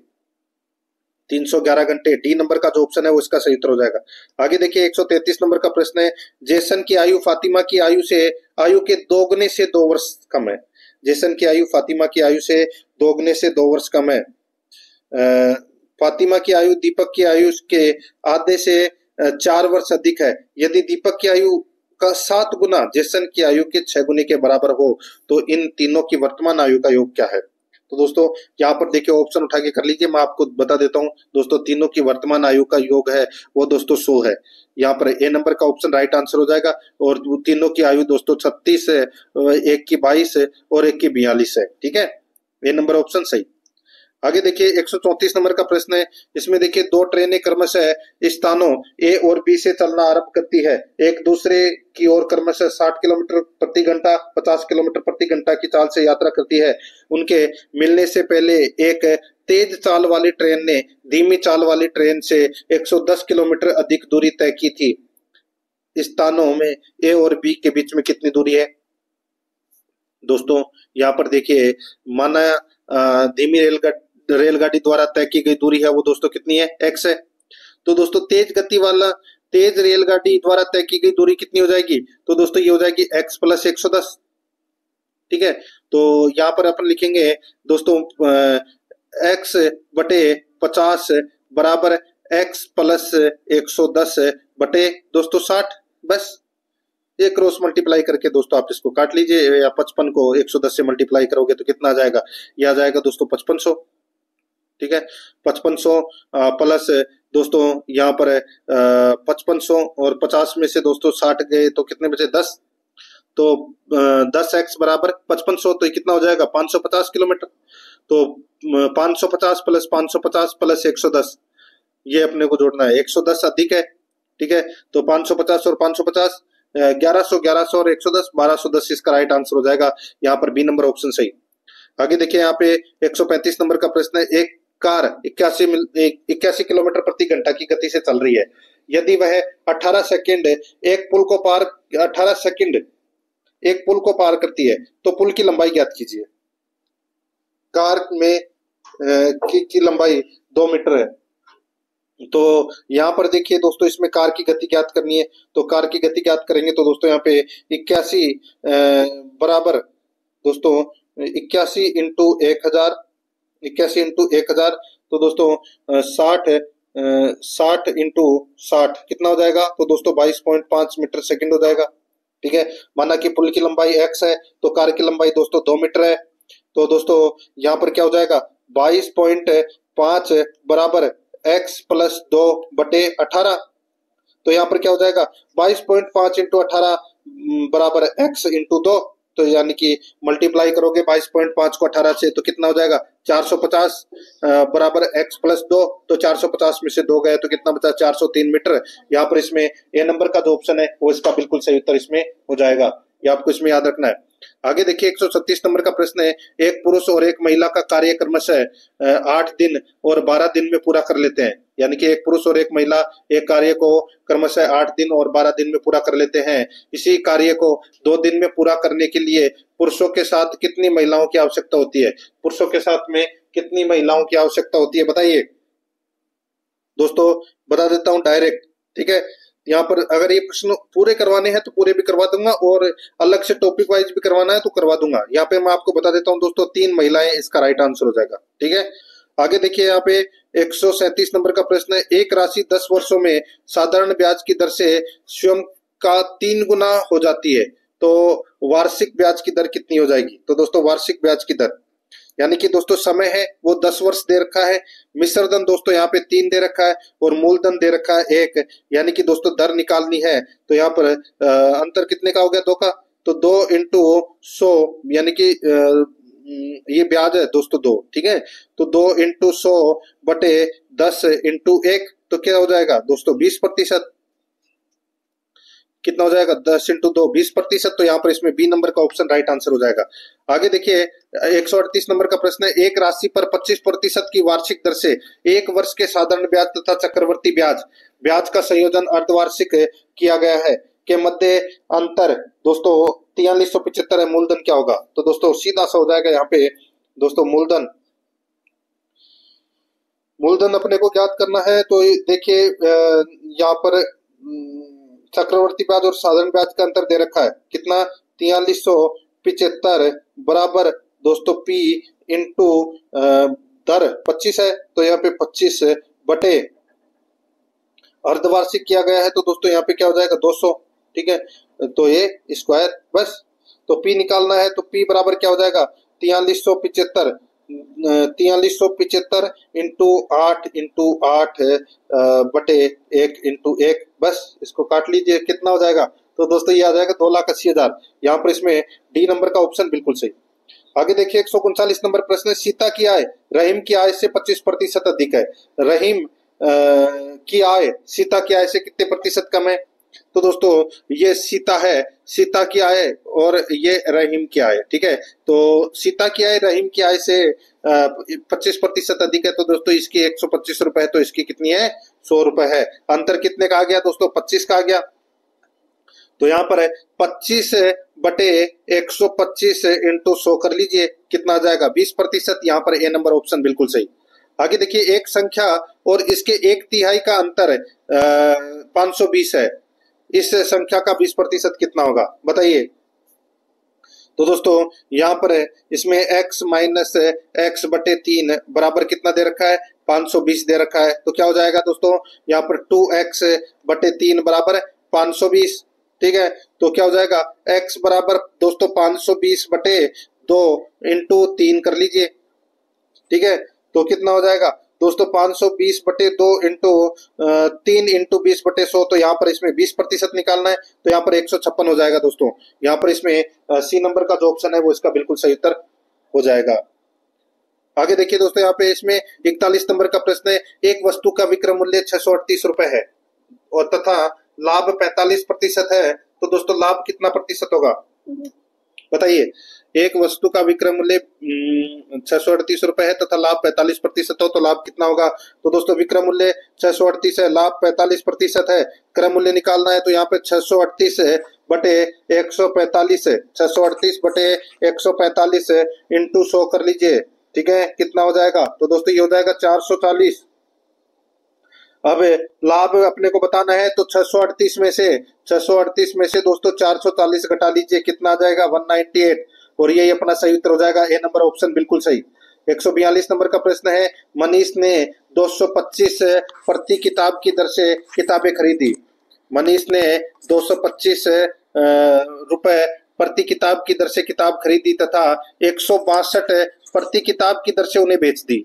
311 घंटे डी नंबर का जो ऑप्शन है वो इसका सही उत्तर हो जाएगा। आगे देखिए 133 नंबर का प्रश्न है, जेसन की आयु फातिमा की आयु के दोगुने से 2 वर्ष कम है। जेसन की आयु फातिमा की आयु से दोगुने से 2 वर्ष कम है। फातिमा की आयु दीपक की आयु के आधे से 4 वर्ष अधिक है। यदि दीपक की आयु का 7 गुना जेसन की आयु के 6 गुने के बराबर हो तो इन तीनों की वर्तमान आयु का योग क्या है। तो दोस्तों यहाँ पर देखिए ऑप्शन उठा के कर लीजिए, मैं आपको बता देता हूँ दोस्तों, तीनों की वर्तमान आयु का योग है वो दोस्तों 100 है। यहाँ पर ए नंबर का ऑप्शन राइट आंसर हो जाएगा। और तीनों की आयु दोस्तों 36 है, एक की 22 है और एक की 42 है। ठीक है, ए नंबर ऑप्शन सही। आगे देखिए 134 नंबर का प्रश्न है, इसमें देखिए 2 ट्रेनें क्रमशः स्थानों ए और बी से चलना आरंभ करती है। एक दूसरे की ओर क्रमशः 60 किलोमीटर प्रति घंटा 50 किलोमीटर प्रति घंटा की चाल से यात्रा करती है। उनके मिलने से पहले एक तेज चाल वाली ट्रेन ने धीमी चाल वाली ट्रेन से 110 किलोमीटर अधिक दूरी तय की थी। स्थानों में ए और बी के बीच में कितनी दूरी है। दोस्तों यहाँ पर देखिए माना धीमी रेलगाड़ी द्वारा तय की गई दूरी है वो दोस्तों कितनी है, x है। तो दोस्तों तेज रेलगाड़ी द्वारा तय की गई दूरी कितनी हो जाएगी, तो दोस्तों ये हो जाएगी x प्लस 110। ठीक है, तो यहाँ पर अपन लिखेंगे दोस्तों x बटे 50 बराबर x प्लस 110 बटे दोस्तों 60। बस ये क्रॉस मल्टीप्लाई करके दोस्तों आप इसको काट लीजिए, या 55 को 110 से मल्टीप्लाई करोगे तो कितना आ जाएगा, ये आ जाएगा दोस्तों 5500। ठीक है, 5500 प्लस दोस्तों यहाँ पर 5500 और 50 में से दोस्तों 60 गए तो कितने बचे 10। तो 10x बराबर 5500 तो कितना हो जाएगा 550 किलोमीटर। तो 550 प्लस 550 प्लस 110 ये अपने को जोड़ना है, 110 अधिक है। ठीक है, तो 550 और 550 1100 और 110 1210 इसका राइट आंसर हो जाएगा। यहाँ पर बी नंबर ऑप्शन सही। आगे देखिए यहाँ पे 135 नंबर का प्रश्न है, एक कार 81 किलोमीटर प्रति घंटा की गति से चल रही है। यदि वह 18 सेकंड एक पुल को पार करती है तो पुल की लंबाई ज्ञात कीजिए। कार में की लंबाई 2 मीटर है। तो यहाँ पर देखिए दोस्तों इसमें कार की गति ज्ञात करनी है, तो कार की गति ज्ञात करेंगे तो दोस्तों यहाँ पे 81 बराबर दोस्तों 81 इंटू 1000 तो दोस्तों 60 इंटू 60 कितना हो जाएगा, तो दोस्तों 22.5 मीटर सेकंड हो जाएगा। ठीक है, माना कि पुल की लंबाई x है तो कार की लंबाई दोस्तों 2 मीटर है। तो दोस्तों यहाँ पर क्या हो जाएगा 22.5 बराबर x प्लस 2 बटे 18। तो यहाँ पर क्या हो जाएगा 22.5 इंटू 18 बराबर x इंटू 2। तो यानी कि मल्टीप्लाई करोगे 22.5 को 18 से तो कितना हो जाएगा 450 बराबर x प्लस 2। तो 450 में से 2 गए तो कितना बचा 403 मीटर। यहाँ पर इसमें ए नंबर का जो ऑप्शन है वो इसका बिल्कुल सही उत्तर इसमें हो जाएगा, ये आपको इसमें याद रखना है। आगे देखिए 136 नंबर का प्रश्न है, एक पुरुष और एक महिला का कार्य क्रमशः 8 दिन और 12 दिन में पूरा कर लेते हैं। यानी कि एक पुरुष और एक महिला एक कार्य को क्रमशः 8 दिन और 12 दिन में पूरा कर लेते हैं। इसी कार्य को 2 दिन में पूरा करने के लिए पुरुषों के साथ कितनी महिलाओं की आवश्यकता होती है। पुरुषों के साथ में कितनी महिलाओं की आवश्यकता होती है बताइए। दोस्तों बता देता हूं डायरेक्ट। ठीक है, यहाँ पर अगर ये प्रश्न पूरे करवाने हैं तो पूरे भी करवा दूंगा और अलग से टॉपिक वाइज भी करवाना है तो करवा दूंगा। यहाँ पे मैं आपको बता देता हूँ दोस्तों 3 महिलाएं इसका राइट आंसर हो जाएगा। ठीक है, आगे देखिए यहाँ पे 137 नंबर का प्रश्न है, एक राशि 10 वर्षों में साधारण ब्याज की दर से स्वयं का 3 गुना हो जाती है तो वार्षिक ब्याज की दर कितनी हो जाएगी। तो दोस्तों वार्षिक ब्याज की दर यानी कि दोस्तों समय है वो 10 वर्ष दे रखा है, मिश्र धन दोस्तों यहाँ पे 3 दे रखा है और मूलधन दे रखा है 1। यानी कि दोस्तों दर निकालनी है तो यहाँ पर अंतर कितने का हो गया 2 का। तो 2 इंटू 100 यानी कि ये ब्याज है दोस्तों 2, ठीक है। तो 2 इंटू 100/10 इंटू 1, तो क्या हो जाएगा दोस्तों 20%। कितना हो जाएगा 10 इंटू 2 20%। तो यहाँ पर इसमें बी नंबर का ऑप्शन राइट आंसर हो जाएगा। आगे देखिए 138 नंबर का प्रश्न है, एक राशि पर 25% की वार्षिक दर से एक वर्ष के साधारण ब्याज तथा चक्रवर्ती ब्याज का संयोजन अर्धवार्षिक किया गया है के मध्य अंतर दोस्तों 4375 है। मूलधन क्या होगा? तो दोस्तों सीधा सा हो जाएगा यहाँ पे दोस्तों मूलधन अपने को ज्ञात करना है। तो देखिए यहाँ पर चक्रवर्ती ब्याज और साधारण ब्याज का अंतर दे रखा है कितना 4375 बराबर दोस्तों पी इंटू दर 25 है। तो यहाँ पे 25 बटे अर्धवार्षिक किया गया है, तो दोस्तों यहाँ पे क्या हो जाएगा 200, ठीक है। तो ये स्क्वायर बस। तो पी निकालना है, तो पी बराबर क्या हो जाएगा 4375 इंटू 8 बटे 1/1 बस। इसको काट लीजिए, कितना हो जाएगा? तो दोस्तों ये आ जाएगा 2,80,000। यहाँ पर इसमें डी नंबर का ऑप्शन बिल्कुल सही। आगे देखिए 139 नंबर प्रश्न है, सीता की आय रहीम की आय से 25% अधिक है। रहीम की आय सीता की आय से कितने प्रतिशत कम है? तो दोस्तों ये सीता है, सीता की आय और ये रहीम की आय, ठीक है। तो सीता की आय रहीम की आय से 25% अधिक है। तो दोस्तों इसकी 125 रुपए है, तो इसकी कितनी है 100 रुपए है। अंतर कितने का आ गया दोस्तों 25 का आ गया। तो यहाँ पर है 25 बटे 125 इंटू 100 कर लीजिए, कितना आ जाएगा 20%। यहाँ पर ए नंबर ऑप्शन बिल्कुल सही। आगे देखिए एक संख्या और इसके 1/3 का अंतर 520 है। इस संख्या का 20% कितना होगा बताइए? तो दोस्तों यहाँ पर है इसमें x माइनस x बटे 3 बराबर कितना दे रखा है 520 दे रखा है। तो क्या हो जाएगा दोस्तों यहाँ पर 2x बटे 3 बराबर 520, ठीक है। तो क्या हो जाएगा x बराबर दोस्तों 520 बटे 2 इंटू 3 कर लीजिए, ठीक है। तो कितना हो जाएगा दोस्तों 520 बटे 2 इंटू 3 इंटू 20 बटे 100। तो यहाँ पर इसमें 20% निकालना है, तो यहाँ पर 156 हो जाएगा दोस्तों। यहाँ पर इसमें सी नंबर का जो ऑप्शन है वो इसका बिल्कुल सही उत्तर हो जाएगा। आगे देखिए दोस्तों यहाँ पे इसमें 41 नंबर का प्रश्न है, एक वस्तु का विक्रय मूल्य 638 रुपए है और तथा लाभ 45% है। तो दोस्तों लाभ कितना प्रतिशत होगा बताइए? एक वस्तु का विक्रय मूल्य 638 रुपए है तथा लाभ 45% हो, तो लाभ कितना होगा? तो दोस्तों विक्रय मूल्य 638 है, लाभ 45% है, क्रय मूल्य निकालना है। तो यहाँ पे 638 बटे 145 है, 638 बटे 145 इंटू 100 कर लीजिए, ठीक है। कितना हो जाएगा? तो दोस्तों ये हो जाएगा 440। अब लाभ अपने को बताना है, तो 638 में से दोस्तों 440 घटा लीजिए, कितना आ जाएगा 198। और यही अपना सही उत्तर हो जाएगा, ए नंबर ऑप्शन बिल्कुल सही। 142 नंबर का प्रश्न है, मनीष ने 225 प्रति किताब की दर से किताबें खरीदी। मनीष ने 225 रुपए प्रति किताब की दर से किताब खरीदी तथा 162 प्रति किताब की दर से उन्हें बेच दी।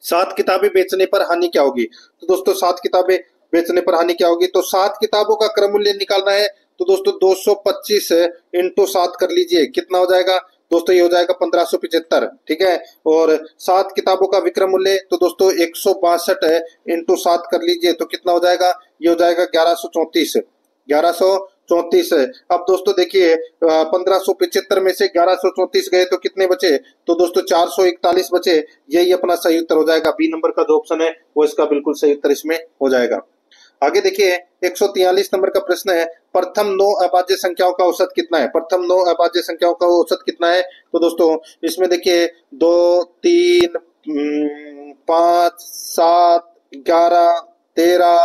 7 किताबें बेचने पर हानि क्या होगी? तो दोस्तों 7 किताबें बेचने पर हानि क्या होगी? तो 7 किताबों का क्रय मूल्य निकालना है, तो दोस्तों 225 इंटू 7 कर लीजिए, कितना हो जाएगा दोस्तों? ये हो जाएगा 1575, ठीक है। और 7 किताबों का विक्रय मूल्य तो दोस्तों 162 इंटू 7 कर लीजिए, तो कितना हो जाएगा? ये हो जाएगा 1134। अब दोस्तों देखिए 1575 में से 1134 गए तो कितने बचे? तो दोस्तों 441 बचे। यही अपना सही उत्तर हो जाएगा, बी नंबर का जो ऑप्शन है वो इसका बिल्कुल सही उत्तर इसमें हो जाएगा। आगे देखिए 143 नंबर का प्रश्न है, प्रथम 9 अभाज्य संख्याओं का औसत कितना है? प्रथम 9 अभाज्य संख्याओं का औसत कितना है? तो दोस्तों इसमें देखिए 2 3 5 7 11 13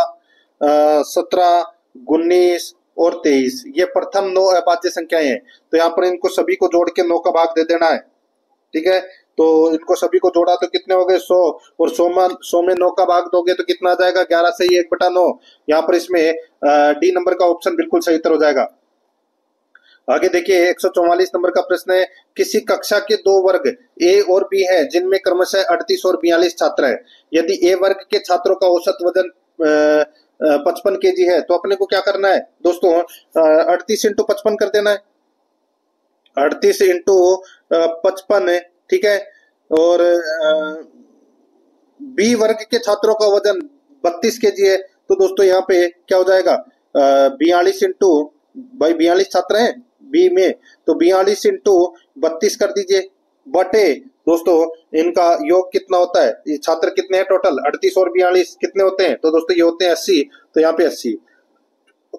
17 19 और 23 ये प्रथम 9 अभाज्य संख्याएं हैं। तो यहाँ पर इनको सभी को जोड़ के 9 का भाग दे देना है, ठीक है। तो इनको सभी को जोड़ा तो कितने हो गए 100, और 100 में 9 का भाग दोगे तो कितना आ जाएगा 11 से ही 1/9। यहाँ पर इसमें डी नंबर का ऑप्शन बिल्कुल सही उत्तर हो जाएगा। आगे देखिए 144 नंबर का प्रश्न है, किसी कक्षा के 2 वर्ग ए और बी हैं जिनमें क्रमशः 38 और 42 छात्र हैं। यदि ए वर्ग के छात्रों का औसत वजन 55 kg है, तो अपने को क्या करना है दोस्तों 38 इंटू 55 कर देना है। 38 इंटू 55, ठीक है। और बी वर्ग के छात्रों का वजन 32 केजी है, तो दोस्तों यहाँ पे क्या हो जाएगा, 42 इंटू, भाई 42 छात्र हैं बी में, तो 42 इंटू 32 कर दीजिए, बटे दोस्तों इनका योग कितना होता है, ये छात्र कितने हैं टोटल, 38 और 42 कितने होते हैं, तो दोस्तों ये होते हैं 80, तो यहाँ पे 80।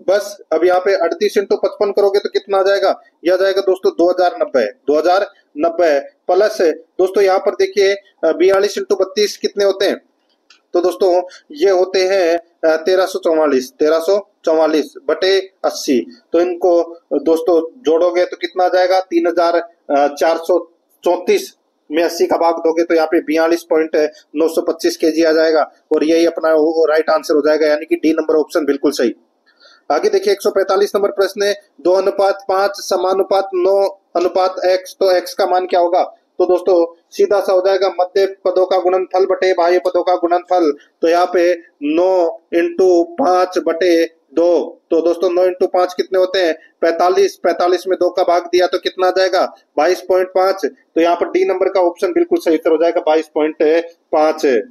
बस अब यहाँ पे 38 इंटू 55 करोगे तो कितना आ जाएगा, यह आ जाएगा दोस्तों 2090 प्लस दोस्तों यहाँ पर देखिए 42 इंटू 32 कितने होते हैं, तो दोस्तों ये होते हैं 1344 बटे 80, तो इनको दोस्तों जोड़ोगे तो कितना आ जाएगा 3434 में 80 का भाग दोगे तो यहाँ पे 42.925 केजी आ जाएगा, और यही अपना राइट आंसर हो जाएगा, यानी कि डी नंबर ऑप्शन बिल्कुल सही। आगे देखिए 145 नंबर प्रश्न है, 2:5 समानुपात 9:x, तो x का मान क्या होगा, तो दोस्तों सीधा सा हो जाएगा मध्य पदों का गुणनफल बटे बाह्य पदों का गुणनफल, तो यहाँ पे 9 इंटू 5 बटे 2, तो दोस्तों 9 इंटू 5 कितने होते हैं 45 में 2 का भाग दिया तो कितना आ जाएगा 22.5, तो यहाँ पर डी नंबर का ऑप्शन बिल्कुल सही उत्तर हो जाएगा 22.5।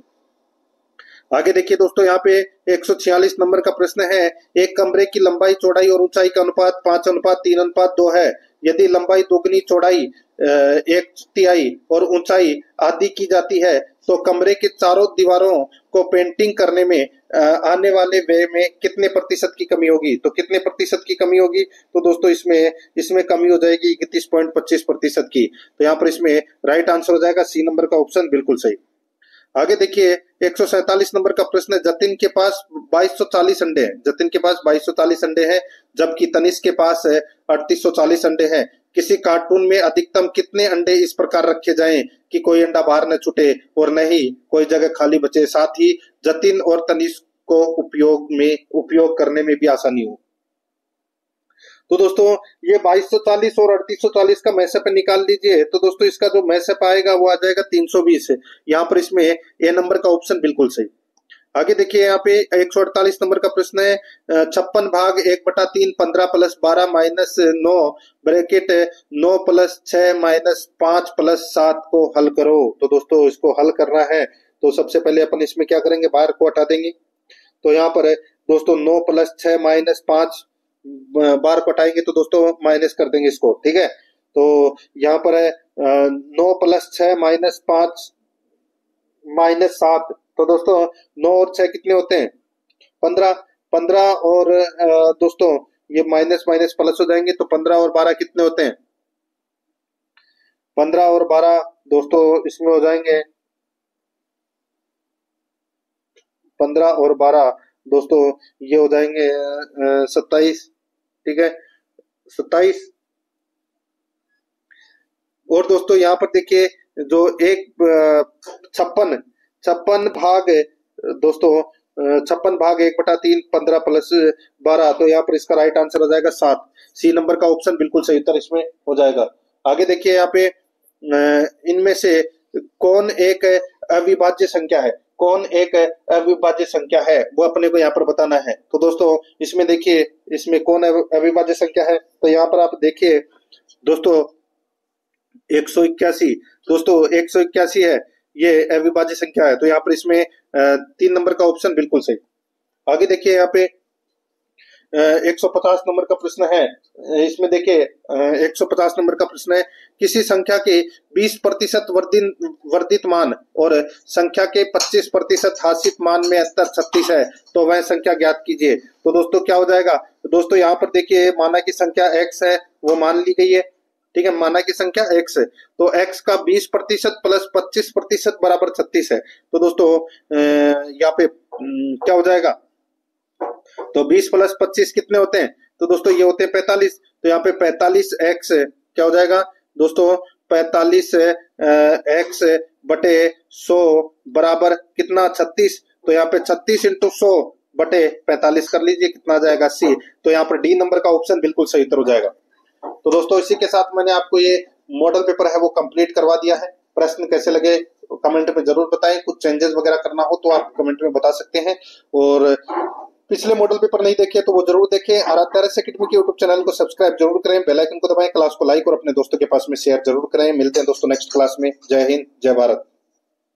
आगे देखिए दोस्तों यहाँ पे 146 नंबर का प्रश्न है, एक कमरे की लंबाई चौड़ाई और ऊंचाई का अनुपात 5:3:2 है, यदि लंबाई दोगुनी चौड़ाई 1/3 और ऊंचाई आधी की जाती है तो कमरे के चारों दीवारों को पेंटिंग करने में आने वाले व्यय में कितने प्रतिशत की कमी होगी, तो कितने प्रतिशत की कमी होगी, तो दोस्तों इसमें कमी हो जाएगी 31.25% की, तो यहाँ पर इसमें राइट आंसर हो जाएगा सी नंबर का ऑप्शन बिल्कुल सही। आगे देखिए 147 नंबर का प्रश्न है, जतिन के पास 2240 अंडे हैं, जतिन के पास 2240 अंडे हैं, जबकि तनिष्क के पास 3840 अंडे हैं, किसी कार्टून में अधिकतम कितने अंडे इस प्रकार रखे जाएं कि कोई अंडा बाहर न छूटे और न ही कोई जगह खाली बचे, साथ ही जतिन और तनिष्क को उपयोग करने में भी आसानी हो, तो दोस्तों ये 2240 और 3840 का मैसेप निकाल लीजिए, तो दोस्तों इसका जो मैसेप आएगा वो आ जाएगा 320, यहाँ पर इसमें ए नंबर का ऑप्शन बिल्कुल सही। आगे देखिए यहाँ पे 148 नंबर का प्रश्न है, 56 भाग 1/3 15 + 12 - 9 ब्रैकेट 9 + 6 - 5 + 7 को हल करो, तो दोस्तों इसको हल करना है तो सबसे पहले अपन इसमें क्या करेंगे, बाहर को हटा देंगे, तो यहाँ पर दोस्तों 9 + 6 - 5 बार कटाएंगे तो दोस्तों माइनस कर देंगे इसको, ठीक है, तो यहाँ पर है 9 + 6 - 5 - 7, तो दोस्तों 9 और 6 कितने होते हैं 15 और दोस्तों ये माइनस माइनस प्लस हो जाएंगे, तो 15 और 12 कितने होते हैं 15 और 12 दोस्तों इसमें हो जाएंगे 15 और 12 दोस्तों ये हो जाएंगे 27, ठीक है 27। और दोस्तों यहाँ पर देखिए जो एक 56 भाग दोस्तों 56 भाग 1/3 15 + 12, तो यहाँ पर इसका राइट आंसर हो जाएगा 7, सी नंबर का ऑप्शन बिल्कुल सही उत्तर इसमें हो जाएगा। आगे देखिए यहाँ पे इनमें से कौन एक अविभाज्य संख्या है, कौन एक अविभाज्य संख्या है वो अपने को यहाँ पर बताना है, तो दोस्तों इसमें देखिए इसमें कौन अविभाज्य संख्या है, तो यहाँ पर आप देखिए दोस्तों 181, दोस्तों 181 है ये अविभाज्य संख्या है, तो यहाँ पर इसमें 3 नंबर का ऑप्शन बिल्कुल सही। आगे देखिए यहाँ पे 150 नंबर का प्रश्न है, इसमें देखिए 150 नंबर का प्रश्न है, किसी संख्या के 20% वर्धित मान और संख्या के 25% हासित मान में अंतर 36 है, तो वह संख्या ज्ञात कीजिए, तो दोस्तों क्या हो जाएगा, दोस्तों यहाँ पर देखिए माना की संख्या x है वो मान ली गई है, ठीक है, माना की संख्या x है, तो x का 20% + 25% बराबर 36 है, तो दोस्तों यहाँ पे क्या हो जाएगा, तो 20 + 25 कितने होते हैं, तो दोस्तों ये होते हैं 45, तो यहाँ पे 45x क्या हो जाएगा दोस्तों 45x बटे 100 बराबर कितना 36, तो यहाँ पे 36 × 100 बटे 45 कर लीजिए, कितना आ जाएगा 80, तो यहाँ पर डी नंबर का ऑप्शन बिल्कुल सही उत्तर हो जाएगा। तो दोस्तों इसी के साथ मैंने आपको ये मॉडल पेपर है वो कंप्लीट करवा दिया है। प्रश्न कैसे लगे कमेंट में जरूर बताएं, कुछ चेंजेस वगैरह करना हो तो आप कमेंट में बता सकते हैं, और पिछले मॉडल पेपर नहीं देखे तो वो जरूर देखें। और आरएस एकेडमी के यूट्यूब चैनल को सब्सक्राइब जरूर करें, बेल आइकन को दबाएं, क्लास को लाइक और अपने दोस्तों के पास में शेयर जरूर करें। मिलते हैं दोस्तों नेक्स्ट क्लास में। जय हिंद, जय भारत।